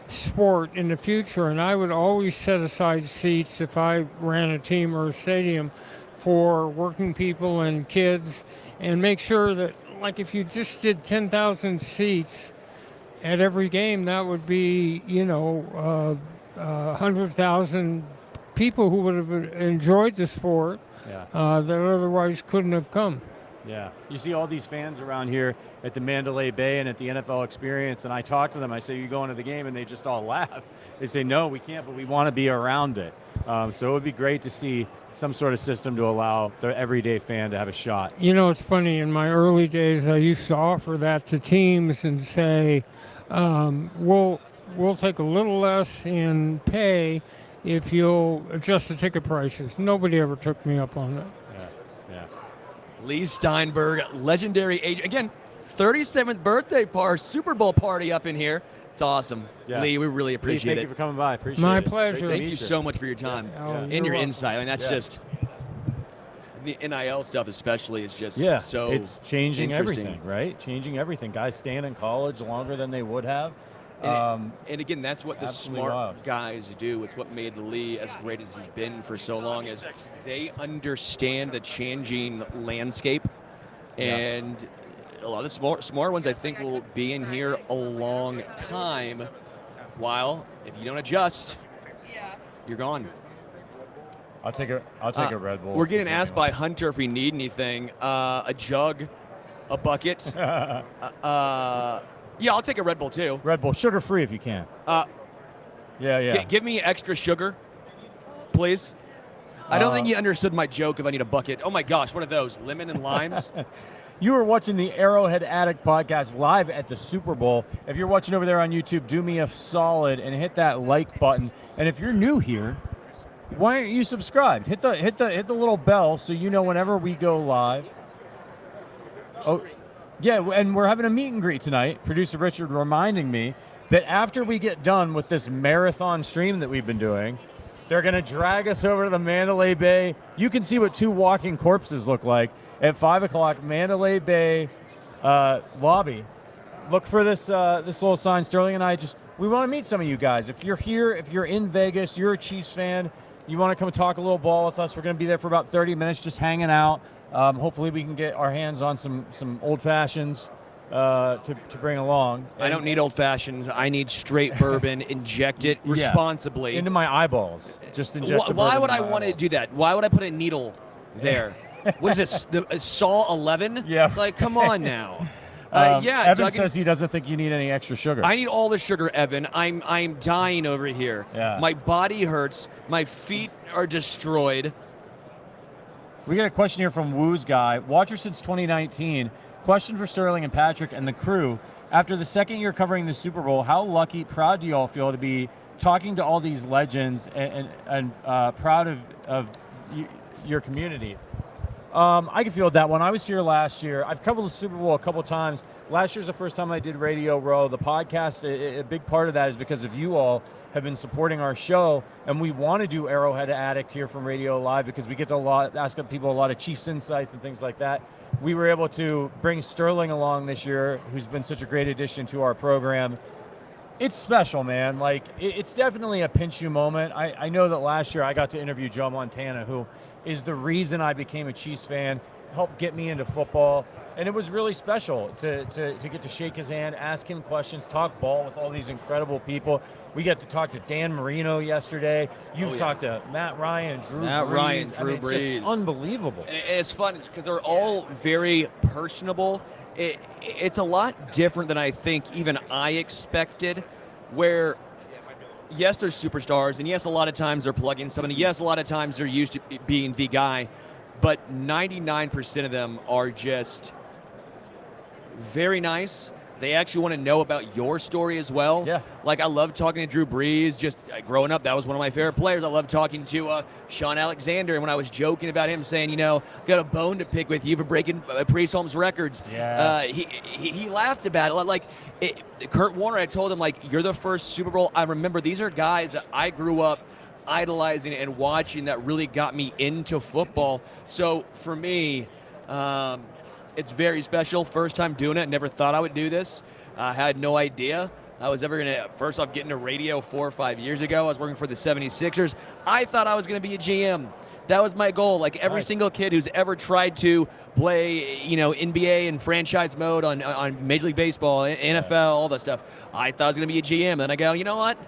sport in the future. And I would always set aside seats if I ran a team or a stadium for working people and kids and make sure that, like, if you just did 10,000 seats at every game, that would be, 100,000 people who would have enjoyed the sport that otherwise couldn't have come. Yeah. You see all these fans around here at the Mandalay Bay and at the NFL Experience, and I talk to them. I say, you going to the game? And they just all laugh. They say, no, we can't, but we want to be around it. So it would be great to see some sort of system to allow the everyday fan to have a shot. You know, it's funny. In my early days, I used to offer that to teams and say, we'll take a little less in pay if you'll adjust the ticket prices. Nobody ever took me up on it. Yeah. Leigh Steinberg, legendary age. Again, 37th birthday Super Bowl party up in here. It's awesome. Yeah. Leigh, we really appreciate it. Thank you for coming by. Appreciate My it. pleasure. Thank you so much for your time and your welcome. insight. I mean, that's just the NIL stuff, especially, is just so it's changing interesting. everything, right? Changing everything. Guys staying in college longer than they would have. And again, that's what the absolutely smart wild. guys do. It's what made Leigh as great as he's been for so long, is they understand the changing landscape. And a lot of the smart ones, I think, will be in here a long time, while if you don't adjust, you're gone. I'll take a Red Bull. We're getting asked by Hunter if we need anything. A jug, a bucket. Yeah, I'll take a Red Bull too. Red Bull, sugar-free if you can. Give me extra sugar, please. I don't think you understood my joke if I need a bucket. Oh my gosh, what are those? Lemon and limes? You are watching the Arrowhead Addict podcast live at the Super Bowl. If you're watching over there on YouTube, do me a solid and hit that like button. And if you're new here, why aren't you subscribed? Hit the little bell so you know whenever we go live. Oh, yeah, and we're having a meet and greet tonight. Producer Richard reminding me that after we get done with this marathon stream that we've been doing, they're going to drag us over to the Mandalay Bay. You can see what 2 walking corpses look like at 5 o'clock, Mandalay Bay lobby. Look for this little sign. Sterling and I we want to meet some of you guys. If you're here, if you're in Vegas, you're a Chiefs fan, you want to come talk a little ball with us, we're going to be there for about 30 minutes just hanging out. Hopefully we can get our hands on some old fashions to bring along. I don't need old fashions. I need straight bourbon. Inject it responsibly into my eyeballs. Just inject. Why would I want to do that? Why would I put a needle there? What is this? The Saw 11? Yeah. Like, come on now. Evan says he doesn't think you need any extra sugar. I need all the sugar, Evan. I'm dying over here. Yeah. My body hurts. My feet are destroyed. We got a question here from Woo's Guy. Watcher since 2019. Question for Sterling and Patrick and the crew. After the second year covering the Super Bowl, how lucky, proud do you all feel to be talking to all these legends and proud of your community. I can feel that when I was here last year. I've covered the Super Bowl a couple times. Last year's the first time I did Radio Row. The podcast, a big part of that is because of you all have been supporting our show, and we want to do Arrowhead Addict here from Radio Live because we get to ask people a lot of Chiefs insights and things like that. We were able to bring Sterling along this year, who's been such a great addition to our program. It's special, man. Like, it's definitely a pinch you moment. I know that last year I got to interview Joe Montana, who is the reason I became a Chiefs fan, helped get me into football. And it was really special to get to shake his hand, ask him questions, talk ball with all these incredible people. We got to talk to Dan Marino yesterday. You've talked to Matt Ryan, Drew Brees. It's just unbelievable. And it's fun because they're all very personable. It's a lot different than I think even I expected, where, yes, they're superstars, and yes, a lot of times they're plugging somebody. Yes, a lot of times they're used to being the guy, but 99% of them are just very nice. They actually want to know about your story as well. Yeah. Like, I love talking to Drew Brees. Just growing up, that was one of my favorite players. I love talking to Sean Alexander. And when I was joking about him saying, got a bone to pick with you for breaking Priest Holmes records, he laughed about it. Kurt Warner, I told him, you're the first Super Bowl I remember. These are guys that I grew up idolizing and watching that really got me into football. So for me, it's very special. First time doing it. Never thought I would do this. I had no idea I was ever going to, first off, get into radio 4 or 5 years ago. I was working for the 76ers. I thought I was going to be a GM. That was my goal. Like every single kid who's ever tried to play, NBA and franchise mode on Major League Baseball, NFL, all that stuff, I thought I was going to be a GM. And then I go, you know what?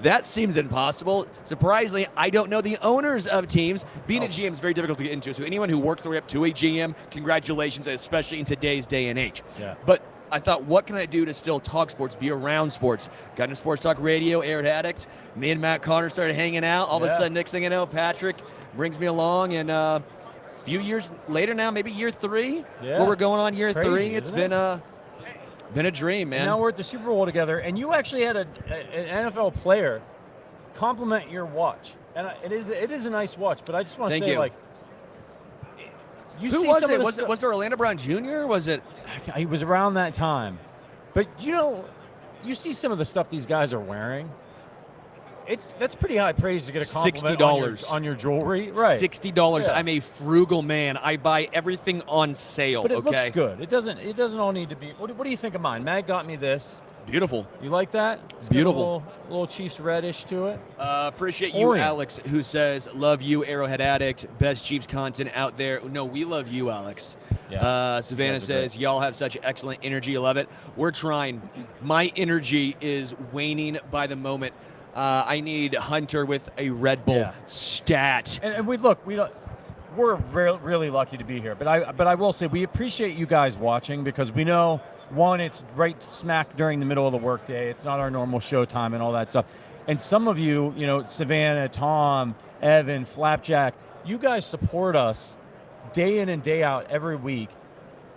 That seems impossible. Surprisingly, I don't know the owners of teams. Being a GM is very difficult to get into. So anyone who worked their way up to a GM, congratulations, especially in today's day and age. Yeah. But I thought, what can I do to still talk sports, be around sports? Got into Sports Talk Radio, Arrowhead Addict. Me and Matt Connor started hanging out. All of a sudden, next thing you know, Patrick brings me along. And a few years later now, maybe year 3, where we're going on year 3. It's been a dream, man. And now we're at the Super Bowl together, and you actually had an NFL player compliment your watch, and it is a nice watch. But I just want to say, who was it? Was it Orlando Brown Jr.? Was it? He was around that time. But you see some of the stuff these guys are wearing. That's pretty high praise to get a compliment $60 on your jewelry, right? $60. Yeah. I'm a frugal man. I buy everything on sale. But it looks good. It doesn't all need to be. What do you think of mine? Matt got me this. Beautiful. You like that? It's beautiful. A little Chiefs reddish to it. Appreciate you, Alex, who says, love you, Arrowhead Addict. Best Chiefs content out there. No, we love you, Alex. Yeah. Savannah says, y'all have such excellent energy. I love it. We're trying. My energy is waning by the moment. I need Hunter with a Red Bull stat. And we're really lucky to be here. But I will say we appreciate you guys watching because we know, one, it's right smack during the middle of the workday. It's not our normal show time and all that stuff. And some of you, Savannah, Tom, Evan, Flapjack, you guys support us day in and day out every week.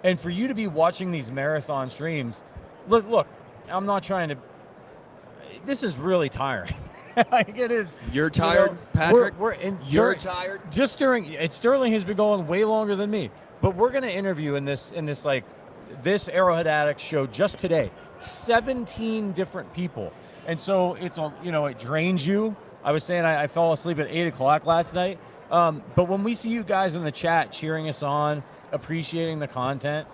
And for you to be watching these marathon streams, look, I'm not trying to. This is really tiring. It is. You're tired, Patrick? You're tired? Sterling has been going way longer than me. But we're going to interview in this Arrowhead Addict show just today 17 different people. And so it drains you. I was saying I fell asleep at 8 o'clock last night. But when we see you guys in the chat cheering us on, appreciating the content,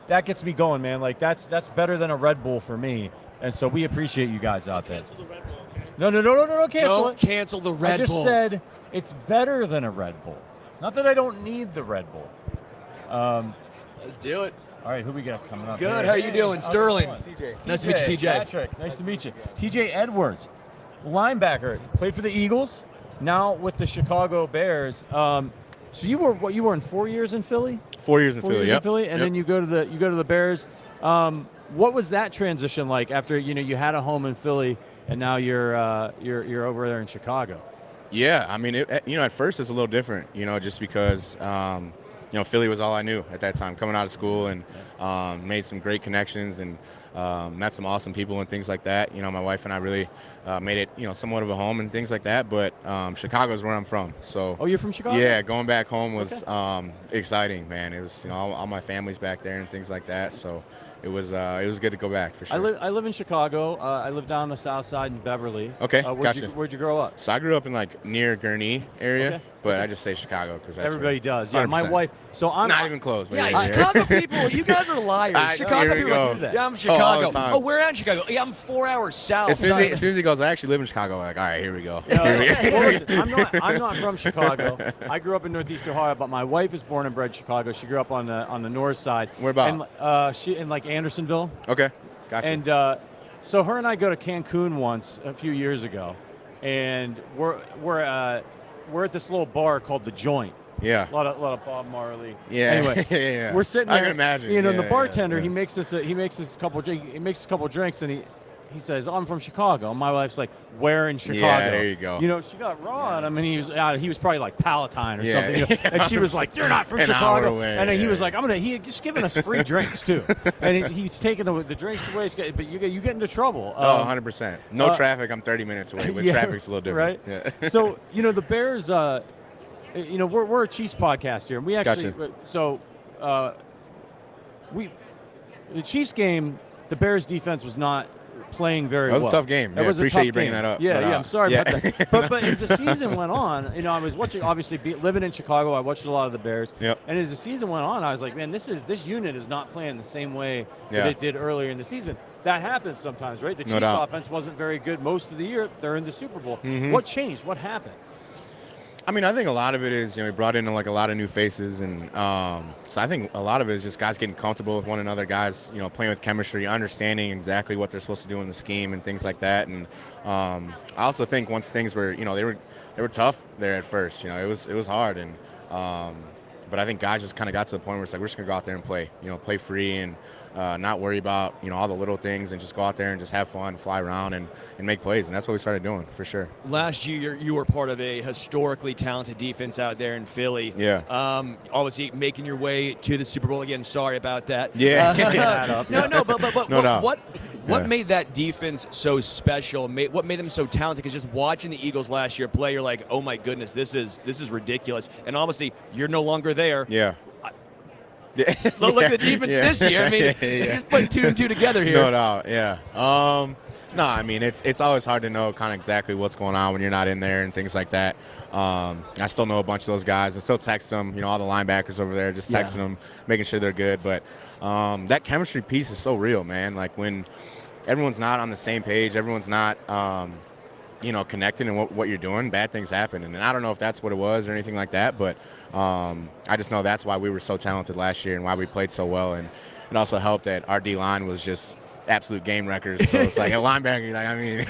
that gets me going, man. Like that's better than a Red Bull for me. And so we appreciate you guys out there. No, cancel it. Don't cancel the Red Bull. I just said it's better than a Red Bull. Not that I don't need the Red Bull. Let's do it. All right, who we got coming up? Good. How are you doing, Sterling? TJ. Nice to meet you, TJ. Patrick, nice to meet you. TJ Edwards, linebacker, played for the Eagles, now with the Chicago Bears. So you were in 4 years in Philly? 4 years in Philly, and then you go to the Bears. What was that transition like after you had a home in Philly and now you're over there in Chicago? Yeah, I mean, at first it's a little different, just because Philly was all I knew at that time, coming out of school, and made some great connections and met some awesome people and things like that. You know, my wife and I really made it, you know, somewhat of a home and things like that. But Chicago is where I'm from. So. Oh, you're from Chicago? Yeah, going back home was exciting, man. It was, you know, all my family's back there and things like that. So. It was good to go back for sure. I live in Chicago. I live down the south side in Beverly. Okay, gotcha. Where'd you grow up? So I grew up in like near Gurnee area, but I just say Chicago because that's everybody does. Yeah, 100%. My wife. So I'm not even close. But yeah, Chicago people, you guys are liars. Chicago people do that. Yeah, I'm Chicago. Oh, we're out in Chicago. Yeah, I'm 4 hours south. As soon as he goes, I actually live in Chicago. Like, all right, here we go. I'm not from Chicago. I grew up in Northeast Ohio, but my wife is born and bred Chicago. She grew up on the north side. Where about? And she in like Andersonville. Okay, gotcha. And so her and I go to Cancun once a few years ago, and we're at this little bar called The Joint. Yeah. A lot of Bob Marley. Yeah. Anyway, yeah. We're sitting there. I can imagine. You know, the bartender he makes us a couple drinks, and he says, "I'm from Chicago." And my wife's like, "Where in Chicago?" Yeah, there you go. You know, she got raw on him, and he was probably like Palatine or something. You know? And she was like, "You're not from Chicago." Away, and he was like, he had just given us free drinks too, and he's taking the drinks away. But you get into trouble. 100%. No traffic. I'm 30 minutes away. With traffic's a little different. Right. Yeah. So you know the Bears. You know we're a Chiefs podcast here, and we actually the Chiefs game. The Bears defense was not playing very well. That was a tough game. I appreciate you bringing that up. Yeah, I'm sorry about that. But as the season went on, you know, I was watching, obviously, living in Chicago, I watched a lot of the Bears. Yep. And as the season went on, I was like, man, this unit is not playing the same way that it did earlier in the season. That happens sometimes, right? The Chiefs offense wasn't very good most of the year. They're in the Super Bowl. Mm-hmm. What changed? What happened? I mean, I think a lot of it is, you know, we brought in like a lot of new faces, and so I think a lot of it is just guys getting comfortable with one another, guys, you know, playing with chemistry, understanding exactly what they're supposed to do in the scheme and things like that. And I also think once things were, you know, they were tough there at first, you know, it was hard, and but I think guys just kind of got to the point where it's like we're just gonna go out there and play, you know, play free and not worry about, you know, all the little things and just go out there and just have fun, fly around and make plays. And that's what we started doing for sure. Last year, you were part of a historically talented defense out there in Philly. Yeah. Obviously, making your way to the Super Bowl again. Sorry about that. Yeah. What made that defense so special? What made them so talented? Because just watching the Eagles last year play, you're like, oh my goodness, this is ridiculous. And obviously, you're no longer there. Yeah. Look at the defense this year. I mean, just put 2 and 2 together here. No doubt, yeah. No, I mean, it's always hard to know kind of exactly what's going on when you're not in there and things like that. I still know a bunch of those guys. I still text them, you know, all the linebackers over there, just texting them, making sure they're good. But that chemistry piece is so real, man. Like when everyone's not on the same page, everyone's not you know, connected in what you're doing, bad things happen. And I don't know if that's what it was or anything like that, but I just know that's why we were so talented last year and why we played so well. And it also helped that our D-line was just absolute game wreckers. So it's like a linebacker, like, I mean,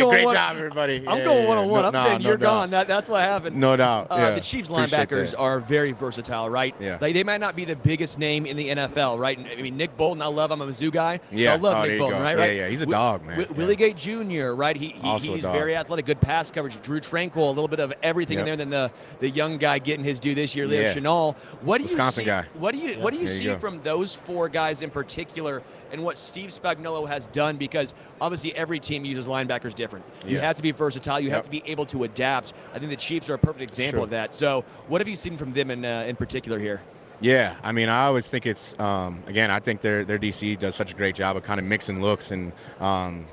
great job, everybody. I'm going one-on-one. I'm saying you're gone. That's what happened. No doubt. The Chiefs linebackers are very versatile, right? Yeah. Like, they might not be the biggest name in the NFL, right? I mean, Nick Bolton, I love him. I'm a Mizzou guy. Yeah. So I love Nick Bolton, right? Yeah, he's a dog, man. Willie Gay Jr., right? He's very athletic, good pass coverage. Drew Tranquil, a little bit of everything in there. And then the young guy getting his due this year, Leo Chenal. Wisconsin guy. What do you see from those 4 guys in particular, and what Steve Spagnuolo has done? Because obviously every team uses linebackers different. You have to be versatile. You have to be able to adapt. I think the Chiefs are a perfect example of that. So what have you seen from them in particular here? Yeah, I mean, I always think it's, again, I think their DC does such a great job of kind of mixing looks and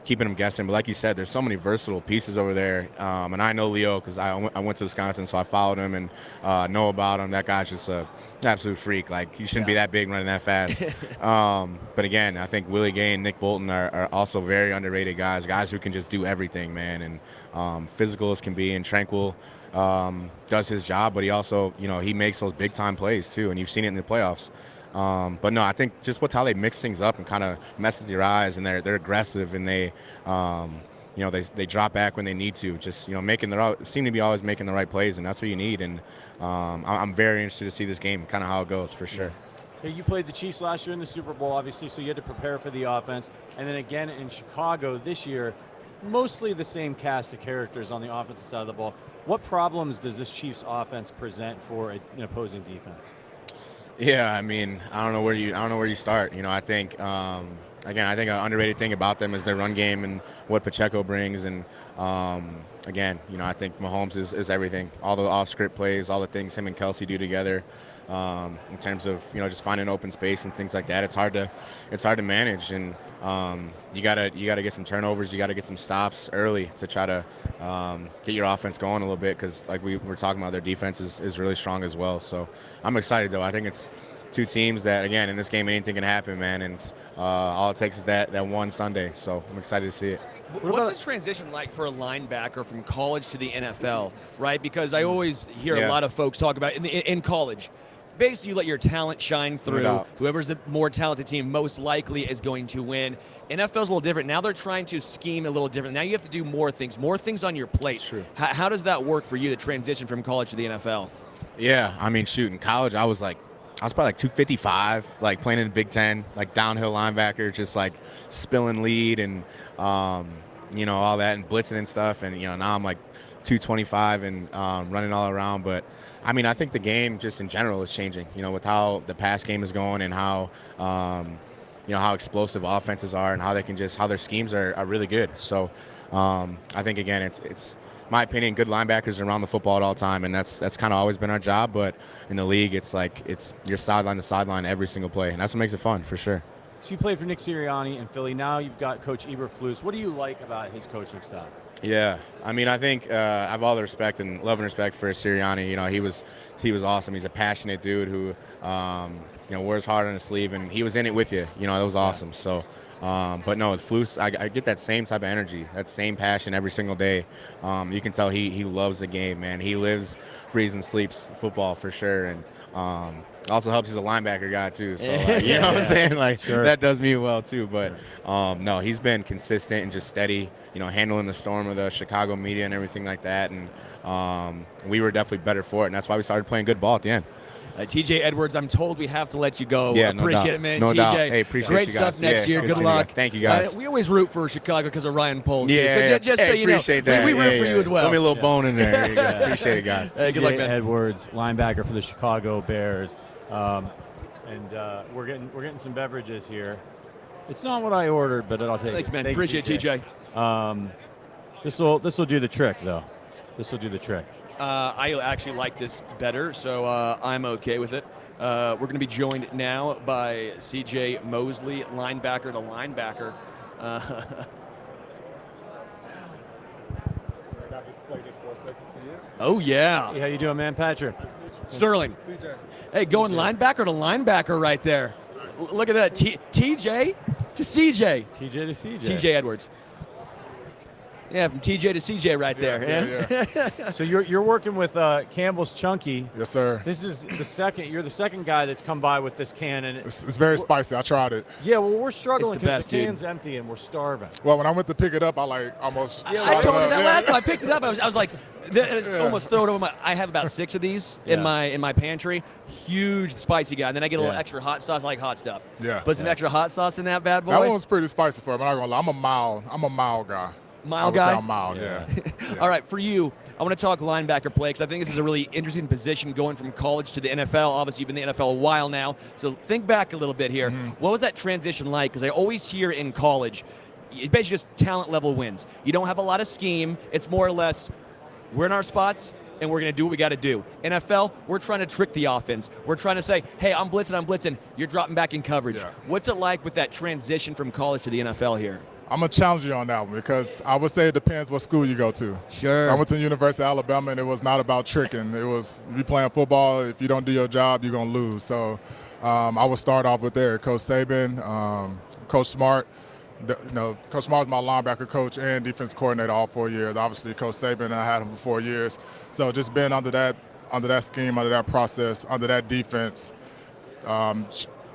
keeping them guessing. But like you said, there's so many versatile pieces over there. And I know Leo because I went to Wisconsin, so I followed him and know about him. That guy's just an absolute freak. Like, he shouldn't be that big running that fast. But again, I think Willie Gay and Nick Bolton are also very underrated guys who can just do everything, man. And physical as can be, and Tranquil does his job, but he also, you know, he makes those big time plays too, and you've seen it in the playoffs. But no, I think just with how they mix things up and kind of mess with your eyes, and they're aggressive, and they, you know, they drop back when they need to, just, you know, seem to be always making the right plays, and that's what you need. And I'm very interested to see this game, kind of how it goes for sure. Hey, you played the Chiefs last year in the Super Bowl, obviously, so you had to prepare for the offense, and then again in Chicago this year. Mostly the same cast of characters on the offensive side of the ball. What problems does this Chiefs offense present for an opposing defense? Yeah, I mean, I don't know where you start. You know, I think again, I think an underrated thing about them is their run game and what Pacheco brings. And again, you know, I think Mahomes is everything. All the off-script plays, all the things him and Kelsey do together. In terms of, you know, just finding open space and things like that, it's hard to manage. And you gotta get some turnovers, you gotta get some stops early to try to get your offense going a little bit, because like we were talking about, their defense is really strong as well. So I'm excited though. I think it's two teams that, again, in this game anything can happen, man, and all it takes is that one Sunday. So I'm excited to see it. What's the transition like for a linebacker from college to the NFL, right? Because I always hear a lot of folks talk about in college, basically you let your talent shine through. Whoever's the more talented team most likely is going to win. NFL's a little different. Now they're trying to scheme a little different. Now you have to do more things on your plate. That's true. How does that work for you, the transition from college to the NFL? Yeah, I mean, shoot, in college I was probably like 255, like playing in the Big Ten, like downhill linebacker, just like spilling lead and you know, all that and blitzing and stuff. And, you know, now I'm like 225 and running all around. But I mean, I think the game just in general is changing, you know, with how the pass game is going and how, you know, how explosive offenses are and how their schemes are really good. So I think, again, it's my opinion, good linebackers around the football at all time, and that's kind of always been our job. But in the league, it's you're sideline to sideline every single play, and that's what makes it fun for sure. So you played for Nick Sirianni in Philly. Now you've got Coach Eberflus. What do you like about his coaching style? Yeah, I mean, I think I have all the respect and love and respect for Sirianni. You know, he was awesome. He's a passionate dude who, you know, wears hard on his sleeve, and he was in it with you. You know, that was awesome. So, but no, with Flus, I get that same type of energy, that same passion every single day. You can tell he loves the game, man. He lives, breathes, and sleeps football for sure. And also helps he's a linebacker guy too, so like, you know what I'm saying, like that does me well too. But no, he's been consistent and just steady, you know, handling the storm of the Chicago media and everything like that. And we were definitely better for it, and that's why we started playing good ball at the end. TJ Edwards, I'm told we have to let you go. Yeah, appreciate it, man. No TJ, doubt. Hey, appreciate great you guys. stuff next year. Good luck. Thank you guys. We always root for Chicago because of Ryan Poles. Yeah, so just so you know, appreciate that. we root for you as well. Throw me a little bone in there. Appreciate it, guys. Hey, good luck, man. Edwards, linebacker for the Chicago Bears. And we're getting some beverages here. It's not what I ordered, but I'll take it. Thanks, man. Appreciate it, TJ. This will do the trick, though. This will do the trick. I actually like this better, so I'm okay with it. We're going to be joined now by CJ Mosley, linebacker to linebacker. Oh, yeah. Hey, how you doing, man? Patrick. Sterling. CJ. Hey, going linebacker to linebacker right there. Look at that. TJ to CJ. TJ to CJ. TJ Edwards. Yeah, from TJ to CJ right there. Yeah. So you're working with Campbell's Chunky. Yes, sir. This is the second. You're the second guy that's come by with this can, and it's very spicy. I tried it. Yeah, well, we're struggling It's the because best, the can's empty and we're starving. Well, when I went to pick it up, I almost. I told you that last time I picked it up. I was like, it's almost thrown over my. I have about 6 of these in my pantry. Huge spicy guy, and then I get a little extra hot sauce. I like hot stuff. Yeah. Put some extra hot sauce in that bad boy. That one was pretty spicy for me. I'm not gonna lie. I'm a mild guy. Mild guy? I'm mild, yeah. All right, for you, I want to talk linebacker play because I think this is a really interesting position going from college to the NFL. Obviously, you've been in the NFL a while now, so think back a little bit here. What was that transition like? Because I always hear in college, it's basically just talent level wins. You don't have a lot of scheme. It's more or less, we're in our spots, and we're going to do what we got to do. NFL, we're trying to trick the offense. We're trying to say, hey, I'm blitzing. You're dropping back in coverage. Yeah. What's it like with that transition from college to the NFL here? I'm going to challenge you on that one because I would say it depends what school you go to. Sure. So I went to the University of Alabama, and it was not about tricking. It was, if you're playing football, if you don't do your job, you're going to lose. So I would start off with there. Coach Saban, Coach Smart. Coach Smart was my linebacker coach and defense coordinator all 4 years. Obviously, Coach Saban, I had him for 4 years. So just being under that scheme, under that process, under that defense,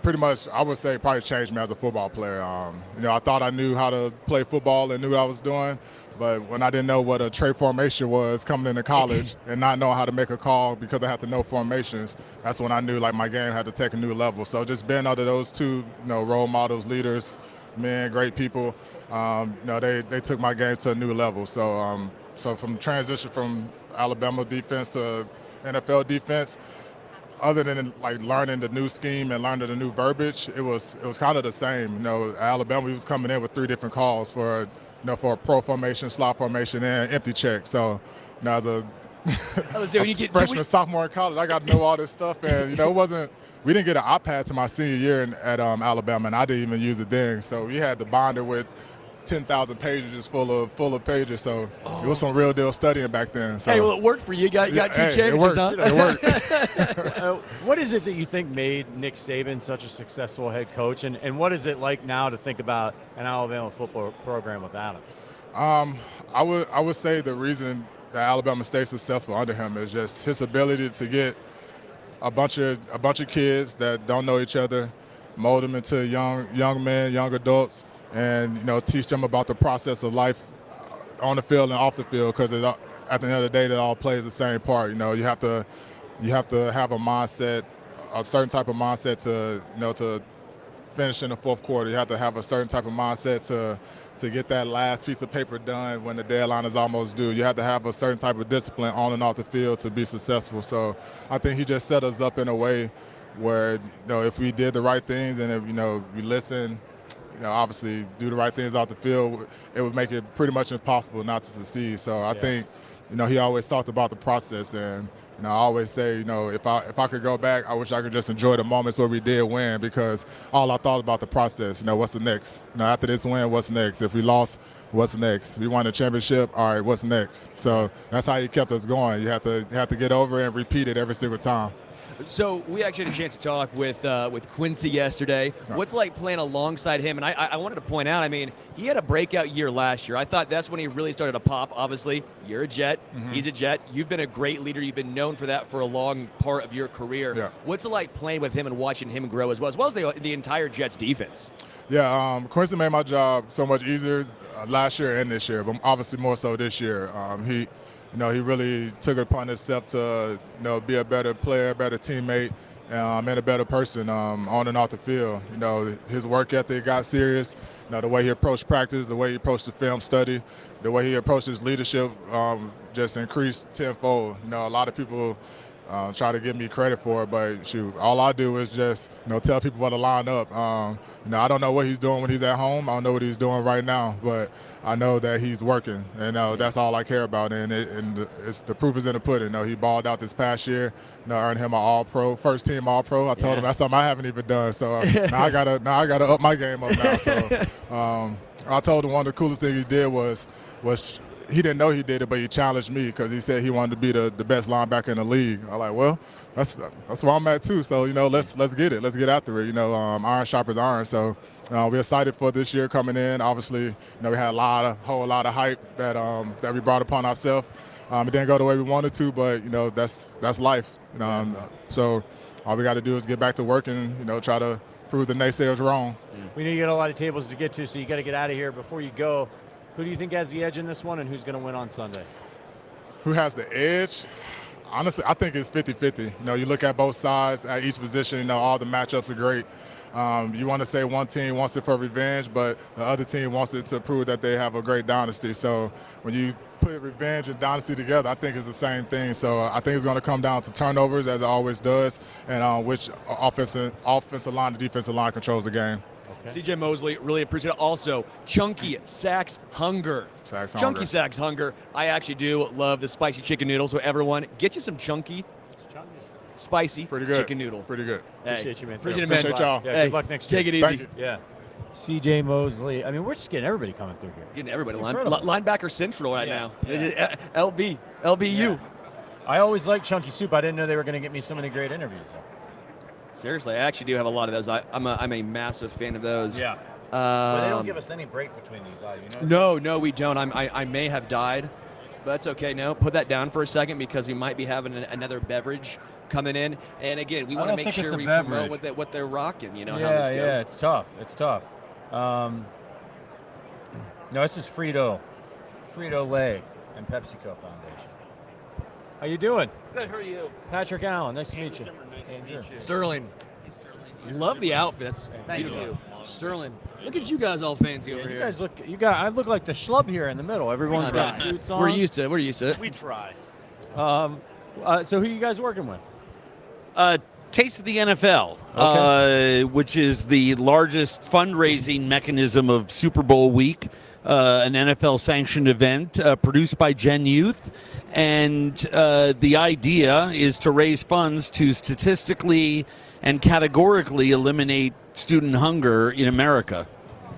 pretty much, I would say, probably changed me as a football player. I thought I knew how to play football and knew what I was doing, but when I didn't know what a trade formation was coming into college and not knowing how to make a call because I had to know formations, that's when I knew like my game had to take a new level. So just being under those two, role models, leaders, men, great people, they took my game to a new level. So from transition from Alabama defense to NFL defense, other than like learning the new scheme and learning the new verbiage, it was kind of the same. You know, Alabama, we was coming in with 3 different calls for a pro formation, slot formation, and empty check. So, you know, as a freshman, sophomore in college, I got to know all this stuff. And, you know, we didn't get an iPad to my senior year at Alabama, and I didn't even use it then. So we had the binder with 10,000 pages full of pages. So it was some real deal studying back then. So, hey, well, it worked for you. You got 2 championships, it worked. huh? It worked. What is it that you think made Nick Saban such a successful head coach, and what is it like now to think about an Alabama football program without him? I would say the reason that Alabama stayed successful under him is just his ability to get a bunch of kids that don't know each other, mold them into young men, young adults, and, you know, teach them about the process of life on the field and off the field, because at the end of the day, it all plays the same part. You know, you have to have a mindset, a certain type of mindset to finish in the fourth quarter. You have to have a certain type of mindset to get that last piece of paper done when the deadline is almost due. You have to have a certain type of discipline on and off the field to be successful. So I think he just set us up in a way where, you know, if we did the right things and if, you know, we listen, you know, obviously do the right things off the field, it would make it pretty much impossible not to succeed. So I think, you know, he always talked about the process, and, you know, I always say, you know, if I could go back, I wish I could just enjoy the moments where we did win, because all I thought about the process. You know, what's the next? You know, after this win, what's next? If we lost, what's next? We won a championship, all right, what's next? So that's how he kept us going. You have to get over it and repeat it every single time. So we actually had a chance to talk with Quincy yesterday. What's it like playing alongside him? And I wanted to point out, I mean, he had a breakout year last year. I thought that's when he really started to pop. Obviously, you're a Jet. Mm-hmm. He's a Jet. You've been a great leader. You've been known for that for a long part of your career. Yeah. What's it like playing with him and watching him grow as well as the entire Jets defense? Yeah, Quincy made my job so much easier last year and this year, but obviously more so this year. He really took it upon himself to, you know, be a better player, better teammate, and a better person on and off the field. You know, his work ethic got serious. You know, the way he approached practice, the way he approached the film study, the way he approached his leadership just increased tenfold. You know, a lot of people try to give me credit for it, but shoot, all I do is just, you know, tell people what to line up. You know, I don't know what he's doing when he's at home. I don't know what he's doing right now, but I know that he's working, and that's all I care about. And it's the proof is in the pudding. You know, he balled out this past year. You know, earned him an All-Pro, first team All-Pro. I told him that's something I haven't even done. So now I gotta up my game up now. So I told him one of the coolest things he did was he didn't know he did it, but he challenged me because he said he wanted to be the best linebacker in the league. I'm like, well, that's where I'm at too. So, you know, let's get it. Let's get after it. You know, iron sharpens iron. So we're excited for this year coming in. Obviously, you know, we had a whole lot of hype that we brought upon ourselves. It didn't go the way we wanted to, but, you know, that's life. You know, so all we got to do is get back to work and, you know, try to prove the naysayers wrong. We know you got a lot of tables to get to, so you got to get out of here. Before you go, who do you think has the edge in this one, and who's going to win on Sunday? Who has the edge? Honestly, I think it's 50-50. You know, you look at both sides at each position, you know, all the matchups are great. You want to say one team wants it for revenge, but the other team wants it to prove that they have a great dynasty. So when you put revenge and dynasty together, I think it's the same thing. So I think it's going to come down to turnovers, as it always does, and which offensive line and defensive line controls the game. CJ Mosley, really appreciate it. Also, Chunky Sacks Hunger. Chunky Sacks Hunger. I actually do love the spicy chicken noodles. So everyone, get you some chunky, spicy chicken noodle. Pretty good. Hey, appreciate you, man. Appreciate y'all. Yeah, good luck next year. Take it easy. Thank you. Yeah. CJ Mosley. I mean, we're just getting everybody coming through here. Getting everybody. Linebacker Central right now. Yeah. LBU. Yeah. I always liked Chunky Soup. I didn't know they were going to get me so many great interviews, though. Seriously, I actually do have a lot of those. I'm a massive fan of those. Yeah. But they don't give us any break between these, you know? No, we don't. I may have died, but that's okay. No, put that down for a second because we might be having another beverage coming in. And again, we want to make sure we promote what they're rocking. You know how this goes. Yeah, it's tough. It's tough. No, this is Frito-Lay and PepsiCo Foundation. How you doing? Good. How are you? Patrick Allen. Nice to meet you. Sterling. Love the outfits. Thank you. Sterling. Look at you guys all fancy over here. You guys I look like the schlub here in the middle. Everyone's got suits on. We're used to it. We try. So who are you guys working with? Taste of the NFL, which is the largest fundraising mechanism of Super Bowl week, an NFL-sanctioned event produced by Gen Youth. And the idea is to raise funds to statistically and categorically eliminate student hunger in America.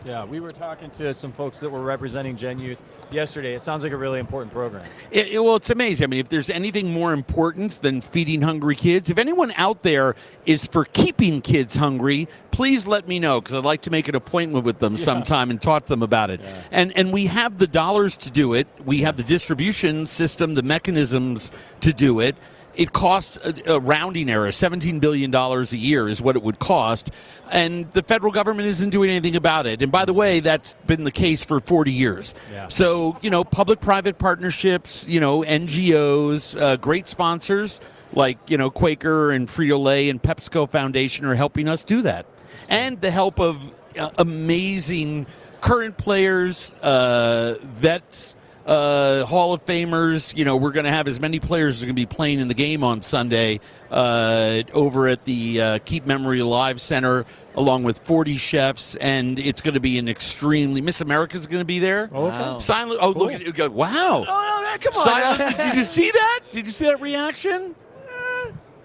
Yeah, we were talking to some folks that were representing Gen Youth yesterday. It sounds like a really important program. Well, it's amazing. I mean, if there's anything more important than feeding hungry kids, if anyone out there is for keeping kids hungry, please let me know, because I'd like to make an appointment with them sometime and talk to them about it. Yeah. And we have the dollars to do it. We have the distribution system, the mechanisms to do it. It costs a rounding error, $17 billion a year is what it would cost, and the federal government isn't doing anything about it. And by the way, that's been the case for 40 years. Yeah. So, public-private partnerships, NGOs, great sponsors like, Quaker and Frito-Lay and PepsiCo Foundation are helping us do that. And the help of amazing current players, vets, Hall of Famers. We're going to have as many players as are going to be playing in the game on Sunday over at the Keep Memory Alive Center, along with 40 chefs, and it's going to be an extremely... Miss America's going to be there. Oh, okay. Wow. Silent. Oh, cool. Look at it. Go, wow. Oh, no, come on. Silent, did you see that? Did you see that reaction?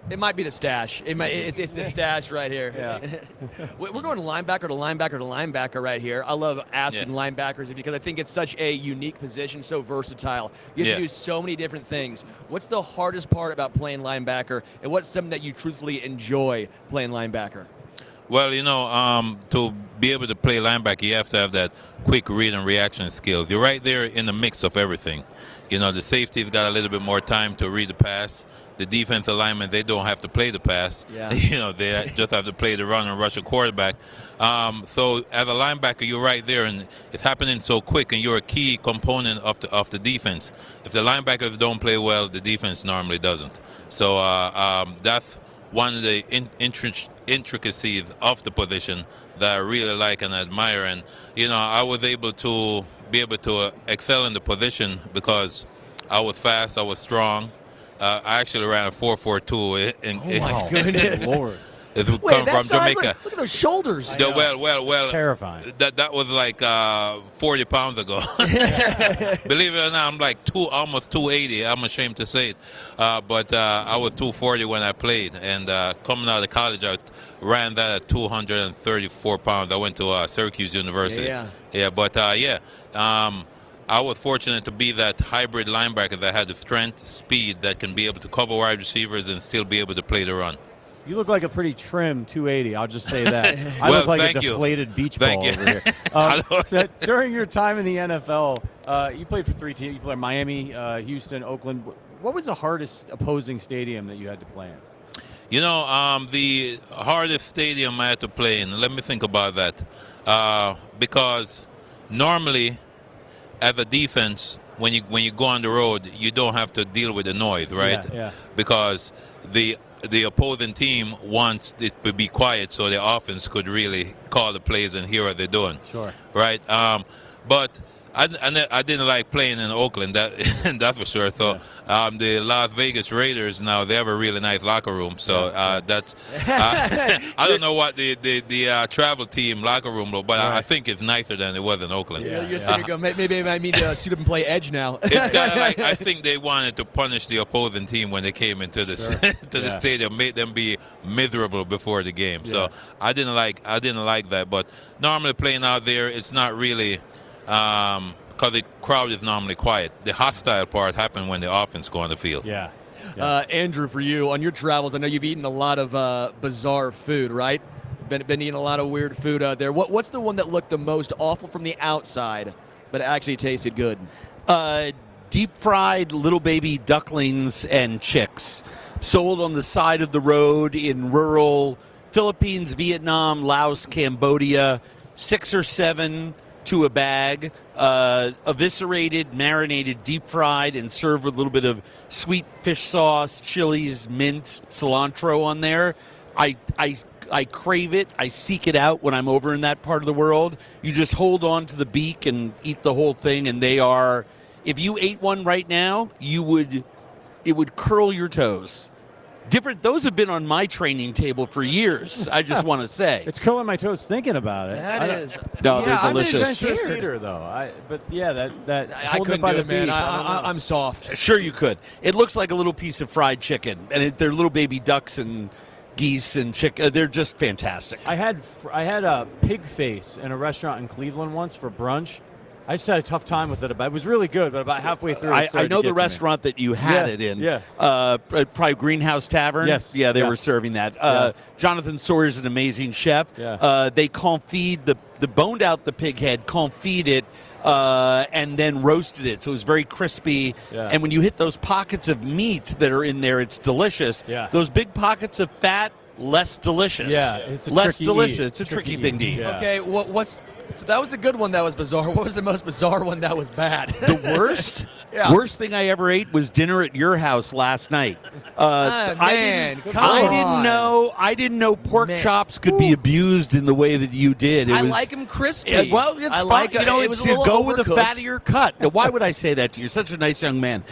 It might be the stash. It's the stash right here. Yeah. We're going linebacker to linebacker right here. I love asking linebackers because I think it's such a unique position, so versatile. You have to do so many different things. What's the hardest part about playing linebacker, and what's something that you truthfully enjoy playing linebacker? Well, to be able to play linebacker, you have to have that quick read and reaction skills. You're right there in the mix of everything. The safety's got a little bit more time to read the pass. The defensive linemen, they don't have to play the pass. Yeah. They just have to play the run and rush a quarterback. So as a linebacker, you're right there, and it's happening so quick, and you're a key component of the defense. If the linebackers don't play well, the defense normally doesn't. So that's one of the intricacies of the position that I really like and admire. And I was able to excel in the position because I was fast, I was strong. I actually ran a 4.42. Oh my goodness, Lord! It's come from Jamaica. Look at those shoulders. Well. It's terrifying. That was like 40 pounds ago. Believe it or not, I'm like almost 280. I'm ashamed to say it, but I was 240 when I played. And coming out of college, I ran that at 234 pounds. I went to Syracuse University. I was fortunate to be that hybrid linebacker that had the strength, speed, that can be able to cover wide receivers and still be able to play the run. You look like a pretty trim 280. I'll just say that. I look like a deflated beach ball over here. So during your time in the NFL, you played for 3 teams. You played Miami, Houston, Oakland. What was the hardest opposing stadium that you had to play in? The hardest stadium I had to play in, let me think about that. Because normally, as a defense, when you go on the road, you don't have to deal with the noise, right? Yeah. Because the opposing team wants it to be quiet so the offense could really call the plays and hear what they're doing. Sure. Right? But I didn't like playing in Oakland, that's for sure. So the Las Vegas Raiders now, they have a really nice locker room. So that's I don't know what the travel team locker room look, but I think it's nicer than it was in Oakland. Yeah. You're sitting there going, maybe I need to suit up and play edge now. It's kind of like, I think they wanted to punish the opposing team when they came into the the stadium, made them be miserable before the game. Yeah. So I didn't like that. But normally playing out there, it's not really. Because the crowd is normally quiet. The hostile part happened when the offense go on the field. Yeah. Andrew, for you, on your travels, I know you've eaten a lot of bizarre food, right? Been eating a lot of weird food out there. What's the one that looked the most awful from the outside, but actually tasted good? Deep-fried little baby ducklings and chicks sold on the side of the road in rural Philippines, Vietnam, Laos, Cambodia, 6 or 7 to a bag, eviscerated, marinated, deep-fried, and served with a little bit of sweet fish sauce, chilies, mint, cilantro on there. I crave it. I seek it out when I'm over in that part of the world. You just hold on to the beak and eat the whole thing, and they are, if you ate one right now, it would curl your toes. Those have been on my training table for years. I just want to say it's killing my toes thinking about it. That is. No, they're delicious. I'm an adventurous eater, though. I couldn't do it, man. I'm soft. Sure, you could. It looks like a little piece of fried chicken, and they're little baby ducks and geese and chicken. They're just fantastic. I had a pig face in a restaurant in Cleveland once for brunch. I just had a tough time with it. It was really good, but about halfway through, I know the restaurant that you had it in. Yeah. Probably Greenhouse Tavern. Yes. Yeah, they were serving that. Jonathan Sawyer's an amazing chef. Yeah. They confit the boned out the pig head, confit it, and then roasted it. So it was very crispy. Yeah. And when you hit those pockets of meat that are in there, it's delicious. Yeah. Those big pockets of fat, less delicious. Yeah, it's a less tricky delicious. eat. It's a tricky thing to eat. Yeah. Okay, so that was the good one that was bizarre. What was the most bizarre one that was bad? The worst? Yeah. Worst thing I ever ate was dinner at your house last night. Man, I didn't know pork chops could be abused in the way that you did. I like them crispy. Yeah, well, it's fine. like it was a little go with the overcooked. fattier cut. Now, why would I say that to you? You're such a nice young man.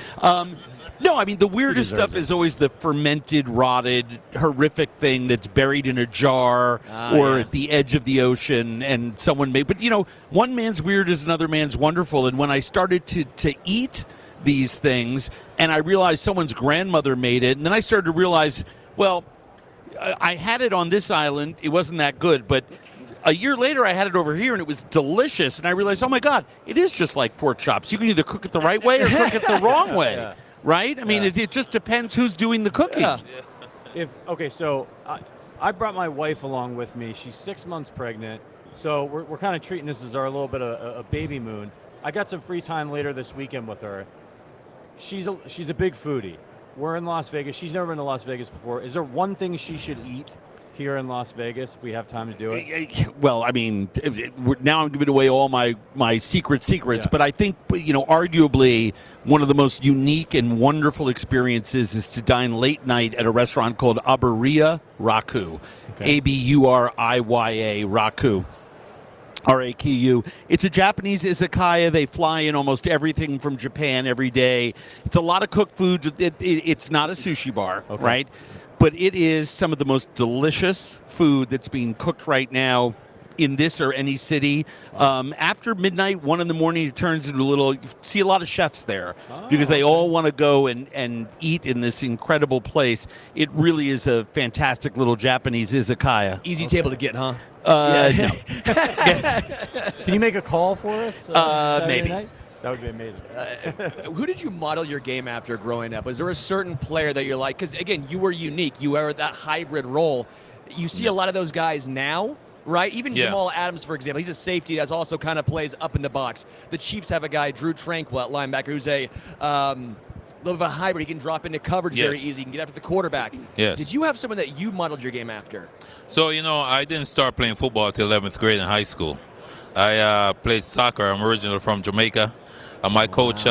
No, I mean, the weirdest stuff is always the fermented, rotted, horrific thing that's buried in a jar or at the edge of the ocean and someone made. But, one man's weird is another man's wonderful. And when I started to eat these things and I realized someone's grandmother made it, and then I started to realize, well, I had it on this island. It wasn't that good, but a year later, I had it over here, and it was delicious. And I realized, oh, my God, it is just like pork chops. You can either cook it the right way or cook it the wrong way. Yeah. Right? I mean, it just depends who's doing the cooking. Yeah. So I brought my wife along with me. She's 6 months pregnant, so we're kind of treating this as our little bit of a baby moon. I got some free time later this weekend with her. She's a big foodie. We're in Las Vegas. She's never been to Las Vegas before. Is there one thing she should eat here in Las Vegas if we have time to do it? Well, I mean, now I'm giving away all my secrets, but I think, arguably one of the most unique and wonderful experiences is to dine late night at a restaurant called Aburiya Raku, Aburiya Raku. Raku. It's a Japanese izakaya. They fly in almost everything from Japan every day. It's a lot of cooked food. It's not a sushi bar, right? But it is some of the most delicious food that's being cooked right now in this or any city. After midnight, 1 a.m, it turns into you see a lot of chefs there because they all want to go and eat in this incredible place. It really is a fantastic little Japanese izakaya. Easy table to get, huh? No. Can you make a call for us? Saturday Maybe. night? That would be amazing. Who did you model your game after growing up? Was there a certain player that you're like? Because, again, you were unique. You were that hybrid role. You see a lot of those guys now, right? Even Jamal Adams, for example. He's a safety that also kind of plays up in the box. The Chiefs have a guy, Drew Tranquil, at linebacker, who's a little bit of a hybrid. He can drop into coverage very easy. He can get after the quarterback. Yes. Did you have someone that you modeled your game after? So, I didn't start playing football until 11th grade in high school. I played soccer. I'm originally from Jamaica. My coach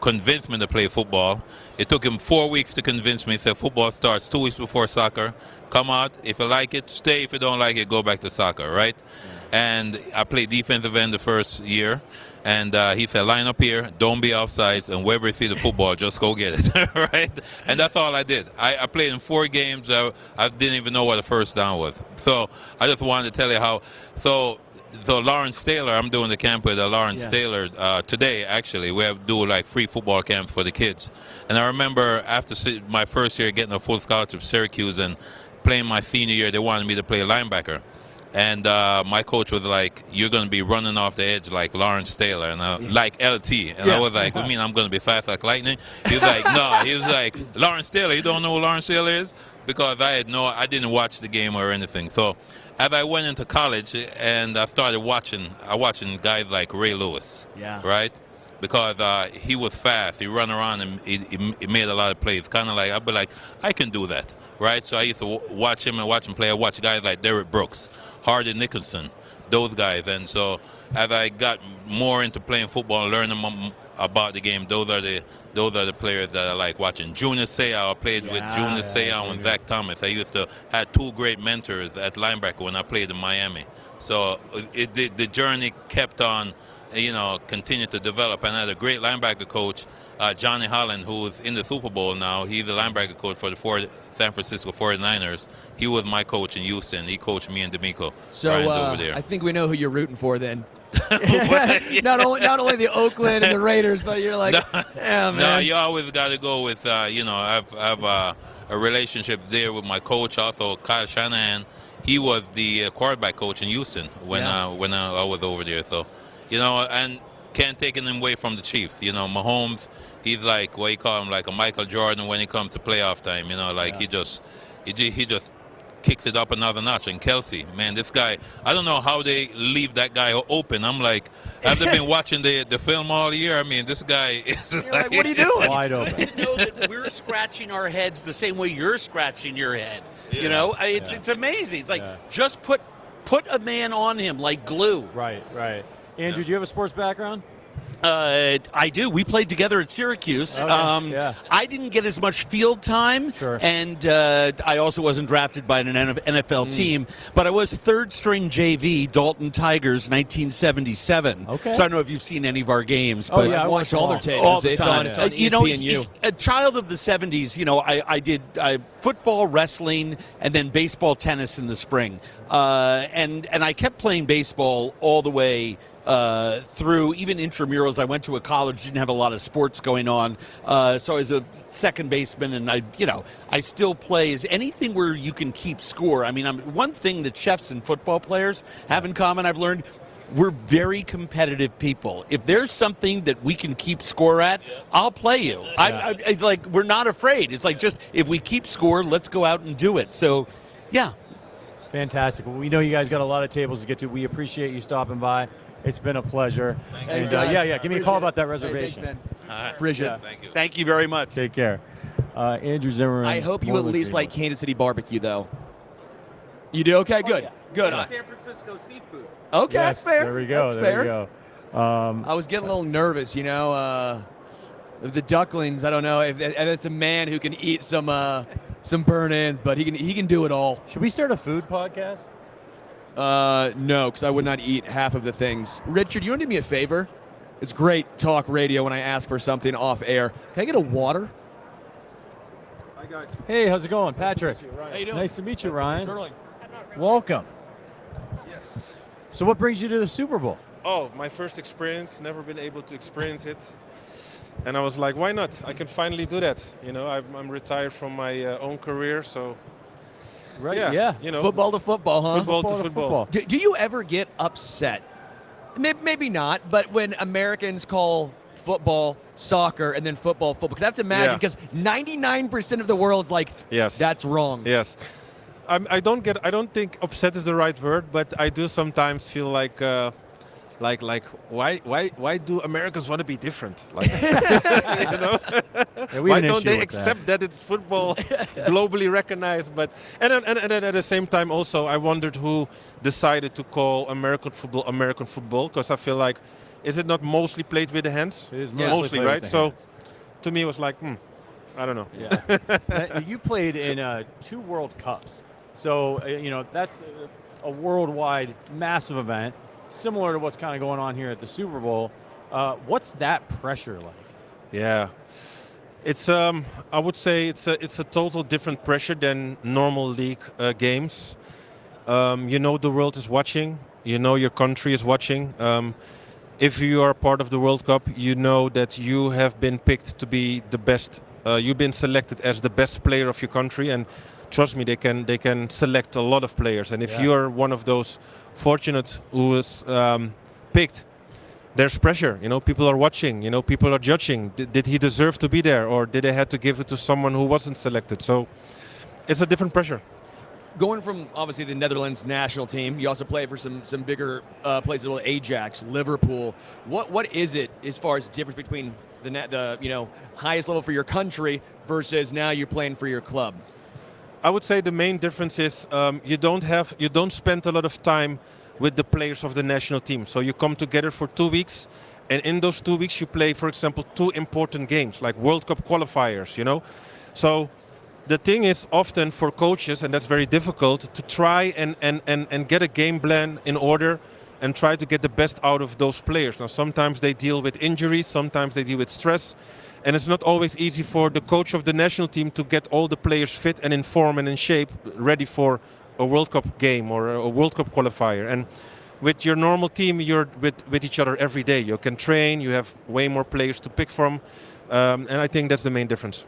convinced me to play football. It took him 4 weeks to convince me. He said, football starts 2 weeks before soccer. Come out. If you like it, stay. If you don't like it, go back to soccer, right? And I played defensive end the first year. And he said, line up here, don't be offsides, and wherever you see the football, just go get it, right? And that's all I did. I played in 4 games. I didn't even know what a first down was. So I just wanted to tell you how. So Lawrence Taylor, I'm doing the camp with Lawrence Taylor today, actually. We do like free football camps for the kids. And I remember after my first year getting a full scholarship to Syracuse and playing my senior year, they wanted me to play linebacker. And my coach was like, you're going to be running off the edge like Lawrence Taylor, and like LT. And I was like, what do you mean I'm going to be fast like lightning? He was like, no. He was like, Lawrence Taylor, you don't know who Lawrence Taylor is? Because I didn't watch the game or anything. So as I went into college and I started watching guys like Ray Lewis, right? Because he was fast. He ran around and he made a lot of plays. Kind of like, I'd be like, I can do that, right? So I used to watch him play. I watched guys like Derrick Brooks, Hardy Nicholson, those guys. And so as I got more into playing football and learning about the game, those are the players that I like watching. Junior Seau, I played with Junior Seau and Zach Thomas. I used to have 2 great mentors at linebacker when I played in Miami. So the journey kept on, continued to develop. And I had a great linebacker coach Johnny Hollins, who is in the Super Bowl now. He's the linebacker coach for the San Francisco 49ers. He was my coach in Houston. He coached me and D'Amico. So over there. I think we know who you're rooting for then. Not only the Oakland and the Raiders, but you're like, yeah, man. No, you always got to go with, I've a relationship there with my coach. Also, Kyle Shanahan, he was the quarterback coach in Houston when I was over there. So, and can't take him away from the Chiefs. Mahomes, he's like what you call him, like a Michael Jordan when it comes to playoff time. He just kicks it up another notch. And Kelsey, man, this guy, I don't know how they leave that guy open. I'm like, have they been watching the film all year? I mean, this guy is like, what are you doing? Wide open. To know that we're scratching our heads the same way you're scratching your head. Yeah. It's amazing. It's like, just put a man on him like glue. Right. Andrew, do you have a sports background? I do. We played together at Syracuse. Okay. I didn't get as much field time, and I also wasn't drafted by an NFL team, but I was third-string JV, Dalton Tigers, 1977. Okay. So I don't know if you've seen any of our games. But I watched all their tapes. All the it's time. on ESPNU. A child of the 70s, I did football, wrestling, and then baseball, tennis in the spring. And I kept playing baseball all the way through even intramurals. I went to a college, didn't have a lot of sports going on, so I was a second baseman, and I still play. Is anything where you can keep score. I mean, one thing that chefs and football players have in common, I've learned, we're very competitive people. If there's something that we can keep score at, I'll play you. It's like, we're not afraid. It's like, just if we keep score, let's go out and do it. So, yeah. Fantastic. Well, we know you guys got a lot of tables to get to. We appreciate you stopping by. It's been a pleasure. Thanks, and give me a call about that reservation. Hey, thanks, man. Appreciate it. Thank you. Thank you very much. Take care. Andrew Zimmern. I hope you at least like Kansas City barbecue, though. You do? Okay, good. Good. San Francisco seafood. Okay, yes, fair. There we go. That's there fair. we go. I was getting a little nervous, the ducklings. I don't know if it's a man who can eat some burn ends, but he can do it all. Should we start a food podcast? No, because I would not eat half of the things. Richard, you want to do me a favor? It's great talk radio when I ask for something off air. Can I get a water? Hi, guys. Hey, how's it going, Patrick? How you doing? Nice to meet you, Ryan. Welcome. Yes. So what brings you to the Super Bowl? Oh, my first experience. Never been able to experience it. And I was like, why not? I can finally do that. I'm retired from my own career, so... Right, yeah. Football to football, huh? Football to football. Do you ever get upset? Maybe not, but when Americans call football soccer and then football. Because I have to imagine, because 99% of the world's like, yes, that's wrong. Yes. I don't think upset is the right word, but I do sometimes feel like why do Americans want to be different? Like, why don't they accept that it's football globally recognized? But and at the same time also I wondered who decided to call American football, because I feel like, is it not mostly played with the hands? It is mostly right? So to me it was like, I don't know. Yeah. You played in 2 World Cups, so that's a worldwide massive event. Similar to what's kind of going on here at the Super Bowl. What's that pressure like? Yeah, it's I would say it's a total different pressure than normal league games. The world is watching. Your country is watching. If you are part of the World Cup, you know that you have been picked to be the best. You've been selected as the best player of your country, and trust me, they can select a lot of players. And if you are one of those fortunate who is picked, there's pressure. People are watching. People are judging. Did he deserve to be there, or did they have to give it to someone who wasn't selected? So it's a different pressure. Going from obviously the Netherlands national team, you also play for some bigger places like Ajax, Liverpool. What is it as far as the difference between the highest level for your country versus now you're playing for your club? I would say the main difference is you don't spend a lot of time with the players of the national team. So you come together for 2 weeks, and in those 2 weeks you play, for example, 2 important games like World Cup qualifiers. So the thing is often for coaches, and that's very difficult, to try and get a game plan in order and try to get the best out of those players. Now sometimes they deal with injuries, sometimes they deal with stress, And it's not always easy for the coach of the national team to get all the players fit and in form and in shape, ready for a World Cup game or a World Cup qualifier. And with your normal team, you're with each other every day. You can train, you have way more players to pick from. And I think that's the main difference.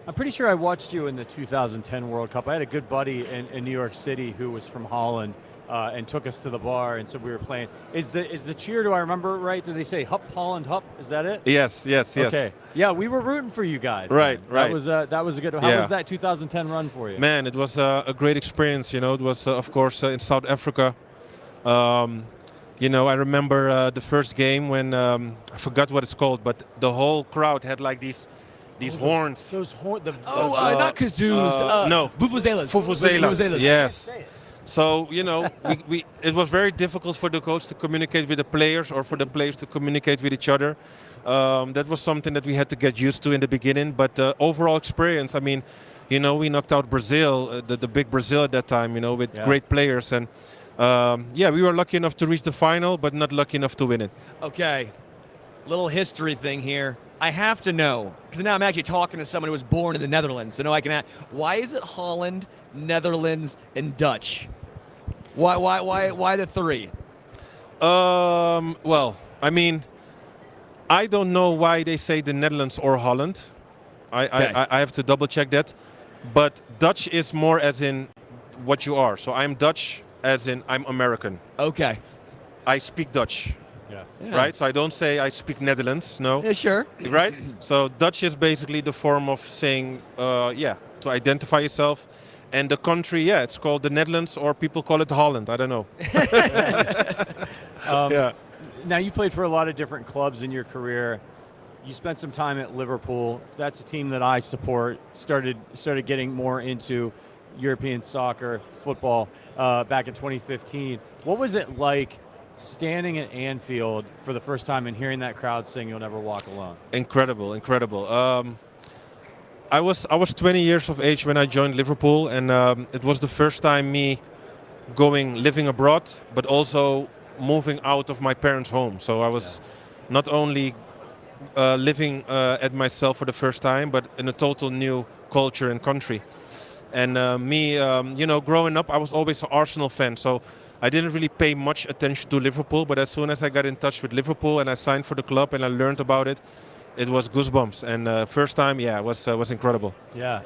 I'm pretty sure I watched you in the 2010 World Cup. I had a good buddy in New York City who was from Holland and took us to the bar, and so we were playing. Is the cheer, do I remember it right? Do they say Hup, Holland, Hup? Is that it? Yes. Okay. Yeah, we were rooting for you guys. Right. That was a good. How was that 2010 run for you? Man, it was a great experience. It was, of course, in South Africa. I remember the first game when I forgot what it's called, but the whole crowd had like these horns. Those horns. Not kazoos. No. Vuvuzelas. Yes. So, it was very difficult for the coach to communicate with the players or for the players to communicate with each other. That was something that we had to get used to in the beginning. But overall experience, I mean, we knocked out Brazil, the big Brazil at that time, with great players. And we were lucky enough to reach the final, but not lucky enough to win it. Okay. Little history thing here. I have to know, because now I'm actually talking to someone who was born in the Netherlands, so now I can ask, why is it Holland, Netherlands, and Dutch? Why the three? Well, I mean, I don't know why they say the Netherlands or Holland. I have to double check that. But Dutch is more as in what you are. So I'm Dutch as in I'm American. Okay. I speak Dutch. Yeah. Right? So I don't say I speak Netherlands, no. Yeah, sure. Right? So Dutch is basically the form of saying, to identify yourself. And the country, it's called the Netherlands, or people call it Holland. I don't know. Now, you played for a lot of different clubs in your career. You spent some time at Liverpool. That's a team that I support. Started getting more into European soccer, football, back in 2015. What was it like standing at Anfield for the first time and hearing that crowd sing "You'll Never Walk Alone"? Incredible. I was 20 years of age when I joined Liverpool, and it was the first time me living abroad, but also moving out of my parents' home. So I was not only living at myself for the first time, but in a total new culture and country. And growing up, I was always an Arsenal fan, so I didn't really pay much attention to Liverpool. But as soon as I got in touch with Liverpool and I signed for the club and I learned about it, it was goosebumps. And first time, it was incredible. Yeah,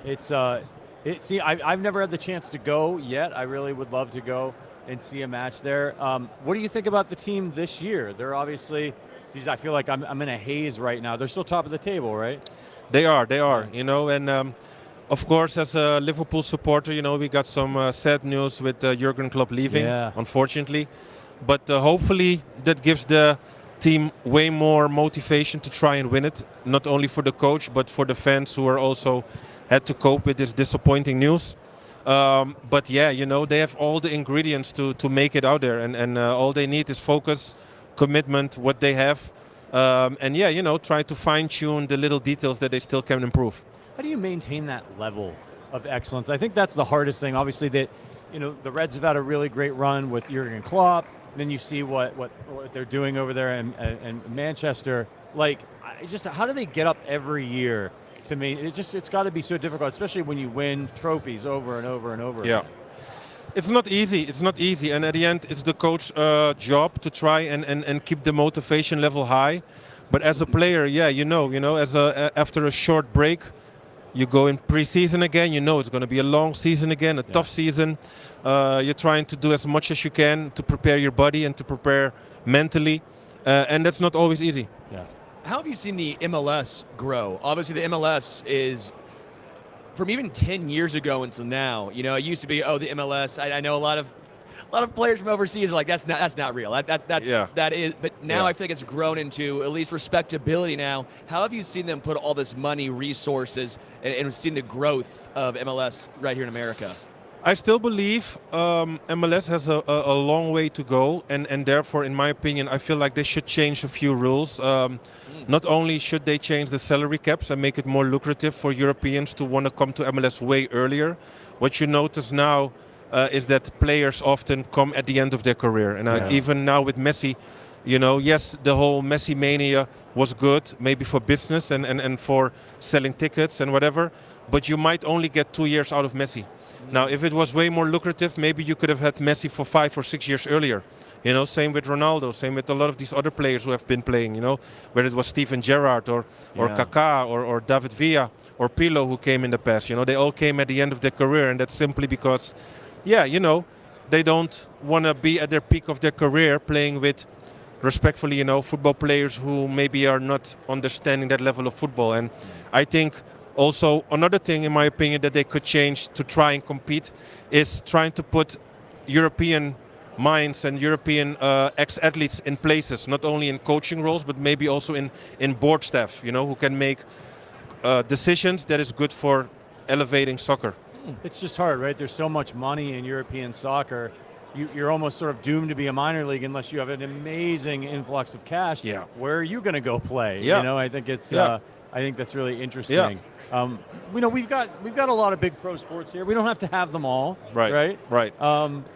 I've never had the chance to go yet. I really would love to go and see a match there. What do you think about the team this year? They're obviously, I feel like I'm in a haze right now. They're still top of the table, right? They are. And of course, as a Liverpool supporter, we got some sad news with Jurgen Klopp leaving, unfortunately. But hopefully that gives the team way more motivation to try and win it, not only for the coach, but for the fans who are also had to cope with this disappointing news. But they have all the ingredients to make it out there, and all they need is focus, commitment, what they have, try to fine-tune the little details that they still can improve. How do you maintain that level of excellence? I think that's the hardest thing. Obviously, the Reds have had a really great run with Jurgen Klopp. Then you see what they're doing over there in Manchester. How do they get up every year? To me, it's got to be so difficult, especially when you win trophies over and over and over. Yeah. Again. It's not easy. And at the end, it's the coach's job to try and keep the motivation level high. But as a player, after a short break, you go in pre-season again. It's going to be a long season again, a tough season. You're trying to do as much as you can to prepare your body and to prepare mentally, and that's not always easy. Yeah. How have you seen the MLS grow? Obviously, the MLS is, from even 10 years ago until now, it used to be, the MLS. I know a lot of players from overseas are like, that's not real. That is. But now I feel like it's grown into at least respectability now. How have you seen them put all this money, resources, and seen the growth of MLS right here in America? I still believe MLS has a long way to go, and therefore, in my opinion, I feel like they should change a few rules. Not only should they change the salary caps and make it more lucrative for Europeans to want to come to MLS way earlier. What you notice now is that players often come at the end of their career. And even now with Messi, You know, yes, the whole Messi mania was good, maybe for business and for selling tickets and whatever, but you might only get 2 years out of Messi. Now, if it was way more lucrative, maybe you could have had Messi for 5 or 6 years earlier. You know, same with Ronaldo, same with a lot of these other players who have been playing, you know, whether it was Steven Gerrard or Kaká or David Villa or Pirlo who came in the past. You know, they all came at the end of their career, and that's simply because, yeah, you know, they don't want to be at their peak of their career playing with, respectfully, you know, football players who maybe are not understanding that level of football. And I think also another thing, in my opinion, that they could change to try and compete is trying to put European minds and European ex-athletes in places, not only in coaching roles, but maybe also in board staff, you know, who can make decisions that is good for elevating soccer. It's just hard, right? There's so much money in European soccer. You're almost sort of doomed to be a minor league unless you have an amazing influx of cash. Yeah. Where are you going to go play? Yeah. You know, I think it's. Yeah. I think that's really interesting. Yeah. You know, we've got a lot of big pro sports here. We don't have to have them all. Right. Right.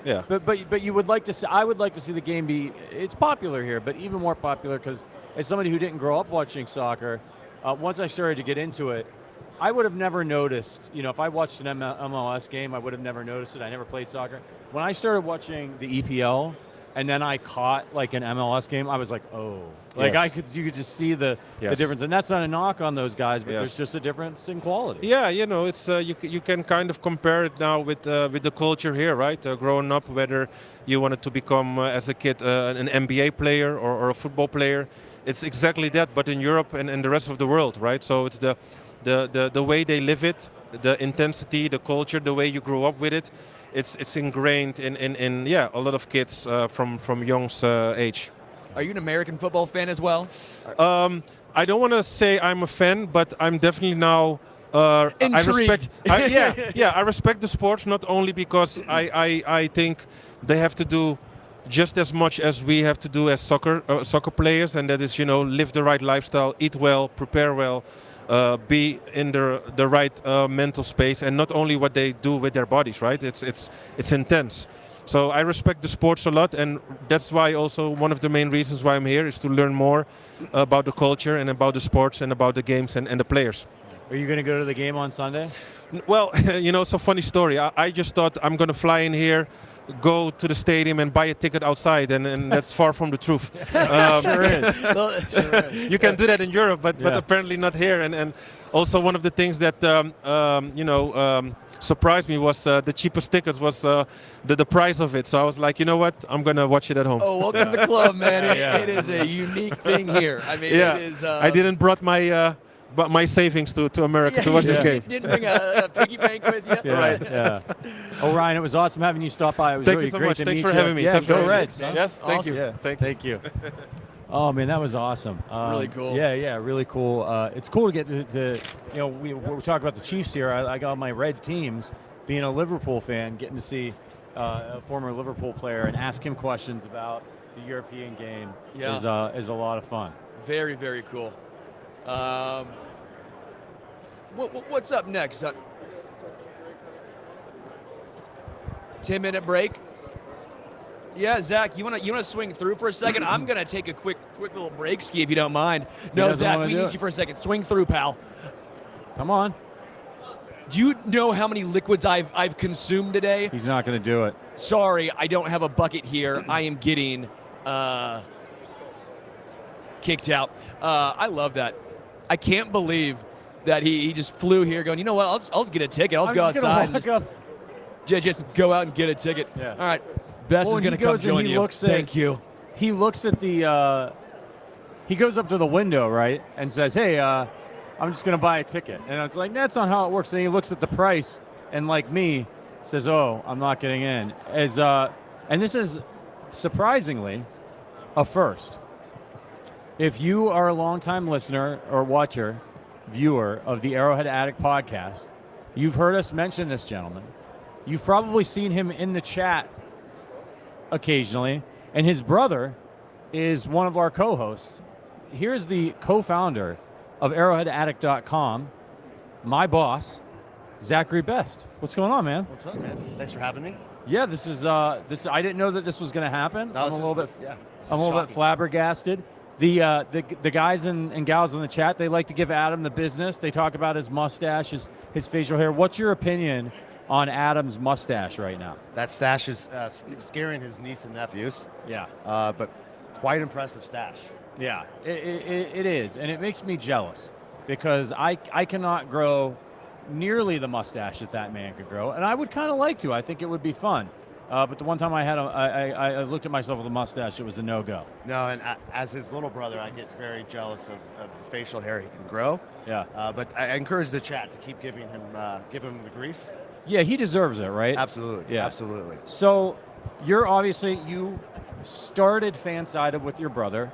Yeah. But you would like to see. I would like to see the game be. It's popular here, but even more popular because as somebody who didn't grow up watching soccer, once I started to get into it, I would have never noticed, you know, if I watched an MLS game, I would have never noticed it. I never played soccer. When I started watching the EPL and then I caught like an MLS game, I was like, oh. Like you could just see the difference. And that's not a knock on those guys, but there's just a difference in quality. Yeah, you know, it's you can kind of compare it now with the culture here, right? Growing up, whether you wanted to become as a kid an NBA player or a football player, it's exactly that, but in Europe and in the rest of the world, right? So it's the way they live it, the intensity, the culture, the way you grew up with it, it's ingrained in a lot of kids from young age. Are you an American football fan as well? I don't want to say I'm a fan, but I'm definitely now. Intrigued. I respect the sports not only because I think they have to do just as much as we have to do as soccer players, and that is, you know, live the right lifestyle, eat well, prepare well. Be in the right mental space, and not only what they do with their bodies, right? It's intense. So I respect the sports a lot, and that's why also one of the main reasons why I'm here is to learn more about the culture and about the sports and about the games and the players. Are you going to go to the game on Sunday? Well, you know, it's a funny story. I just thought I'm going to fly in here, go to the stadium and buy a ticket outside, and that's far from the truth. Sure is. You can do that in Europe, but apparently not here. And also one of the things that surprised me was the cheapest tickets was the price of it. So I was like, you know what, I'm gonna watch it at home. Oh, welcome to the club, man. It is a unique thing here. I mean, it is. I didn't brought my savings to America to watch this game. Didn't bring a piggy bank with you. Right. Yeah. Oh, Ryan, it was awesome having you stop by. It was Thank really you so great much. to Thanks meet for having me. Yeah, Thanks go for Reds. having me. Yes, thank awesome. you. Yeah. Thank you. Oh man, that was awesome. Really cool. Yeah, really cool. It's cool to get to you know, we're talking about the Chiefs here. I got my red teams. Being a Liverpool fan, getting to see a former Liverpool player and ask him questions about the European game is a lot of fun. Very, very cool. What's up next? 10-minute break. Yeah, Zach, you wanna swing through for a second? I'm gonna take a quick little break ski if you don't mind. No, Zach, we need you for a second. Swing through, pal. Come on. Do you know how many liquids I've consumed today? He's not gonna do it. Sorry, I don't have a bucket here. I am getting kicked out. I love that. I can't believe that he just flew here going, you know what, I'll just get a ticket. I'll go outside. Just go out and get a ticket. Yeah. All right. Bess is going to come join you. Thank you. He looks at the he goes up to the window, right, and says, hey, I'm just going to buy a ticket. And it's like, that's not how it works. And he looks at the price and, like me, says, oh, I'm not getting in. And this is surprisingly a first. If you are a longtime listener or watcher, viewer of the Arrowhead Addict podcast, you've heard us mention this gentleman. You've probably seen him in the chat occasionally, and his brother is one of our co-hosts. Here's the co-founder of ArrowheadAddict.com, my boss, Zachary Best. What's going on, man? What's up, man? Thanks for having me. Yeah, this is I didn't know that this was going to happen. I'm a little bit flabbergasted. The guys and gals in the chat, they like to give Adam the business. They talk about his mustache, his facial hair. What's your opinion on Adam's mustache right now? That stash is scaring his niece and nephews. Yeah. But quite impressive stash. Yeah, it is, and it makes me jealous because I cannot grow nearly the mustache that man could grow, and I would kind of like to. I think it would be fun. But the one time I looked at myself with a mustache, it was a no-go. No, and as his little brother, I get very jealous of the facial hair he can grow. Yeah. But I encourage the chat to keep giving him the grief. Yeah, he deserves it, right? Absolutely. Yeah. Absolutely. So you started Fansided with your brother.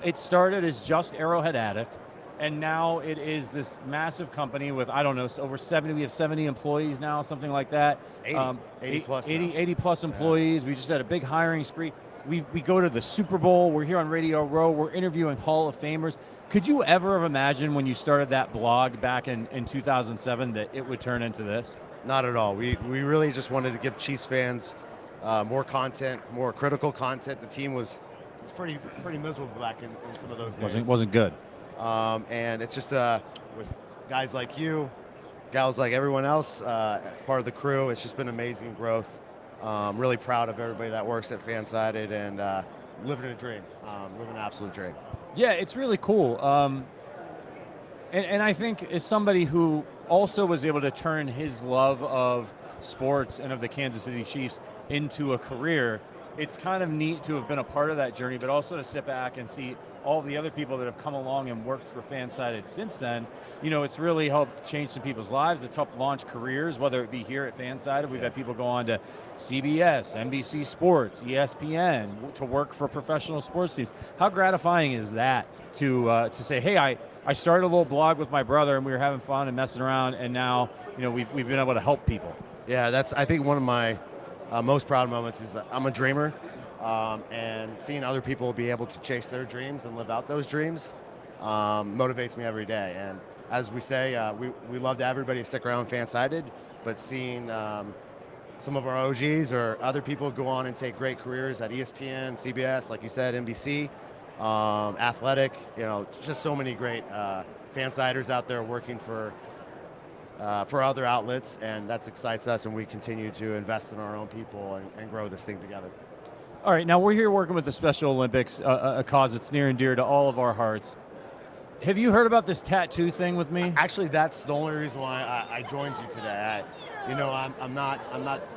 It started as just Arrowhead Addict, and now it is this massive company with, I don't know, over 70. We have 70 employees now, something like that. 80 plus. 80 plus employees. We just had a big hiring spree. We go to the Super Bowl. We're here on Radio Row. We're interviewing Hall of Famers. Could you ever have imagined when you started that blog back in 2007 that it would turn into this? Not at all. We really just wanted to give Chiefs fans more content, more critical content. The team was pretty miserable back in some of those days. Wasn't good. And it's just with guys like you, gals like everyone else, part of the crew, it's just been amazing growth. Really proud of everybody that works at Fansided and living a dream, living an absolute dream. Yeah, it's really cool. And I think as somebody who also was able to turn his love of sports and of the Kansas City Chiefs into a career, it's kind of neat to have been a part of that journey, but also to sit back and see all the other people that have come along and worked for Fansided since then. You know, it's really helped change some people's lives. It's helped launch careers, whether it be here at Fansided. We've had people go on to CBS, NBC Sports, ESPN, to work for professional sports teams. How gratifying is that to say, hey, I started a little blog with my brother and we were having fun and messing around, and now, you know, we've been able to help people. Yeah, that's, I think, one of my most proud moments is I'm a dreamer, and seeing other people be able to chase their dreams and live out those dreams motivates me every day. And as we say, we love to everybody to stick around Fansided, but seeing some of our OGs or other people go on and take great careers at ESPN, CBS, like you said, NBC, Athletic, you know, just so many great Fansiders out there working for other outlets, and that excites us, and we continue to invest in our own people and grow this thing together. All right, now we're here working with the Special Olympics, a cause that's near and dear to all of our hearts. Have you heard about this tattoo thing with me? Actually, that's the only reason why I joined you today. I'm not.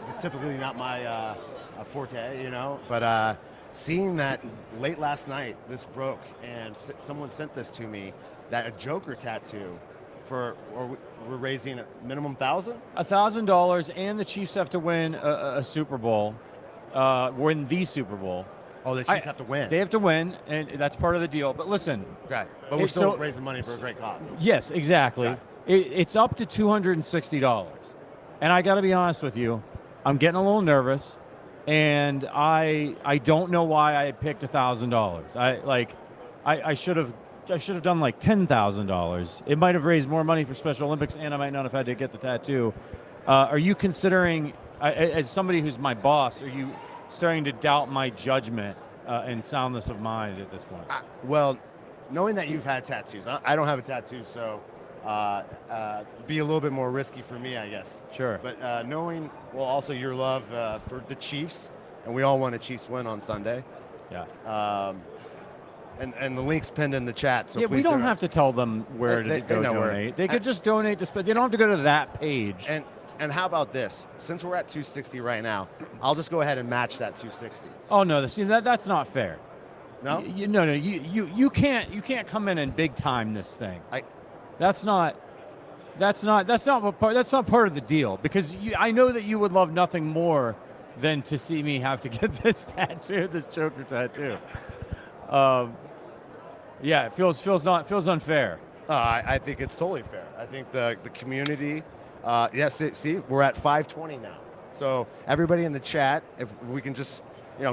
It's typically not my forte, you know. But seeing that late last night, this broke, and someone sent this to me, that a Joker tattoo. We're raising a minimum $1,000? $1,000, and the Chiefs have to win a Super Bowl, win the Super Bowl. Oh, the Chiefs have to win. They have to win, and that's part of the deal. But listen. Okay, but we're still raising money for a great cause. Yes, exactly. Okay. It's up to $260. And I got to be honest with you, I'm getting a little nervous, and I don't know why I picked $1,000. I should have done like $10,000. It might have raised more money for Special Olympics, and I might not have had to get the tattoo. Are you considering, as somebody who's my boss, are you starting to doubt my judgment and soundness of mind at this point? Well, knowing that you've had tattoos, I don't have a tattoo, so be a little bit more risky for me, I guess. Sure. But knowing, well, also your love for the Chiefs, and we all want a Chiefs win on Sunday. Yeah. And the link's pinned in the chat, so yeah, please we don't have to tell them where to go donate. They could just donate to. They don't have to go to that page. And how about this? Since we're at 260 right now, I'll just go ahead and match that 260. Oh no, see that's not fair. No. No, you can't come in and big time this thing. That's not part of the deal, because I know that you would love nothing more than to see me have to get this tattoo, this Joker tattoo. Yeah, it feels unfair. I think it's totally fair. I think the community. Yes, see, we're at 520 now. So everybody in the chat, if we can just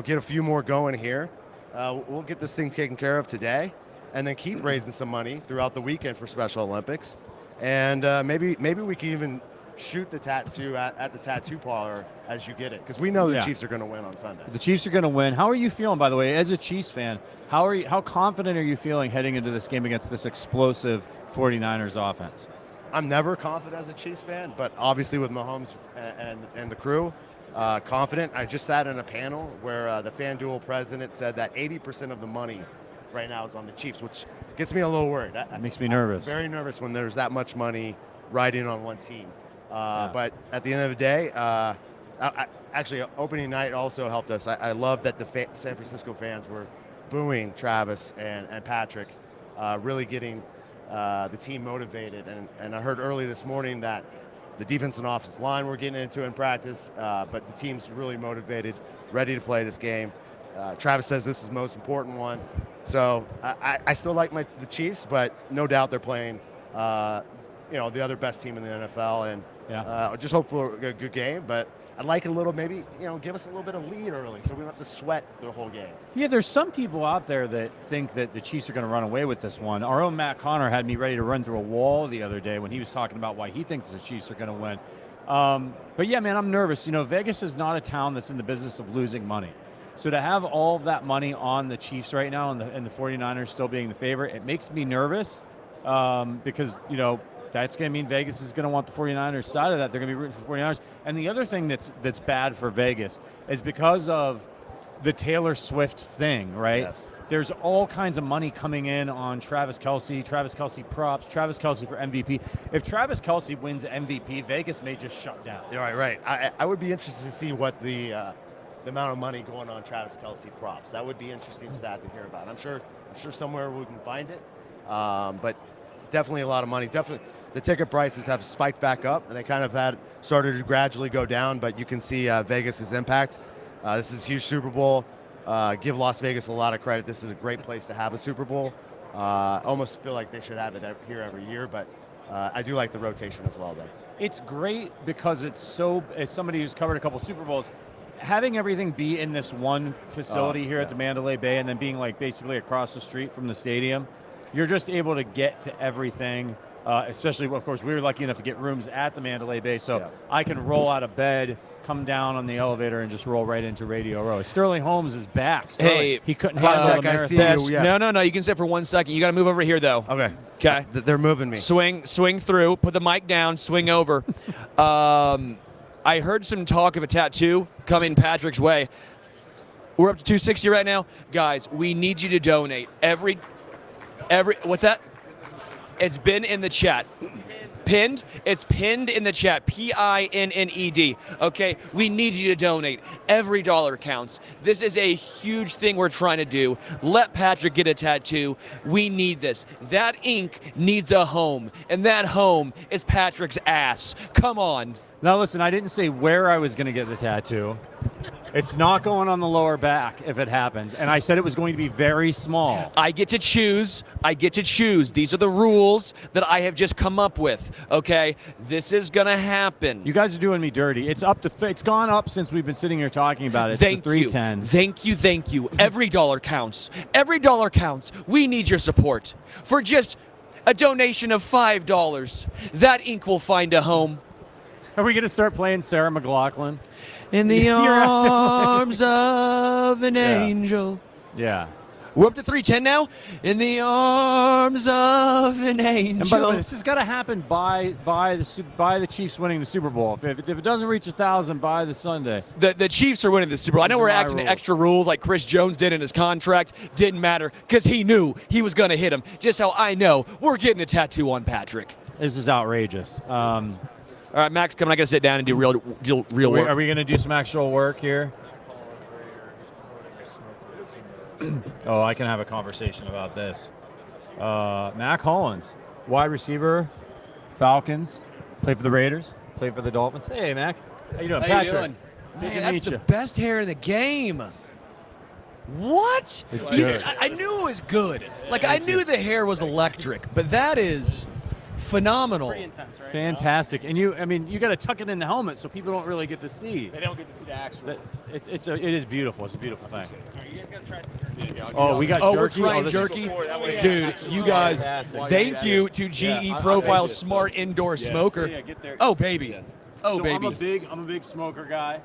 get a few more going here, we'll get this thing taken care of today, and then keep raising some money throughout the weekend for Special Olympics, and maybe we can even shoot the tattoo at the tattoo parlor as you get it, because we know the Yeah. Chiefs are going to win on Sunday. The Chiefs are going to win. How are you feeling, by the way, as a Chiefs fan? How confident are you feeling heading into this game against this explosive 49ers offense? I'm never confident as a Chiefs fan, but obviously with Mahomes and the crew, confident. I just sat in a panel where the FanDuel president said that 80% of the money right now is on the Chiefs, which gets me a little worried. It makes me nervous. I'm very nervous when there's that much money riding on one team. But at the end of the day, actually, opening night also helped us. I love that the San Francisco fans were booing Travis and Patrick, really getting the team motivated. And I heard early this morning that the defense and offensive line were getting into in practice, but the team's really motivated, ready to play this game. Travis says this is the most important one. So I still like the Chiefs, but no doubt they're playing the other best team in the NFL, and just hope for a good game. But I'd like a little, maybe, give us a little bit of lead early so we don't have to sweat the whole game. Yeah, there's some people out there that think that the Chiefs are going to run away with this one. Our own Matt Connor had me ready to run through a wall the other day when he was talking about why he thinks the Chiefs are going to win. But yeah, man, I'm nervous. Vegas is not a town that's in the business of losing money. So to have all of that money on the Chiefs right now and the 49ers still being the favorite, it makes me nervous because, that's going to mean Vegas is going to want the 49ers side of that. They're going to be rooting for 49ers. And the other thing that's bad for Vegas is because of the Taylor Swift thing, right? Yes. There's all kinds of money coming in on Travis Kelce props, Travis Kelce for MVP. If Travis Kelce wins MVP, Vegas may just shut down. Right. I would be interested to see what the amount of money going on Travis Kelce props. That would be an interesting stat to hear about. I'm sure somewhere we can find it, but definitely a lot of money. Definitely, the ticket prices have spiked back up, and they kind of started to gradually go down. But you can see Vegas's impact. This is a huge Super Bowl. Give Las Vegas a lot of credit. This is a great place to have a Super Bowl. Almost feel like they should have it here every year, but I do like the rotation as well, though. It's great because as somebody who's covered a couple Super Bowls, having everything be in this one facility here at the Mandalay Bay and then being like basically across the street from the stadium, you're just able to get to everything. Especially, of course, we were lucky enough to get rooms at the Mandalay Bay, so I can roll out of bed, come down on the elevator, and just roll right into Radio Row. Sterling Holmes is back. Hey, he couldn't handle the marathon. No, you can sit for 1 second. You got to move over here, though. Okay. They're moving me. Swing through, put the mic down, swing over. I heard some talk of a tattoo coming Patrick's way. We're up to 260 right now. Guys, we need you to donate. Every what's that? It's been in the chat. Pinned? It's pinned in the chat. PINNED. Okay, we need you to donate. Every dollar counts. This is a huge thing we're trying to do. Let Patrick get a tattoo. We need this. That ink needs a home, and that home is Patrick's ass. Come on. Now listen, I didn't say where I was going to get the tattoo. It's not going on the lower back if it happens. And I said it was going to be very small. I get to choose. These are the rules that I have just come up with, okay? This is going to happen. You guys are doing me dirty. It's up to it's gone up since we've been sitting here talking about it. Thank you. Thank you. Every dollar counts. Every dollar counts. We need your support. For just a donation of $5, that ink will find a home. Are we going to start playing Sarah McLachlan? In the arms of an angel. Yeah. We're up to 310 now. In the arms of an angel. And by the way, this has got to happen by the Chiefs winning the Super Bowl. If it doesn't reach 1,000 by the Sunday. The Chiefs are winning the Super Bowl. I know we're acting extra rules like Chris Jones did in his contract. Didn't matter because he knew he was going to hit him. Just how I know we're getting a tattoo on Patrick. This is outrageous. All right, Max, come on, I got to sit down and do real work. Are we going to do some actual work here? Oh, I can have a conversation about this. Mack Hollins, wide receiver, Falcons, played for the Raiders, played for the Dolphins. Hey, Mack. How you doing? How Patrick. you doing? Good Man, to that's meet the you. best hair in the game. What? It's good. I knew it was good. Like, I knew the hair was electric, but that is phenomenal. Pretty intense, right? Fantastic. And you got to tuck it in the helmet so people don't really get to see. They don't get to see the actual. It is beautiful. It's a beautiful thing. All right, you guys got to try some jerky. Oh, we got jerky. We're trying this jerky. is Dude, you guys, fantastic. thank you to GE Profile Smart Indoor Smoker. Yeah, get there. Oh, baby. Oh, so baby. I'm a big smoker guy.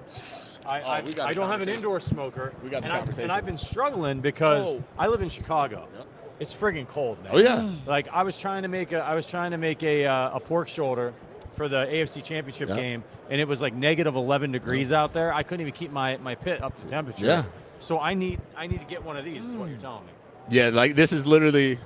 I we got a don't have an conversation. indoor smoker. We got the and conversation. and I've been struggling because Oh. I live in Chicago. Yep. It's friggin' cold now. Oh, yeah. Like I was trying to make a pork shoulder for the AFC Championship Yeah. game, and it was like negative 11 degrees out there. I couldn't even keep my pit up to temperature. Yeah. So I need to get one of these. Is what you're telling me. Yeah, like this is literally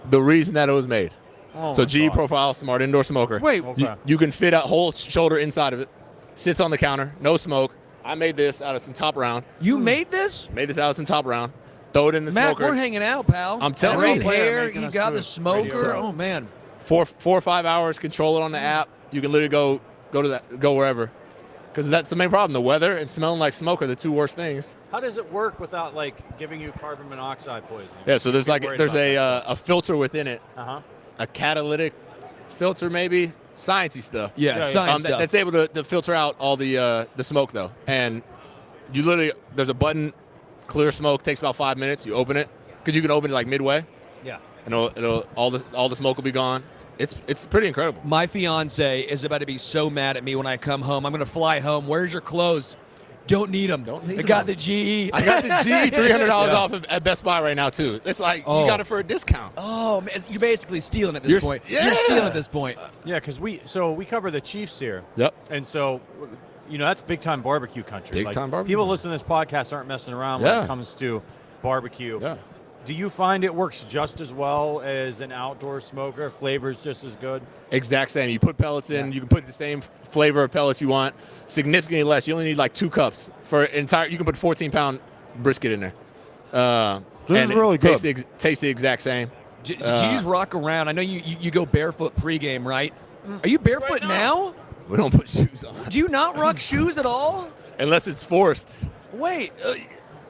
the reason that it was made. Oh So my GE God. Profile Smart Indoor Smoker. Wait. Okay. You can fit a whole shoulder inside of it. Sits on the counter, no smoke. I made this out of some Top Round. You made this? Made this out of some Top Round. Throw it in the Matt, smoker. we're hanging out, pal. I'm telling Great you. hair. Making You us got the food. smoker. Radio. Oh, man. 4 or 5 hours. Control it on the app. You can literally go wherever. Because that's the main problem. The weather and smelling like smoke are the two worst things. How does it work without like giving you carbon monoxide poisoning? Yeah. So there's a filter within it. Uh-huh. A catalytic filter maybe. Sciencey stuff. Yeah, science stuff. That's able to filter out all the smoke though. And you literally there's a button, clear smoke, takes about 5 minutes. You open it because you can open it like midway. Yeah. And it'll all the smoke will be gone. It's pretty incredible. My fiance is about to be so mad at me when I come home. I'm going to fly home. Where's your clothes? Don't need them. I got the GE. I got the GE $300 off at Best Buy right now too. It's like you got it for a discount. Oh, man, you're basically stealing at this point. Yeah. You're stealing at this point. Yeah, because we cover the Chiefs here. Yep. And so, that's big time barbecue country. Big time barbecue. People listening to this podcast aren't messing around when Yeah. it comes to barbecue. Yeah. Do you find it works just as well as an outdoor smoker? Flavor's just as good? Exact same. You put pellets in. You can put the same flavor of pellets you want. Significantly less. You only need like 2 cups for entire. You can put 14-pound brisket in there. This is really good. Tastes the exact same. Do you just rock around? I know you go barefoot pregame, right? Are you barefoot now? We don't put shoes on Do you not rock shoes at all? unless it's forced. Wait.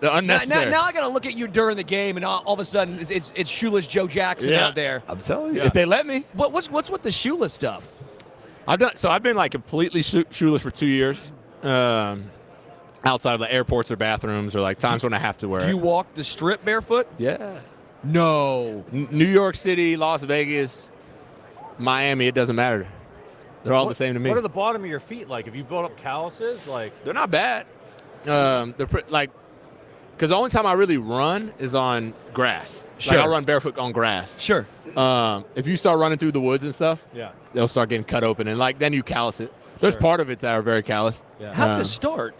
They're unnecessary. Now I got to look at you during the game, and all of a sudden it's shoeless Joe Jackson out there. I'm telling you, if they let me. What's with the shoeless stuff? I've been like completely shoeless for 2 years. Outside of the airports or bathrooms or like times when I have to wear Do it. you walk the strip barefoot? Yeah. No. New York City, Las Vegas, Miami, it doesn't matter. They're all the same to me. What are the bottom of your feet like? If you build up calluses, like They're not bad. They're because the only time I really run is on grass. Sure. Like I run barefoot on grass. Sure. If you start running through the woods and stuff, yeah, they'll start getting cut open, and like then you callus it. There's part of it that are very calloused. Yeah. How'd this start?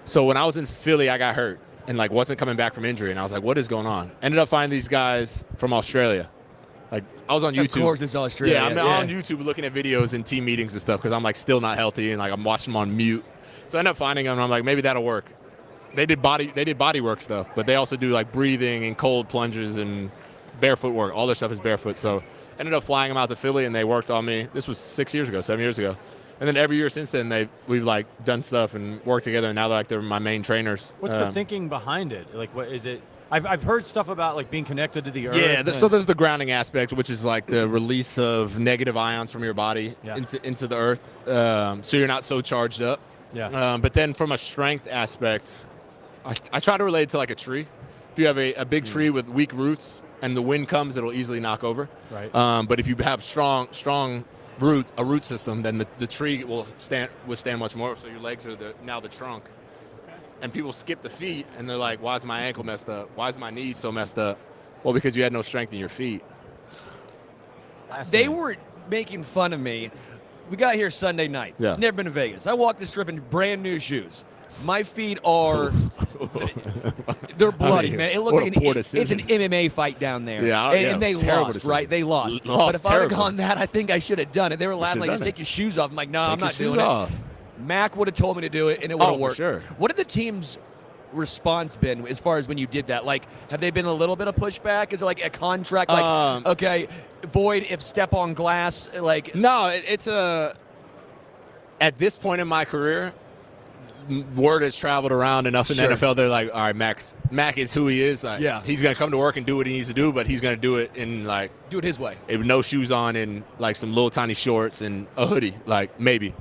So when I was in Philly, I got hurt and like wasn't coming back from injury, and I was like, "What is going on?" Ended up finding these guys from Australia. Like I was on YouTube. Of course, it's Australia. Yeah, I'm on YouTube looking at videos and team meetings and stuff because I'm like still not healthy and like I'm watching them on mute. So I ended up finding them, and I'm like, maybe that'll work. They did body work stuff, but they also do like breathing and cold plunges and barefoot work. All their stuff is barefoot. So ended up flying them out to Philly, and they worked on me. This was 7 years ago. And then every year since then, we've like done stuff and worked together, and now they're my main trainers. what's the thinking behind it? Like, what is it? I've heard stuff about like being connected to the earth. Yeah, so there's the grounding aspect, which is like the release of negative ions from your body into the earth, so you're not so charged up. Yeah. But then from a strength aspect, I try to relate it to like a tree. If you have a big tree with weak roots and the wind comes, it'll easily knock over. Right. But if you have strong root system, then the tree will withstand much more. So your legs are now the trunk. And people skip the feet, and they're like, why is my ankle messed up? Why is my knee so messed up? Well, because you had no strength in your feet. They were making fun of me. We got here Sunday night. Yeah. Never been to Vegas. I walked the strip in brand new shoes. My feet are, they're bloody, man. It looks like it's an MMA fight down there. Yeah, and they lost, right? They lost. But if I would have gone that, I think I should have done it. They were laughing like, just take your shoes off. I'm like, no, I'm not doing it. Mack would have told me to do it, and it would have worked. Sure. What have the team's response been as far as when you did that? Like, have they been a little bit of pushback? Is there like a contract? Like, okay, void if step on glass. Like, no, it's at this point in my career, word has traveled around enough in Sure. the NFL. They're like, all right, Mack is who he is. Like, Yeah. he's gonna come to work and do what he needs to do, but he's gonna do it in like Do it his way. with no shoes on and like some little tiny shorts and a hoodie, like maybe.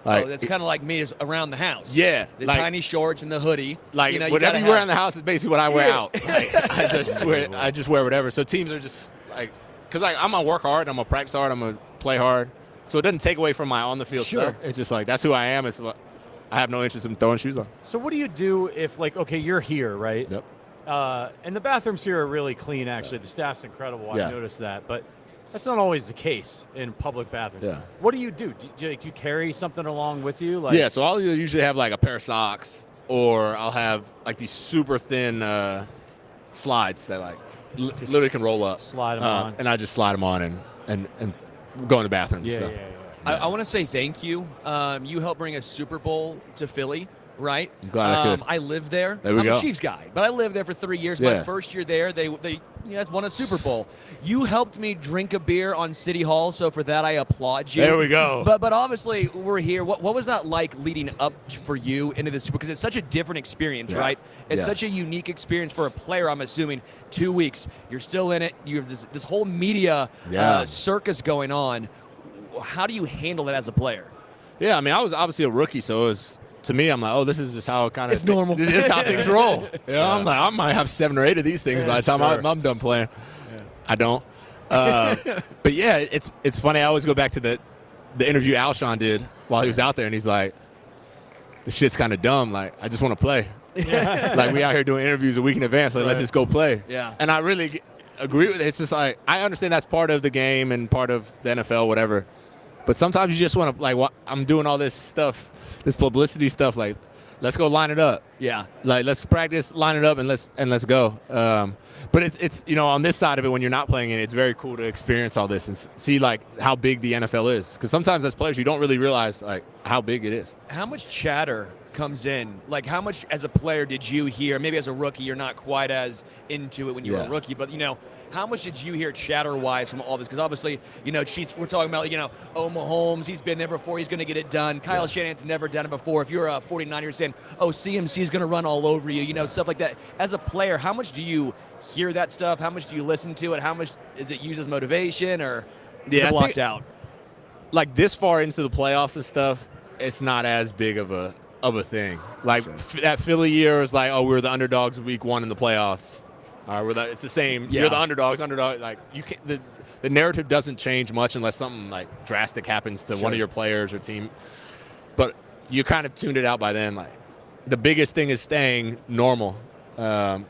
Like, Oh, that's kind of like me is around the house. Yeah, The like- tiny shorts and the hoodie. Like you know, whatever gotta you wear have- in the house is basically what I wear Yeah. out. Like, I just wear whatever. So teams are just like, because like I'm gonna work hard, I'm gonna practice hard, I'm gonna play hard. So it doesn't take away from my on the field Sure. stuff. It's just like that's who I am. It's what I have no interest in throwing shoes on. So what do you do if, like, okay, you're here, right? Yep. And the bathrooms here are really clean, actually. The staff's incredible. Yeah. I've noticed that. But that's not always the case in public bathrooms. Yeah. What do you do? Do you carry something along with you? Like, Yeah, so I'll usually have like a pair of socks, or I'll have like these super thin slides that like literally can roll up. Slide 'em on. and I just slide them on and go in the bathroom. Yeah, so. yeah, yeah. I want to say thank you. You helped bring a Super Bowl to Philly, right? I'm glad I could. I lived there. There we I'm go. a Chiefs guy, but I lived there for 3 years. My Yeah. first year there, they you guys won a Super Bowl. You helped me drink a beer on City Hall, so for that I applaud you. There we go. But obviously we're here. What was that like leading up for you into the Super? Because it's such a different experience, Yeah. right? It's Yeah. such a unique experience for a player. I'm assuming 2 weeks, you're still in it. You have this whole media Yeah. circus going on. How do you handle it as a player? Yeah, I mean, I was obviously a rookie, so it was, to me, I'm like, oh, this is just how it kind of It's normal. This is how things roll. You know, I'm like, I might have 7 or 8 of these things by the time sure. I'm done playing. I don't. But yeah, it's funny. I always go back to the interview Alshon did while he was out there, and he's like, "The shit's kind of dumb. Like, I just want to play. Like, we out here doing interviews a week in advance. Like, let's just go play." Yeah. And I really agree with it. It's just like I understand that's part of the game and part of the NFL, whatever. But sometimes you just want to like, I'm doing all this stuff, this publicity stuff. Like, let's go line it up. Yeah. Like, let's practice, line it up, and let's go. But it's on this side of it, when you're not playing it, it's very cool to experience all this and see like how big the NFL is. Because sometimes as players, you don't really realize like how big it is. How much chatter comes in? Like, how much as a player did you hear? Maybe as a rookie, you're not quite as into it when you were a Yeah. rookie, but how much did you hear chatter-wise from all this? Because obviously, Chiefs, we're talking about, Mahomes, he's been there before, he's going to get it done. Kyle Shanahan's never done it before. If you're a 49er, you're saying, CMC's going to run all over you, stuff like that. As a player, how much do you hear that stuff? How much do you listen to it? How much is it used as motivation, or is it blocked out? Like this far into the playoffs and stuff, it's not as big of a thing. Like that Philly year was like, oh, we were the underdogs week 1 in the playoffs. All right, it's the same. Yeah. You're the underdog. Like you can't. The narrative doesn't change much unless something like drastic happens to one of your players or team. But you kind of tuned it out by then. Like the biggest thing is staying normal. Not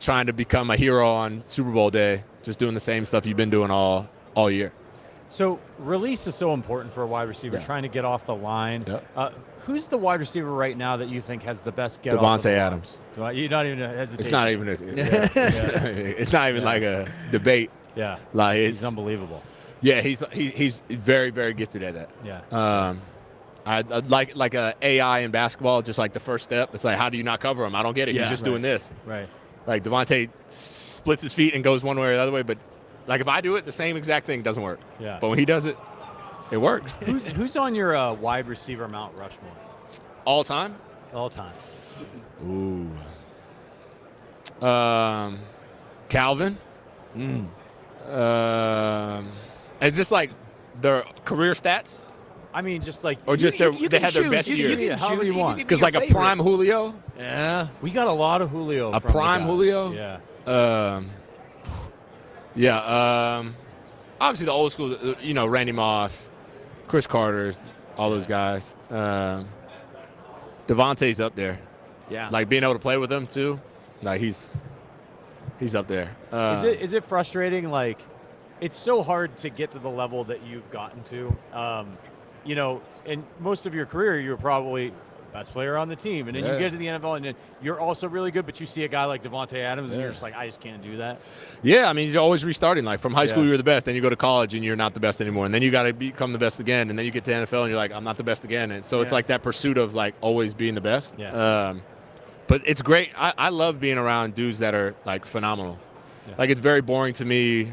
trying to become a hero on Super Bowl day. Just doing the same stuff you've been doing all year. So release is so important for a wide receiver, trying to get off the line. Yep. Who's the wide receiver right now that you think has the best get off Devontae the line? Adams. You're not even hesitating. It's not even it's not even like a debate. Yeah. Like he's unbelievable. Yeah, he's very, very gifted at that. Yeah. I like a AI in basketball, just like the first step. It's like, how do you not cover him? I don't get it. Yeah, He's just right. doing this. Right. Like Devontae splits his feet and goes one way or the other way, but like if I do it, the same exact thing doesn't work. Yeah. But when he does it, it works. Who's on your wide receiver Mount Rushmore? All time? All time. Ooh. Calvin. It's just like their career stats. I mean, just like or just they had their best year. However you want. Because like a prime Julio. Yeah, we got a lot of Julio. A from the prime guys. Julio. Yeah. Obviously the old school. Randy Moss, Chris Carter's, all those guys. Devontae's up there. Yeah. Like being able to play with him too. Like he's up there. Is it frustrating? Like, it's so hard to get to the level that you've gotten to. In most of your career, you were probably best player on the team, and then you get to the NFL, and then you're also really good. But you see a guy like Devontae Adams, and you're just like, I just can't do that. Yeah, I mean, you're always restarting. Like from high school, Yeah. you were the best. Then you go to college, and you're not the best anymore. And then you got to become the best again. And then you get to NFL, and you're like, I'm not the best again. And so it's like that pursuit of like always being the best. Yeah. But it's great. I love being around dudes that are like phenomenal. Yeah. Like it's very boring to me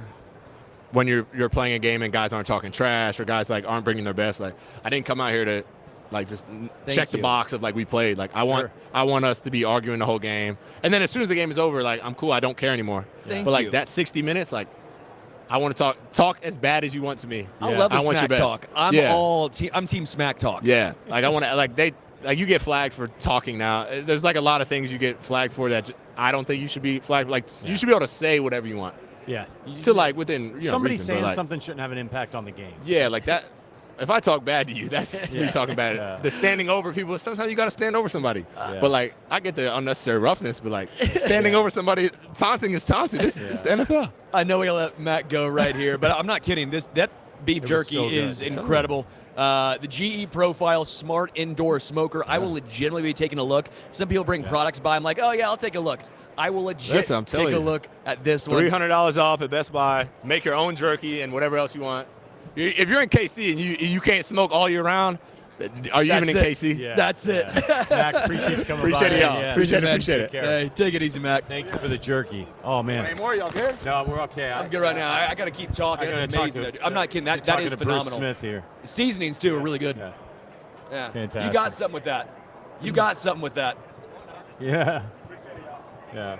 when you're playing a game and guys aren't talking trash or guys like aren't bringing their best. Like I didn't come out here to Like just Thank check the you. box of like we played. Like I want us to be arguing the whole game. And then as soon as the game is over, like I'm cool. I don't care anymore. Thank but like you. that 60 minutes, like I want to talk as bad as you want to me. I love the I want your smack best. talk. I'm team smack talk. Yeah, like I want to like you get flagged for talking now. There's like a lot of things you get flagged for that I don't think you should be flagged. Like you should be able to say whatever you want. Yeah. To like within somebody reason, saying but, like, something shouldn't have an impact on the game. Yeah, like that. If I talk bad to you, that's me talking bad. Yeah. The standing over people. Sometimes you got to stand over somebody. But like I get the unnecessary roughness, but like standing over somebody, taunting is taunting. It's the NFL. I know we gotta let Matt go right here, but I'm not kidding. That beef jerky so good. is It's incredible. The GE Profile Smart Indoor Smoker. I will legitimately be taking a look. Some people bring products by. I'm like, oh yeah, I'll take a look. I will legit Listen, I'm take telling a you. look at this one. $300 off at Best Buy. Make your own jerky and whatever else you want. If you're in KC and you can't smoke all year round, are you even in KC? Yeah. That's it. Mac, appreciate you coming Appreciate by. it, y'all. Yeah. Appreciate it. Take care. Hey, take it easy, Mac. Thank you for the jerky. Oh man. Any more? Y'all good? No, we're okay. I'm good right now. I got to keep talking. I That's gotta talk amazing. to- I'm not kidding. you're That talking is to Bruce phenomenal. Smith here. The seasonings too are really good. Yeah. Fantastic. You got something with that. You got something with that. Yeah. Yeah.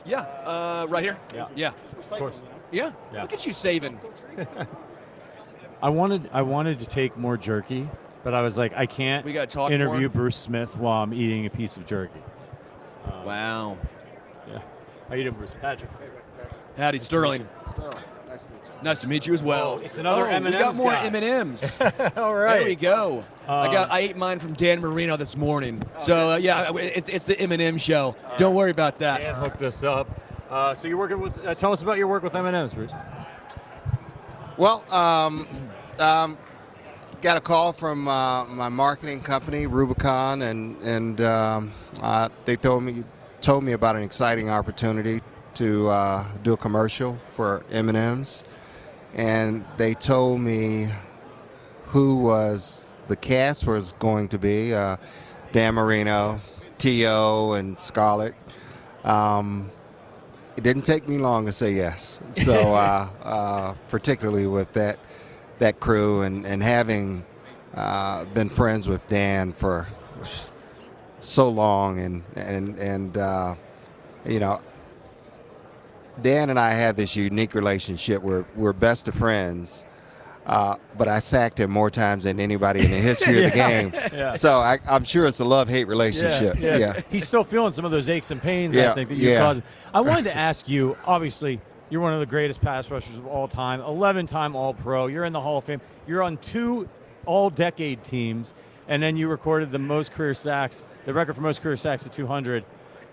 Yeah. Right here. Yeah. Yeah. Of course. Yeah. Yeah. Look at you saving. I wanted to take more jerky, but I was like, I can't We gotta talk interview more. Bruce Smith while I'm eating a piece of jerky. Wow. Yeah. How you doing, Bruce? Patrick. Howdy, Sterling. Nice to meet you as well. Oh, it's another We got M&Ms more guy. M&Ms. All right. There we go. I ate mine from Dan Marino this morning. So yeah, it's the M&M show. Don't worry about that. Dan hooked us up. So you're working with. Tell us about your work with M&Ms, Bruce. Well, got a call from my marketing company, Rubicon, and they told me about an exciting opportunity to do a commercial for M&Ms, and they told me who was the cast was going to be: Dan Marino, T.O., and Scarlett. It didn't take me long to say yes. So particularly with that crew and having been friends with Dan for so long and you know, Dan and I have this unique relationship. We're best of friends. But I sacked him more times than anybody in the history of the game. Yeah. So I'm sure it's a love-hate relationship. Yeah. He's still feeling some of those aches and pains, Yeah, I think, that you yeah. caused. I wanted to ask you, obviously, you're one of the greatest pass rushers of all time, 11-time All-Pro. You're in the Hall of Fame. You're on 2 all-decade teams, and then you recorded the record for most career sacks at 200.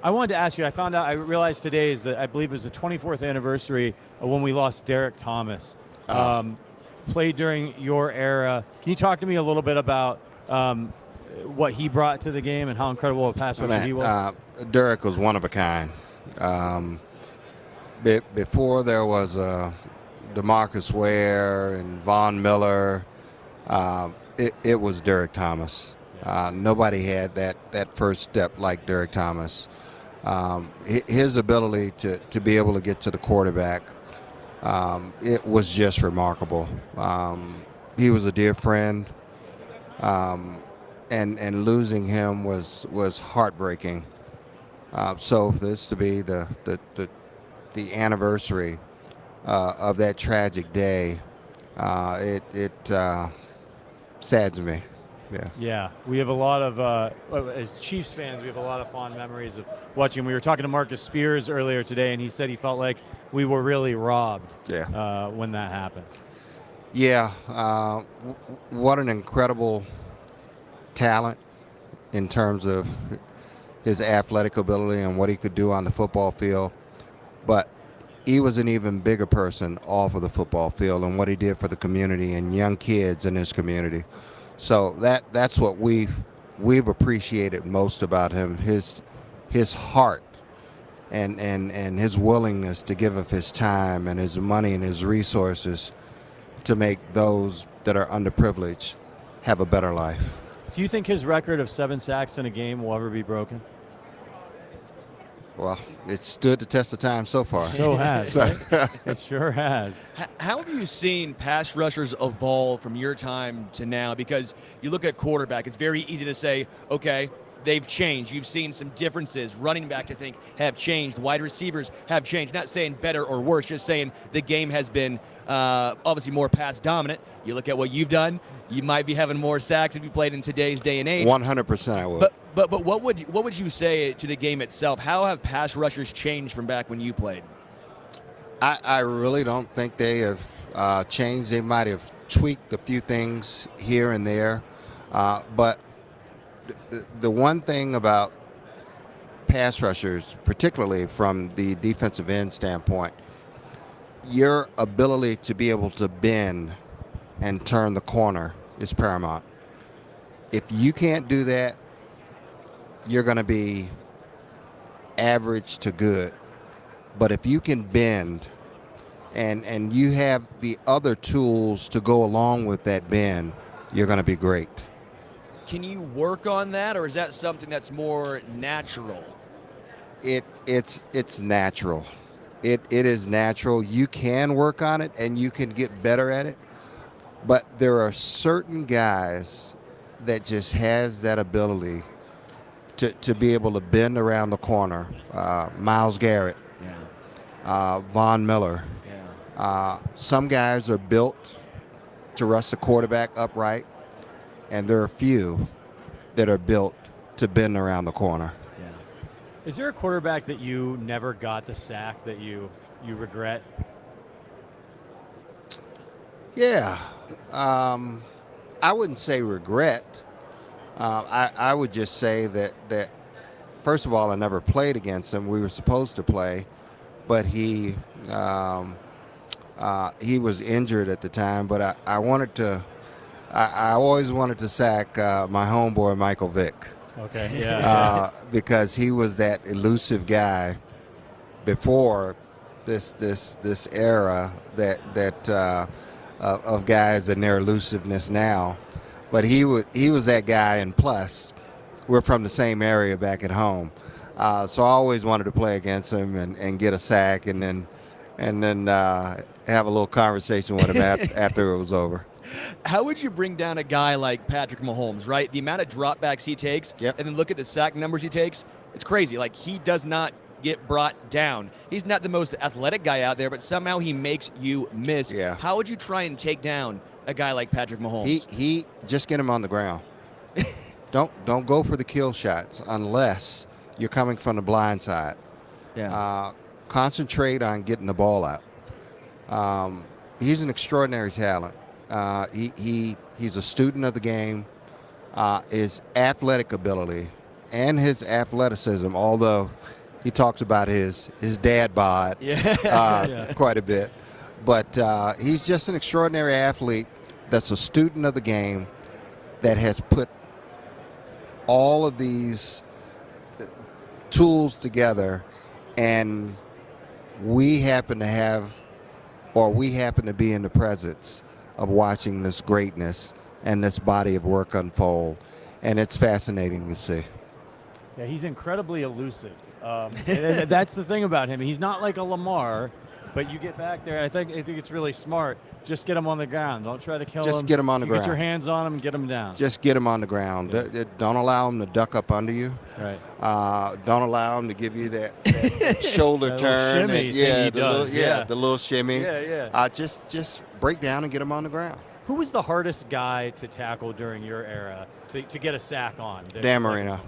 I wanted to ask you, I realized today is that I believe it was the 24th anniversary of when we lost Derek Thomas. Played during your era. Can you talk to me a little bit about what he brought to the game and how incredible a pass rusher he was? Derek was one of a kind. Before there was Demarcus Ware and Von Miller, it was Derek Thomas. Nobody had that first step like Derek Thomas. His ability to be able to get to the quarterback, it was just remarkable. He was a dear friend, and losing him was heartbreaking. So for this to be the anniversary of that tragic day, it saddens me. Yeah, we have a lot of, as Chiefs fans, we have a lot of fond memories of watching. We were talking to Marcus Spears earlier today, and he said he felt like we were really robbed when that happened. Yeah, what an incredible talent in terms of his athletic ability and what he could do on the football field. But he was an even bigger person off of the football field and what he did for the community and young kids in his community. So that's what we've appreciated most about him, his heart and his willingness to give of his time and his money and his resources to make those that are underprivileged have a better life. Do you think his record of 7 sacks in a game will ever be broken? Well, it stood the test of time so far. So has. It sure has. How have you seen pass rushers evolve from your time to now? Because you look at quarterback, it's very easy to say, okay, they've changed. You've seen some differences. Running back, I think, have changed. Wide receivers have changed. Not saying better or worse, just saying the game has been obviously more pass dominant. You look at what you've done, you might be having more sacks if you played in today's day and age. 100% I would. But what would you say to the game itself? How have pass rushers changed from back when you played? I really don't think they have changed. They might have tweaked a few things here and there. But the one thing about pass rushers, particularly from the defensive end standpoint, your ability to be able to bend and turn the corner is paramount. If you can't do that, you're going to be average to good. But if you can bend and you have the other tools to go along with that bend, you're going to be great. Can you work on that, or is that something that's more natural? It's natural. It is natural. You can work on it and you can get better at it. But there are certain guys that just has that ability to be able to bend around the corner. Myles Garrett, Von Miller. Some guys are built to rush the quarterback upright, and there are a few that are built to bend around the corner. Is there a quarterback that you never got to sack that you regret? Yeah. I wouldn't say regret. I would just say that first of all, I never played against him. We were supposed to play, but he was injured at the time. But I always wanted to sack my homeboy Michael Vick. Okay. Yeah. Because he was that elusive guy before this era of guys and their elusiveness now. But he was that guy, and plus, we're from the same area back at home. So I always wanted to play against him and get a sack and then have a little conversation with him after it was over. How would you bring down a guy like Patrick Mahomes, right? The amount of dropbacks he takes, and then look at the sack numbers he takes, it's crazy. Like, he does not get brought down. He's not the most athletic guy out there, but somehow he makes you miss. Yeah. How would you try and take down a guy like Patrick Mahomes? He just get him on the ground. Don't go for the kill shots unless you're coming from the blind side. Yeah. Concentrate on getting the ball out. He's an extraordinary talent. He's a student of the game. His athletic ability and his athleticism, although he talks about his dad bod quite a bit. But he's just an extraordinary athlete that's a student of the game that has put all of these tools together, and we happen to be in the presence of watching this greatness and this body of work unfold, and it's fascinating to see. Yeah, he's incredibly elusive. And that's the thing about him. He's not like a Lamar, but you get back there. I think it's really smart. Just get him on the ground. Don't try to kill him. Just get him on the ground. Get your hands on him and get him down. Just get him on the ground. Yeah. Don't allow him to duck up under you. Right. Don't allow him to give you that shoulder turn. The little shimmy. Yeah. Just break down and get him on the ground. Who was the hardest guy to tackle during your era to get a sack on? Dan Marino.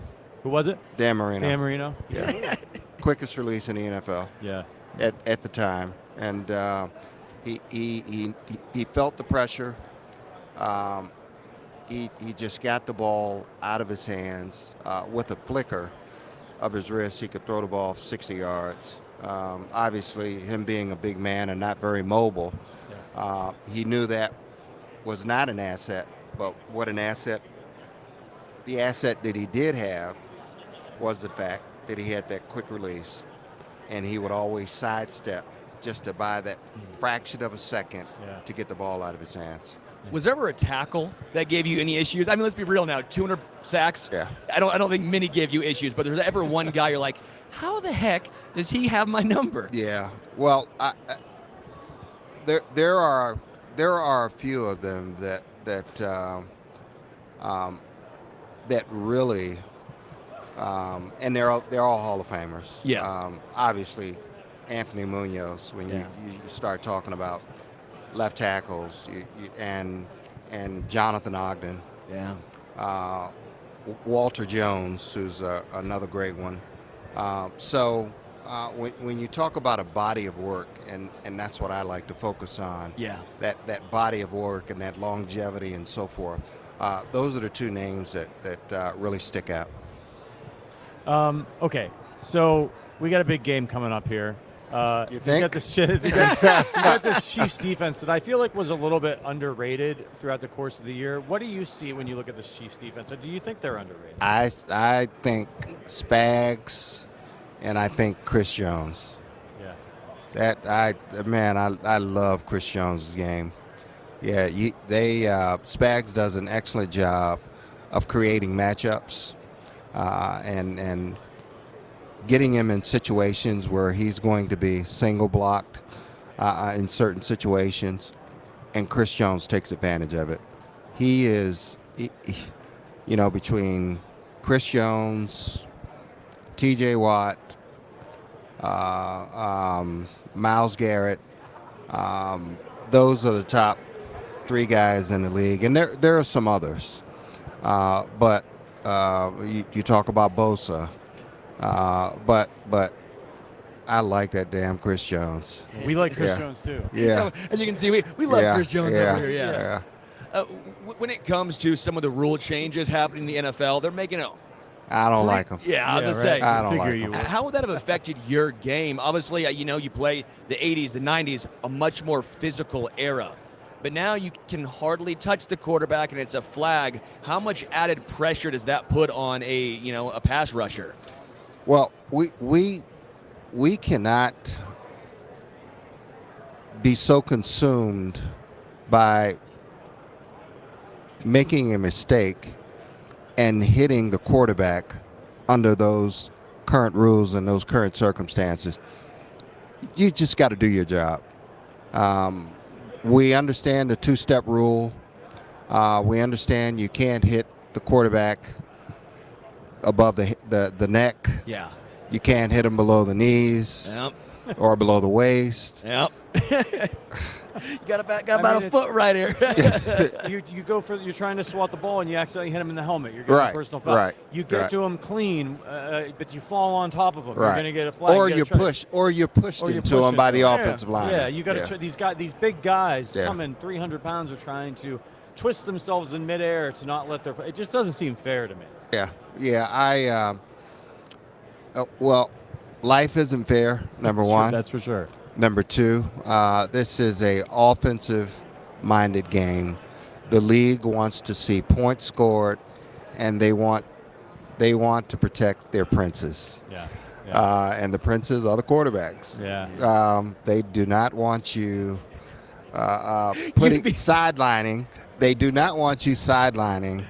Who was it? Dan Marino. Dan Marino? Yeah. Quickest release in the NFL. Yeah. At the time. And he felt the pressure. He just got the ball out of his hands with a flicker of his wrist. He could throw the ball 60 yards. Obviously, him being a big man and not very mobile, he knew that was not an asset. But what an asset, the asset that he did have was the fact that he had that quick release, and he would always sidestep just to buy that fraction of a second to get the ball out of his hands. Was there ever a tackle that gave you any issues? I mean, let's be real now. 200 sacks. Yeah. I don't think many gave you issues, but there's ever one guy you're like, how the heck does he have my number? Yeah. Well, there are a few of them that really, and they're all Hall of Famers. Yeah. Obviously, Anthony Munoz. When you start talking about left tackles, and Jonathan Ogden. Yeah. Walter Jones, who's another great one. When you talk about a body of work, and that's what I like to focus on. Yeah. That body of work and that longevity and so forth. Those are the two names that really stick out. Okay, so we got a big game coming up here. You think? You got this Chiefs defense that I feel like was a little bit underrated throughout the course of the year. What do you see when you look at this Chiefs defense? Or do you think they're underrated? I think Spags, and I think Chris Jones. Yeah. I love Chris Jones' game. Yeah, Spags does an excellent job of creating matchups and getting him in situations where he's going to be single blocked in certain situations, and Chris Jones takes advantage of it. He is, between Chris Jones, T.J. Watt, Myles Garrett, those are the top three guys in the league, and there are some others. But you talk about Bosa. But I like that damn Chris Jones. We like Chris Jones too. Yeah. As you can see, we love Chris Jones over here. Yeah. When it comes to some of the rule changes happening in the NFL, they're making it. I don't like them. Yeah, I was gonna say. I don't like them. How would that have affected your game? Obviously, you play the 80s, the 90s, a much more physical era. But now you can hardly touch the quarterback, and it's a flag. How much added pressure does that put on a pass rusher? Well, we cannot be so consumed by making a mistake and hitting the quarterback under those current rules and those current circumstances. You just got to do your job. We understand the two-step rule. We understand you can't hit the quarterback above the neck. Yeah. You can't hit him below the knees. Yep. Or below the waist. Yep. You got about a foot right here. You're trying to swat the ball and you accidentally hit him in the helmet. You're getting a personal foul. Right. You get to him clean, but you fall on top of him. Right. You're going to get a flag. Or you pushed into him by the offensive line. Yeah, you got to these big guys coming 300 pounds are trying to twist themselves in midair to not let their. It just doesn't seem fair to me. Yeah. Well, life isn't fair. Number one. That's for sure. Number two, this is a offensive-minded game. The league wants to see points scored, and they want to protect their princes. And the princes are the quarterbacks. They do not want you sidelining. They do not want you sidelining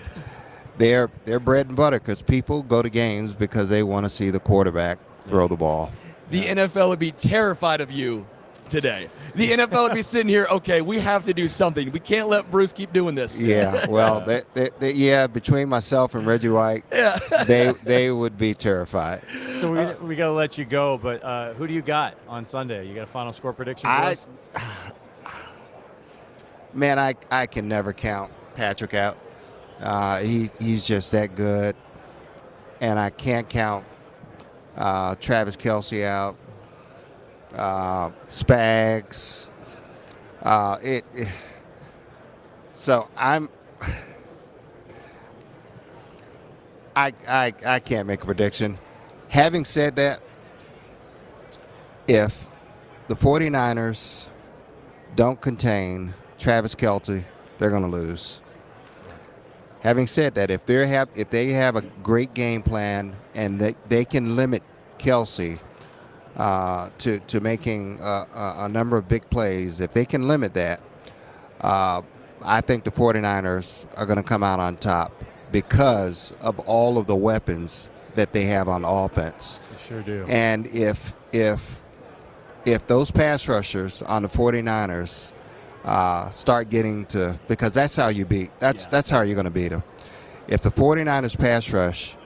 their bread and butter, because people go to games because they want to see the quarterback throw the ball. The NFL would be terrified of you today. The NFL would be sitting here, okay, we have to do something. We can't let Bruce keep doing this. Yeah, well, between myself and Reggie White, they would be terrified. So we got to let you go, but who do you got on Sunday? You got a final score prediction for us? Man, I can never count Patrick out. He's just that good. And I can't count Travis Kelce out, Spags. So I can't make a prediction. Having said that, if the 49ers don't contain Travis Kelce, they're going to lose. Having said that, if they have a great game plan and they can limit Kelce to making a number of big plays, if they can limit that, I think the 49ers are going to come out on top because of all of the weapons that they have on offense. Sure do. And if those pass rushers on the 49ers start getting to, because that's how you beat. That's how you're going to beat them. If the 49ers pass rush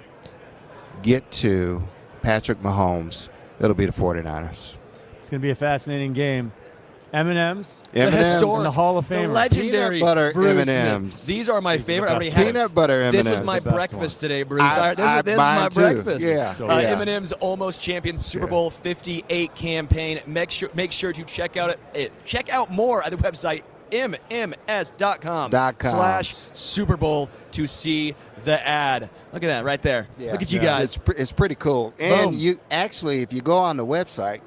get to Patrick Mahomes, it'll be the 49ers. It's going to be a fascinating game. M&M's, M&Ms. the historic, the Hall of The Famer. legendary Peanut butter Bruce M&Ms. Smith. These are my favorite. I already had Peanut butter M&Ms. This was my The best breakfast one. today, Bruce. This is mine my too. breakfast. Yeah. M&M's almost champion Super Bowl 58 campaign. Make sure to check out more at the website mms.com/Super Bowl to see the ad. Look at that right there. Yeah. Look at you guys. It's pretty cool. And Boom. you actually, if you go on the website,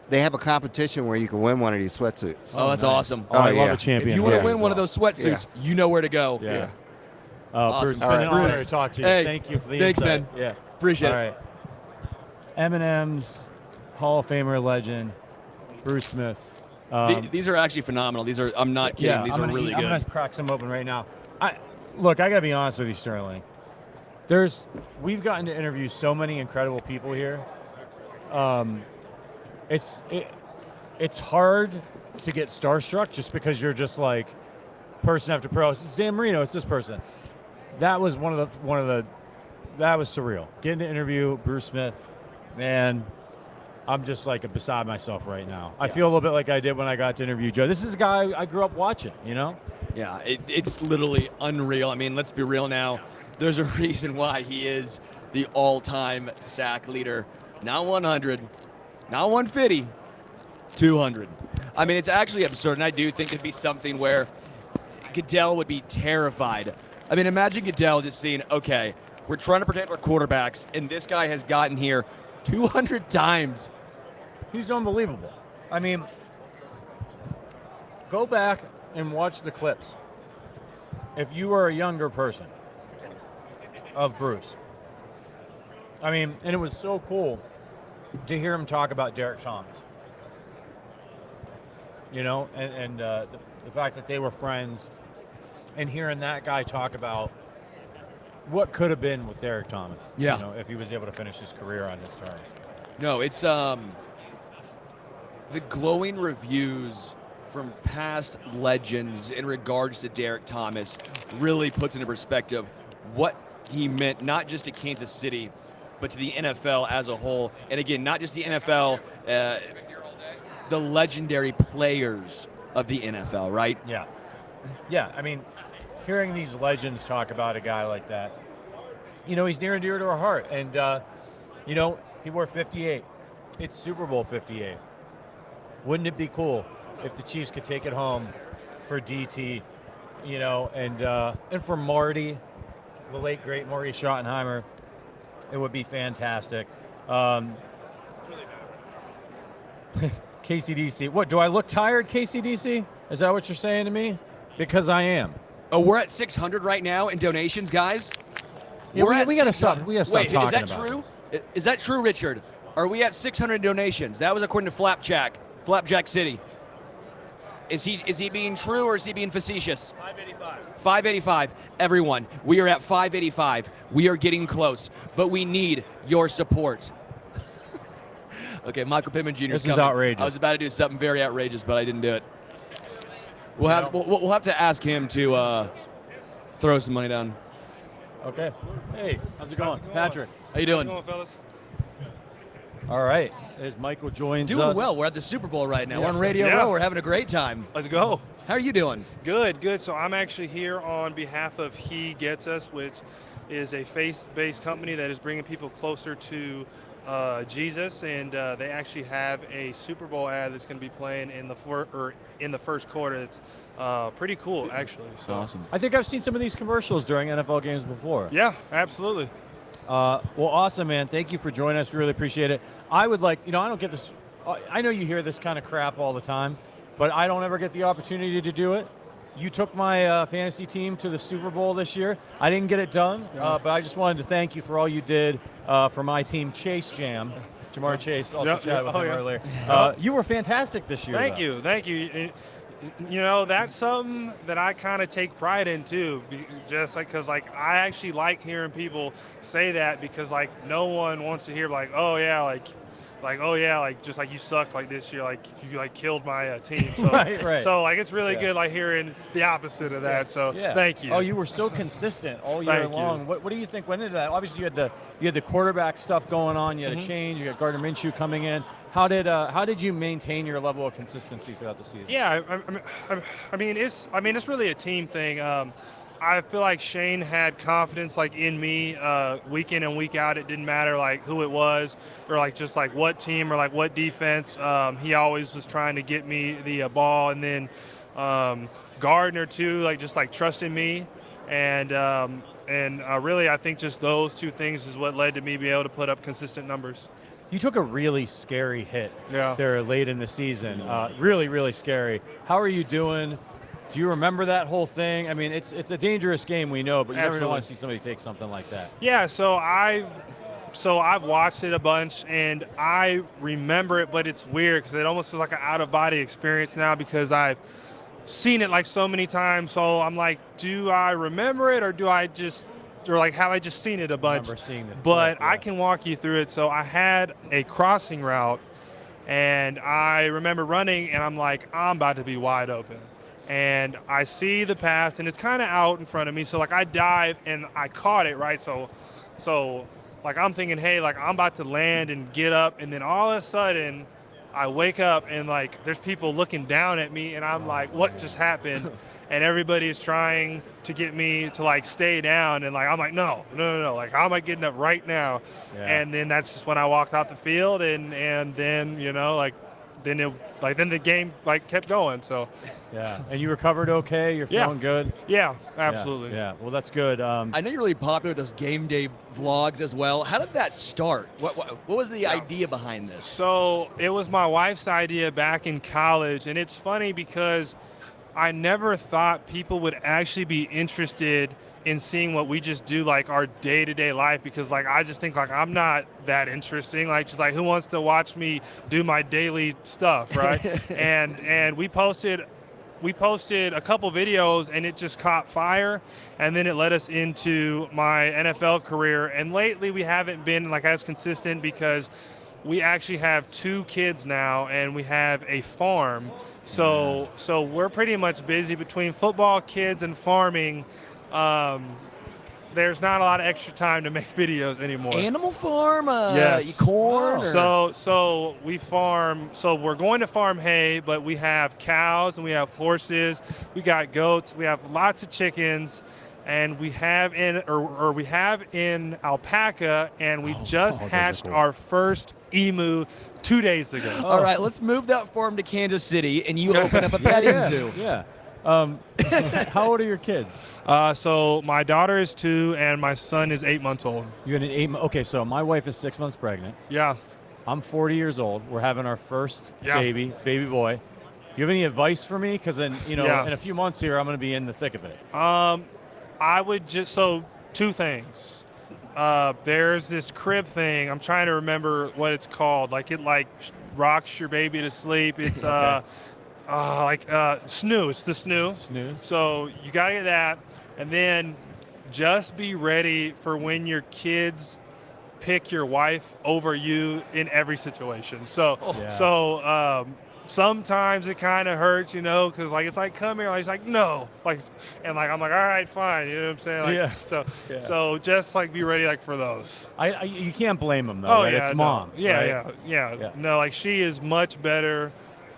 they have a competition where you can win one of these sweatsuits. Oh, that's awesome. I love a champion. If you want to win one of those sweatsuits, you know where to go. Yeah. Awesome. Bruce, it's been an honor to talk to you. Hey, Thank you for the thanks, insight. man. Yeah. Appreciate All it. right. M&M's, Hall of Famer legend, Bruce Smith. These are actually phenomenal. I'm not kidding. Yeah, These I'm are gonna really I'm good. going to crack some open right now. I gotta be honest with you, Sterling. We've gotten to interview so many incredible people here. It's hard to get starstruck just because you're just like person after pro. It's Dan Marino. It's this person. That was that was surreal. Getting to interview Bruce Smith, man. I'm just like beside myself right now. I feel a little bit like I did when I got to interview Joe. This is a guy I grew up watching, you know? Yeah, it's literally unreal. I mean, let's be real now. There's a reason why he is the all-time sack leader. Now 100, now 150, 200. I mean, it's actually absurd, and I do think it'd be something where Goodell would be terrified. I mean, imagine Goodell just seeing, okay, we're trying to protect our quarterbacks, and this guy has gotten here 200 times. He's unbelievable. I mean, go back and watch the clips. If you were a younger person of Bruce, I mean, and it was so cool to hear him talk about Derek Thomas. You know, and the fact that they were friends, and hearing that guy talk about what could have been with Derek Thomas. Yeah. You know, if he was able to finish his career on his terms. No, it's the glowing reviews from past legends in regards to Derek Thomas really puts into perspective what he meant, not just to Kansas City, but to the NFL as a whole. And again, not just the NFL, the legendary players of the NFL, right? Yeah. Yeah, I mean, hearing these legends talk about a guy like that, you know, he's near and dear to our heart. And, you know, he wore 58. It's Super Bowl 58. Wouldn't it be cool if the Chiefs could take it home for DT, you know, and for Marty, the late, great Marty Schottenheimer? It would be fantastic. KCDC. What, do I look tired, KCDC? Is that what you're saying to me? Because I am. Oh, we're at 600 right now in donations, guys. Yeah, we got to stop. We got to stop Wait, talking is that about true? this. Is that true, Richard? Are we at 600 donations? That was according to Flapjack City. Is he being true or is he being facetious? 585. 585. Everyone, we are at 585. We are getting close, but we need your support. Okay, Michael Pittman Jr. This is coming. outrageous. I was about to do something very outrageous, but I didn't do it. We'll have to ask him to throw some money down. Okay. Hey, how's it going? Patrick. How you doing? How's it going, fellas? All right. There's Michael joins Doing us. well. We're at the Super Bowl right now. Yeah. We're on Radio Yeah. Row. We're having a great time. Let's go. How are you doing? Good, good. So I'm actually here on behalf of He Gets Us, which is a faith-based company that is bringing people closer to Jesus, and they actually have a Super Bowl ad that's going to be playing in the first quarter. It's pretty cool, actually. So. Awesome. I think I've seen some of these commercials during NFL games before. Yeah, absolutely. Well, awesome, man. Thank you for joining us. We really appreciate it. I would like, I don't get this. I know you hear this kind of crap all the time, but I don't ever get the opportunity to do it. You took my fantasy team to the Super Bowl this year. I didn't get it done, but I just wanted to thank you for all you did for my team, Chase Jam. Jamar Chase also chatted with him earlier. You were fantastic this year. Thank you. You know, that's something that I kind of take pride in too, just like because like I actually like hearing people say that because like no one wants to hear like, oh yeah, like oh yeah, like just like you sucked like this year, like you like killed my team. So, Right. So like it's really good like hearing the opposite of that. So thank you. Oh, you were so consistent all year Thank you. long. What do you think went into that? Obviously, you had the quarterback stuff going on. You had a change. You got Gardner Minshew coming in. How did you maintain your level of consistency throughout the season? Yeah, I mean it's really a team thing. I feel like Shane had confidence like in me week in and week out. It didn't matter like who it was or like just like what team or like what defense. He always was trying to get me the ball, and then Gardner too, like just like trusting me, and really I think just those two things is what led to me being able to put up consistent numbers. You took a really scary hit Yeah. there late in the season. Really, really scary. How are you doing? Do you remember that whole thing? I mean, it's a dangerous game, we know, but you never want to see somebody take something like that. Yeah, so I've watched it a bunch and I remember it, but it's weird because it almost feels like an out-of-body experience now because I've seen it like so many times. So I'm like, do I remember it or have I just seen it a bunch? But I can walk you through it. So I had a crossing route and I remember running and I'm like, I'm about to be wide open. And I see the pass and it's kind of out in front of me. So like I dive and I caught it, right? So like I'm thinking, hey, like I'm about to land and get up. And then all of a sudden I wake up and like there's people looking down at me and I'm like, what just happened? And everybody is trying to get me to like stay down, and like I'm like no, like how am I getting up right now? Yeah. And then that's just when I walked out the field, and then then the game like kept going. So yeah, and you recovered okay. You're feeling good. Yeah, absolutely. Yeah, well that's good. I know you're really popular with those game day vlogs as well. How did that start? What was the idea behind this? So it was my wife's idea back in college, and it's funny because I never thought people would actually be interested in seeing what we just do, like our day-to-day life, because like I just think like I'm not that interesting. Like just like who wants to watch me do my daily stuff, right? and we posted a couple videos and it just caught fire, and then it led us into my NFL career. And lately we haven't been like as consistent because we actually have 2 kids now and we have a farm. So we're pretty much busy between football, kids, and farming. There's not a lot of extra time to make videos anymore. Animal farm? Yes. Corn? So we farm. So we're going to farm hay, but we have cows and we have horses. We got goats. We have lots of chickens. And we have in alpaca, and we just hatched our first emu 2 days ago. All right, let's move that farm to Kansas City, and you open up a petting zoo. Yeah. How old are your kids? So my daughter is 2, and my son is 8 months old. You got an Okay, so my wife is 6 months pregnant. Yeah. I'm 40 years old. We're having our first baby boy. You have any advice for me? Because in in a few months here, I'm going to be in the thick of it. I would just 2 things. There's this crib thing. I'm trying to remember what it's called. Like it like rocks your baby to sleep. It's snoo. It's the snoo. Snoo. So you gotta get that, and then just be ready for when your kids pick your wife over you in every situation. Sometimes it kind of hurts, because like it's like come here, like it's like no, like, and like I'm like all right, fine, you know what I'm saying? Like, So just like be ready like for those. You can't blame them though. Oh right? yeah, It's mom. Yeah, right? yeah. No, like she is much better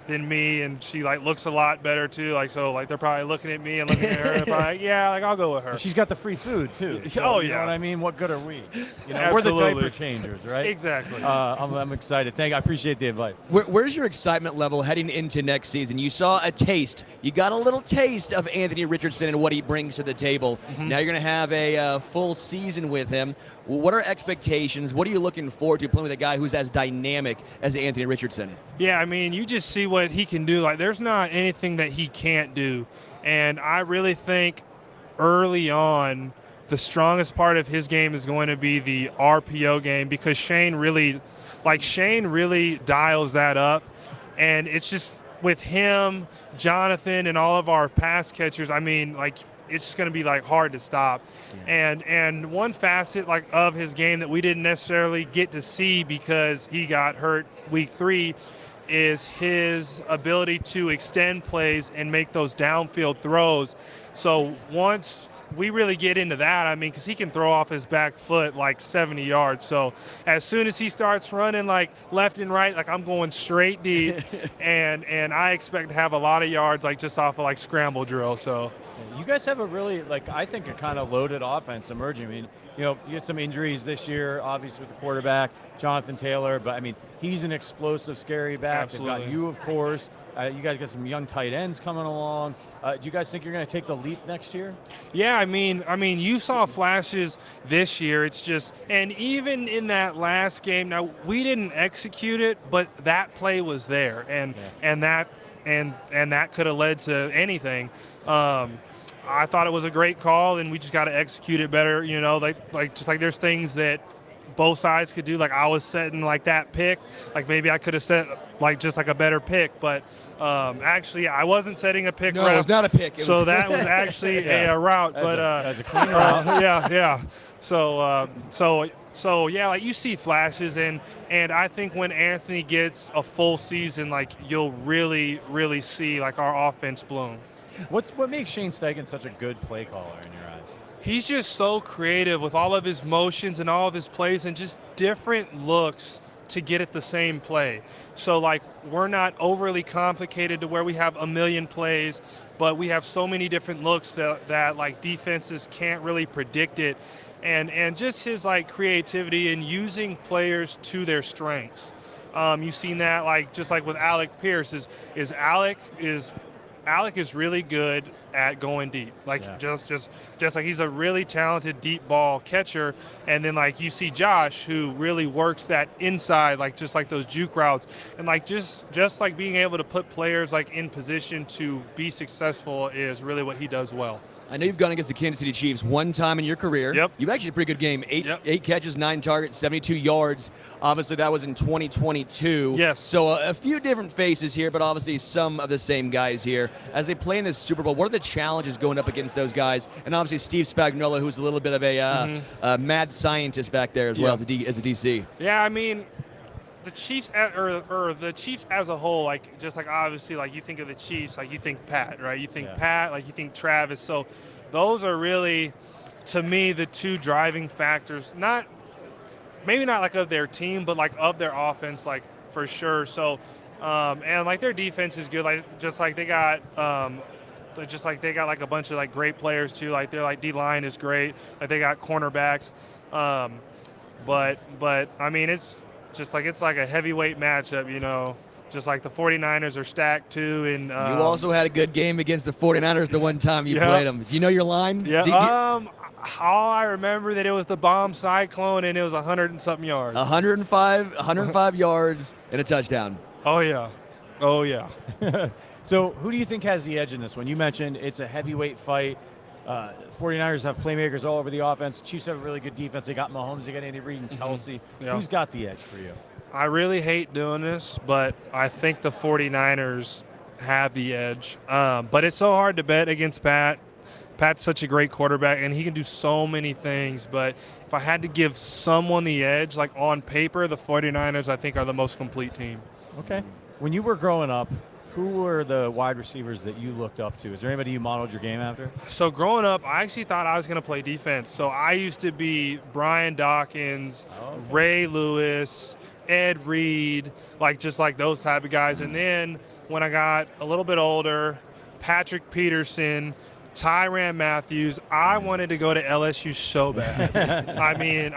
than me, and she like looks a lot better too. Like so, like they're probably looking at me and looking at her. They're probably like, yeah, like I'll go with her. She's got the free food too. So, you know what I mean? What good are we? We're the diaper changers, right? Exactly. I'm excited. I appreciate the advice. Where's your excitement level heading into next season? You saw a taste. You got a little taste of Anthony Richardson and what he brings to the table. Mm-hmm. Now you're going to have a full season with him. What are expectations? What are you looking forward to playing with a guy who's as dynamic as Anthony Richardson? Yeah, I mean, you just see what he can do. Like, there's not anything that he can't do. And I really think early on, the strongest part of his game is going to be the RPO game, because Shane really dials that up. And it's just with him, Jonathan, and all of our pass catchers, I mean, like, it's just going to be like hard to stop. And one facet like of his game that we didn't necessarily get to see because he got hurt week 3 is his ability to extend plays and make those downfield throws. So once we really get into that, I mean, because he can throw off his back foot like 70 yards. So as soon as he starts running like left and right, like I'm going straight deep, and I expect to have a lot of yards like just off of like scramble drill. So you guys have a really, like, I think a kind of loaded offense emerging. I mean, you know, you had some injuries this year, obviously with the quarterback, Jonathan Taylor, but I mean, he's an explosive, scary back. Absolutely. They've got you, of course. You guys got some young tight ends coming along. Do you guys think you're going to take the leap next year? Yeah, I mean, you saw flashes this year. It's just, and even in that last game, now we didn't execute it, but that play was there, and that could have led to anything. I thought it was a great call, and we just got to execute it better. You know, like there's things that both sides could do. Like I was setting like that pick, like maybe I could have set like just like a better pick, but actually I wasn't setting a pick. No, it was not a pick. So that was actually a route, but as a clean route. yeah. So yeah, like you see flashes, and I think when Anthony gets a full season, like you'll really see like our offense bloom. What makes Shane Steichen such a good play caller in your eyes? He's just so creative with all of his motions and all of his plays and just different looks to get at the same play. So like we're not overly complicated to where we have a million plays, but we have so many different looks that like defenses can't really predict it. And just his like creativity and using players to their strengths. You've seen that like just like with Alec Pierce Alec is really good at going deep. Like just like he's a really talented deep ball catcher. And then like you see Josh who really works that inside, like just like those juke routes. And like just like being able to put players like in position to be successful is really what he does well. I know you've gone against the Kansas City Chiefs one time in your career. Yep. You've actually had a pretty good game. Eight catches, 9 targets, 72 yards. Obviously, that was in 2022. Yes. So a few different faces here, but obviously some of the same guys here. As they play in this Super Bowl, what are the challenges going up against those guys? And obviously Steve Spagnuolo, who's a little bit of a mad scientist back there as well as a DC. Yeah, I mean, the Chiefs or the Chiefs as a whole, like just like obviously like you think of the Chiefs, like you think Pat, right? You think Pat, like you think Travis. So those are really, to me, the two driving factors. Maybe not like of their team, but like of their offense, like for sure. So and like their defense is good. Like just like they got like a bunch of like great players too. Like their like D line is great. Like they got cornerbacks. But I mean it's like a heavyweight matchup, you know, just like the 49ers are stacked too. And you also had a good game against the 49ers the one time you played them. Do you know your line? Yeah. All I remember that it was the bomb cyclone and it was 100 and something yards. 105 yards and a touchdown. Oh yeah. So who do you think has the edge in this one? You mentioned it's a heavyweight fight. 49ers have playmakers all over the offense. Chiefs have a really good defense. They got Mahomes, they got Andy Reid and Kelsey. Yeah. Who's got the edge for you? I really hate doing this, but I think the 49ers have the edge. But it's so hard to bet against Pat. Pat's such a great quarterback, and he can do so many things. But if I had to give someone the edge, like on paper, the 49ers, I think, are the most complete team. Okay. When you were growing up, who were the wide receivers that you looked up to? Is there anybody you modeled your game after? So growing up, I actually thought I was going to play defense. So I used to be Brian Dawkins, Ray Lewis, Ed Reed, like just like those type of guys. And then when I got a little bit older, Patrick Peterson, Tyrann Matthews, I wanted to go to LSU so bad. I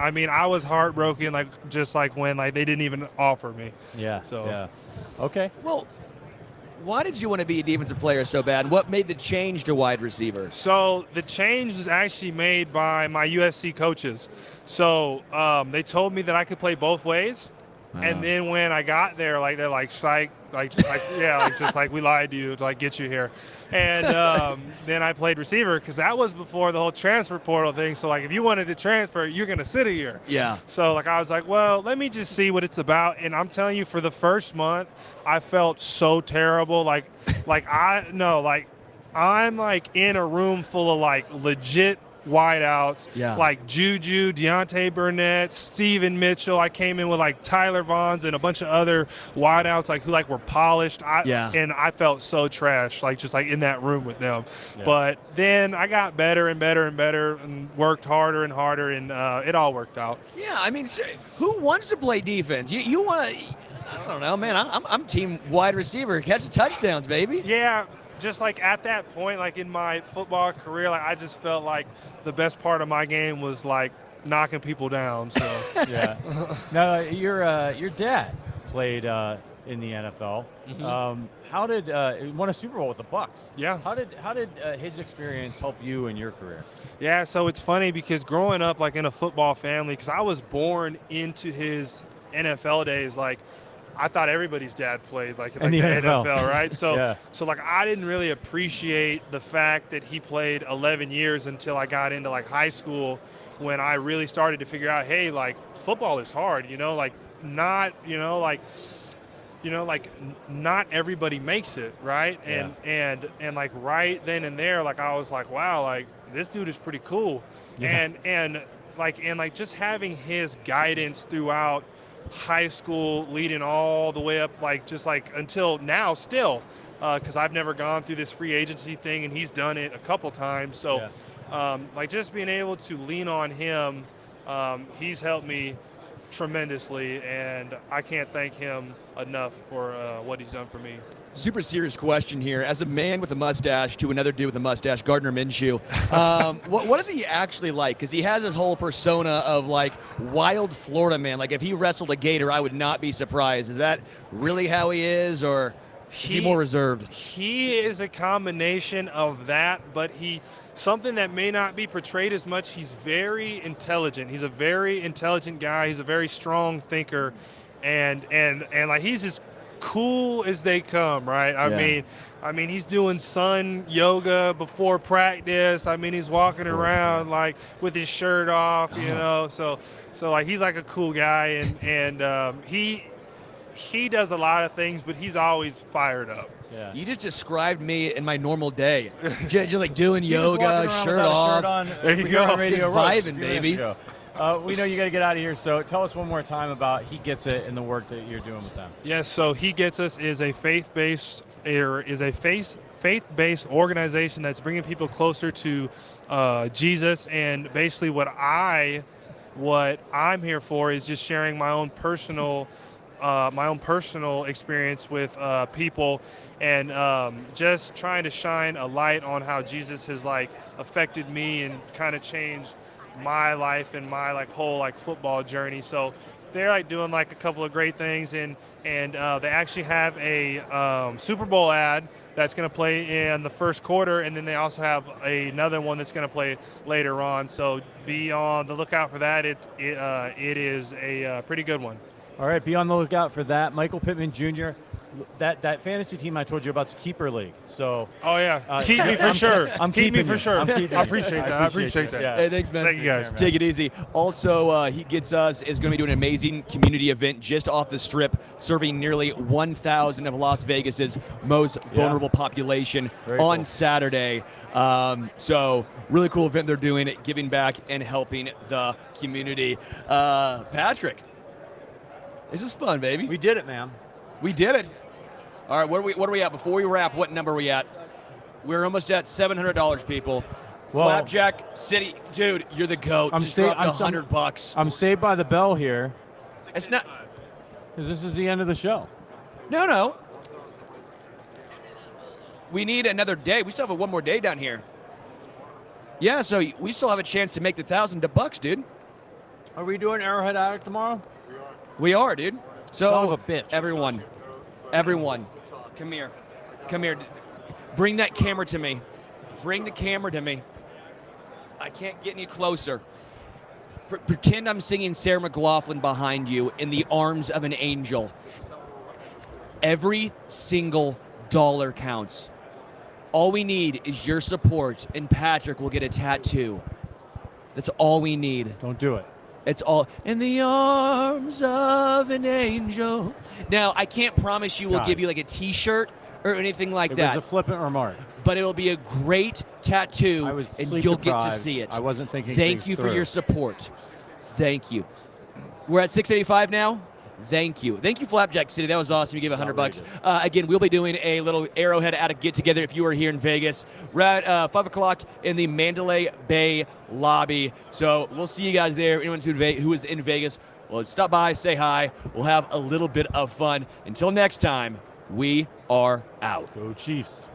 mean, I was heartbroken, like just like when like they didn't even offer me. Yeah. So yeah. Okay. Well, why did you want to be a defensive player so bad? What made the change to wide receiver? So the change was actually made by my USC coaches. So they told me that I could play both ways. And then when I got there, like they're like psych, just like we lied to you to like get you here. And then I played receiver because that was before the whole transfer portal thing. So like if you wanted to transfer, you're gonna sit a year. Yeah. So like I was like, well, let me just see what it's about. And I'm telling you, for the first month, I felt so terrible. I'm like in a room full of like legit wideouts, like Juju, Deontay Burnett, Steven Mitchell. I came in with like Tyler Vaughns and a bunch of other wideouts like who like were polished. And I felt so trash, like just like in that room with them. Yeah. But then I got better and better and better and worked harder and harder, and it all worked out. Yeah, I mean, who wants to play defense? You want to? I don't know, man. I'm team wide receiver, catch the touchdowns, baby. Yeah. Just like at that point, like in my football career, like I just felt like the best part of my game was like knocking people down. So yeah. Now your dad played in the NFL. Mm-hmm. How did he won a Super Bowl with the Bucks? Yeah. How did his experience help you in your career? Yeah. So it's funny because growing up like in a football family, because I was born into his NFL days, like. I thought everybody's dad played like in the NFL, right? So, so like I didn't really appreciate the fact that he played 11 years until I got into like high school, when I really started to figure out, hey, like football is hard, like not everybody makes it, right? Yeah. And like right then and there, like I was like, wow, like this dude is pretty cool, and just having his guidance throughout high school leading all the way up until now still, because I've never gone through this free agency thing and he's done it a couple times, so just being able to lean on him, he's helped me tremendously, and I can't thank him enough for what he's done for me. Super serious question here. As a man with a mustache to another dude with a mustache, Gardner Minshew, what is he actually like? Because he has this whole persona of like wild Florida man. Like if he wrestled a gator, I would not be surprised. Is that really how he is, or is he more reserved? He is a combination of that, but something that may not be portrayed as much. He's very intelligent. He's a very intelligent guy. He's a very strong thinker, and like he's as cool as they come, right? I mean, he's doing sun yoga before practice. I mean, he's walking around like with his shirt off, So like he's like a cool guy, and he does a lot of things, but he's always fired up. Yeah. You just described me in my normal day, just like doing yoga, shirt off. There you go, just vibing, baby. We know you got to get out of here, so tell us one more time about He Gets It and the work that you're doing with them. Yes, so He Gets Us is a faith-based organization that's bringing people closer to Jesus, and basically what I'm here for is just sharing my own personal experience with people, and just trying to shine a light on how Jesus has like affected me and kind of changed my life and my like whole like football journey. So they're like doing like a couple of great things, and they actually have a Super Bowl ad that's going to play in the first quarter, and then they also have another one that's going to play later on. So be on the lookout for that. It is a pretty good one. All right, be on the lookout for that. Michael Pittman Jr., that fantasy team I told you about is Keeper League. So keep me for sure. Keep me for sure. I appreciate that. Yeah. Hey, thanks, man. Thank you, guys. Take it easy. Also, He Gets Us is going to be doing an amazing community event just off the Strip, serving nearly 1,000 of Las Vegas's most vulnerable population on Saturday. So really cool event they're doing, giving back and helping the community. Patrick, this is fun, baby. We did it, man. We did it. All right, what are we at? Before we wrap, what number are we at? We're almost at $700, people. Well, Flapjack City, dude, you're the GOAT. Just dropped $100. I'm saved by the bell here. It's not. Because this is the end of the show. No. We need another day. We still have one more day down here. Yeah, so we still have a chance to make the $1,000, dude. Are we doing Arrowhead Addict tomorrow? We are, dude. So, son of a bitch. Everyone, come here. Bring that camera to me. Bring the camera to me. I can't get any closer. Pretend I'm singing Sarah McLachlan behind you in the arms of an angel. Every single dollar counts. All we need is your support, and Patrick will get a tattoo. That's all we need. Don't do it. It's all in the arms of an angel. Now, I can't promise you we'll give you like a T-shirt or anything like that. It was a flippant remark. But it'll be a great tattoo, and you'll get to deprived. see it. I wasn't thinking Thank things you for through. your support. Thank you. We're at 685 now. Thank you. Thank you, Flapjack City. That was awesome. You gave $100. Again, we'll be doing a little Arrowhead Addict get-together if you are here in Vegas. We're at 5 o'clock in the Mandalay Bay lobby. So we'll see you guys there. Anyone who is in Vegas, well, stop by, say hi. We'll have a little bit of fun. Until next time, we are out. Go Chiefs.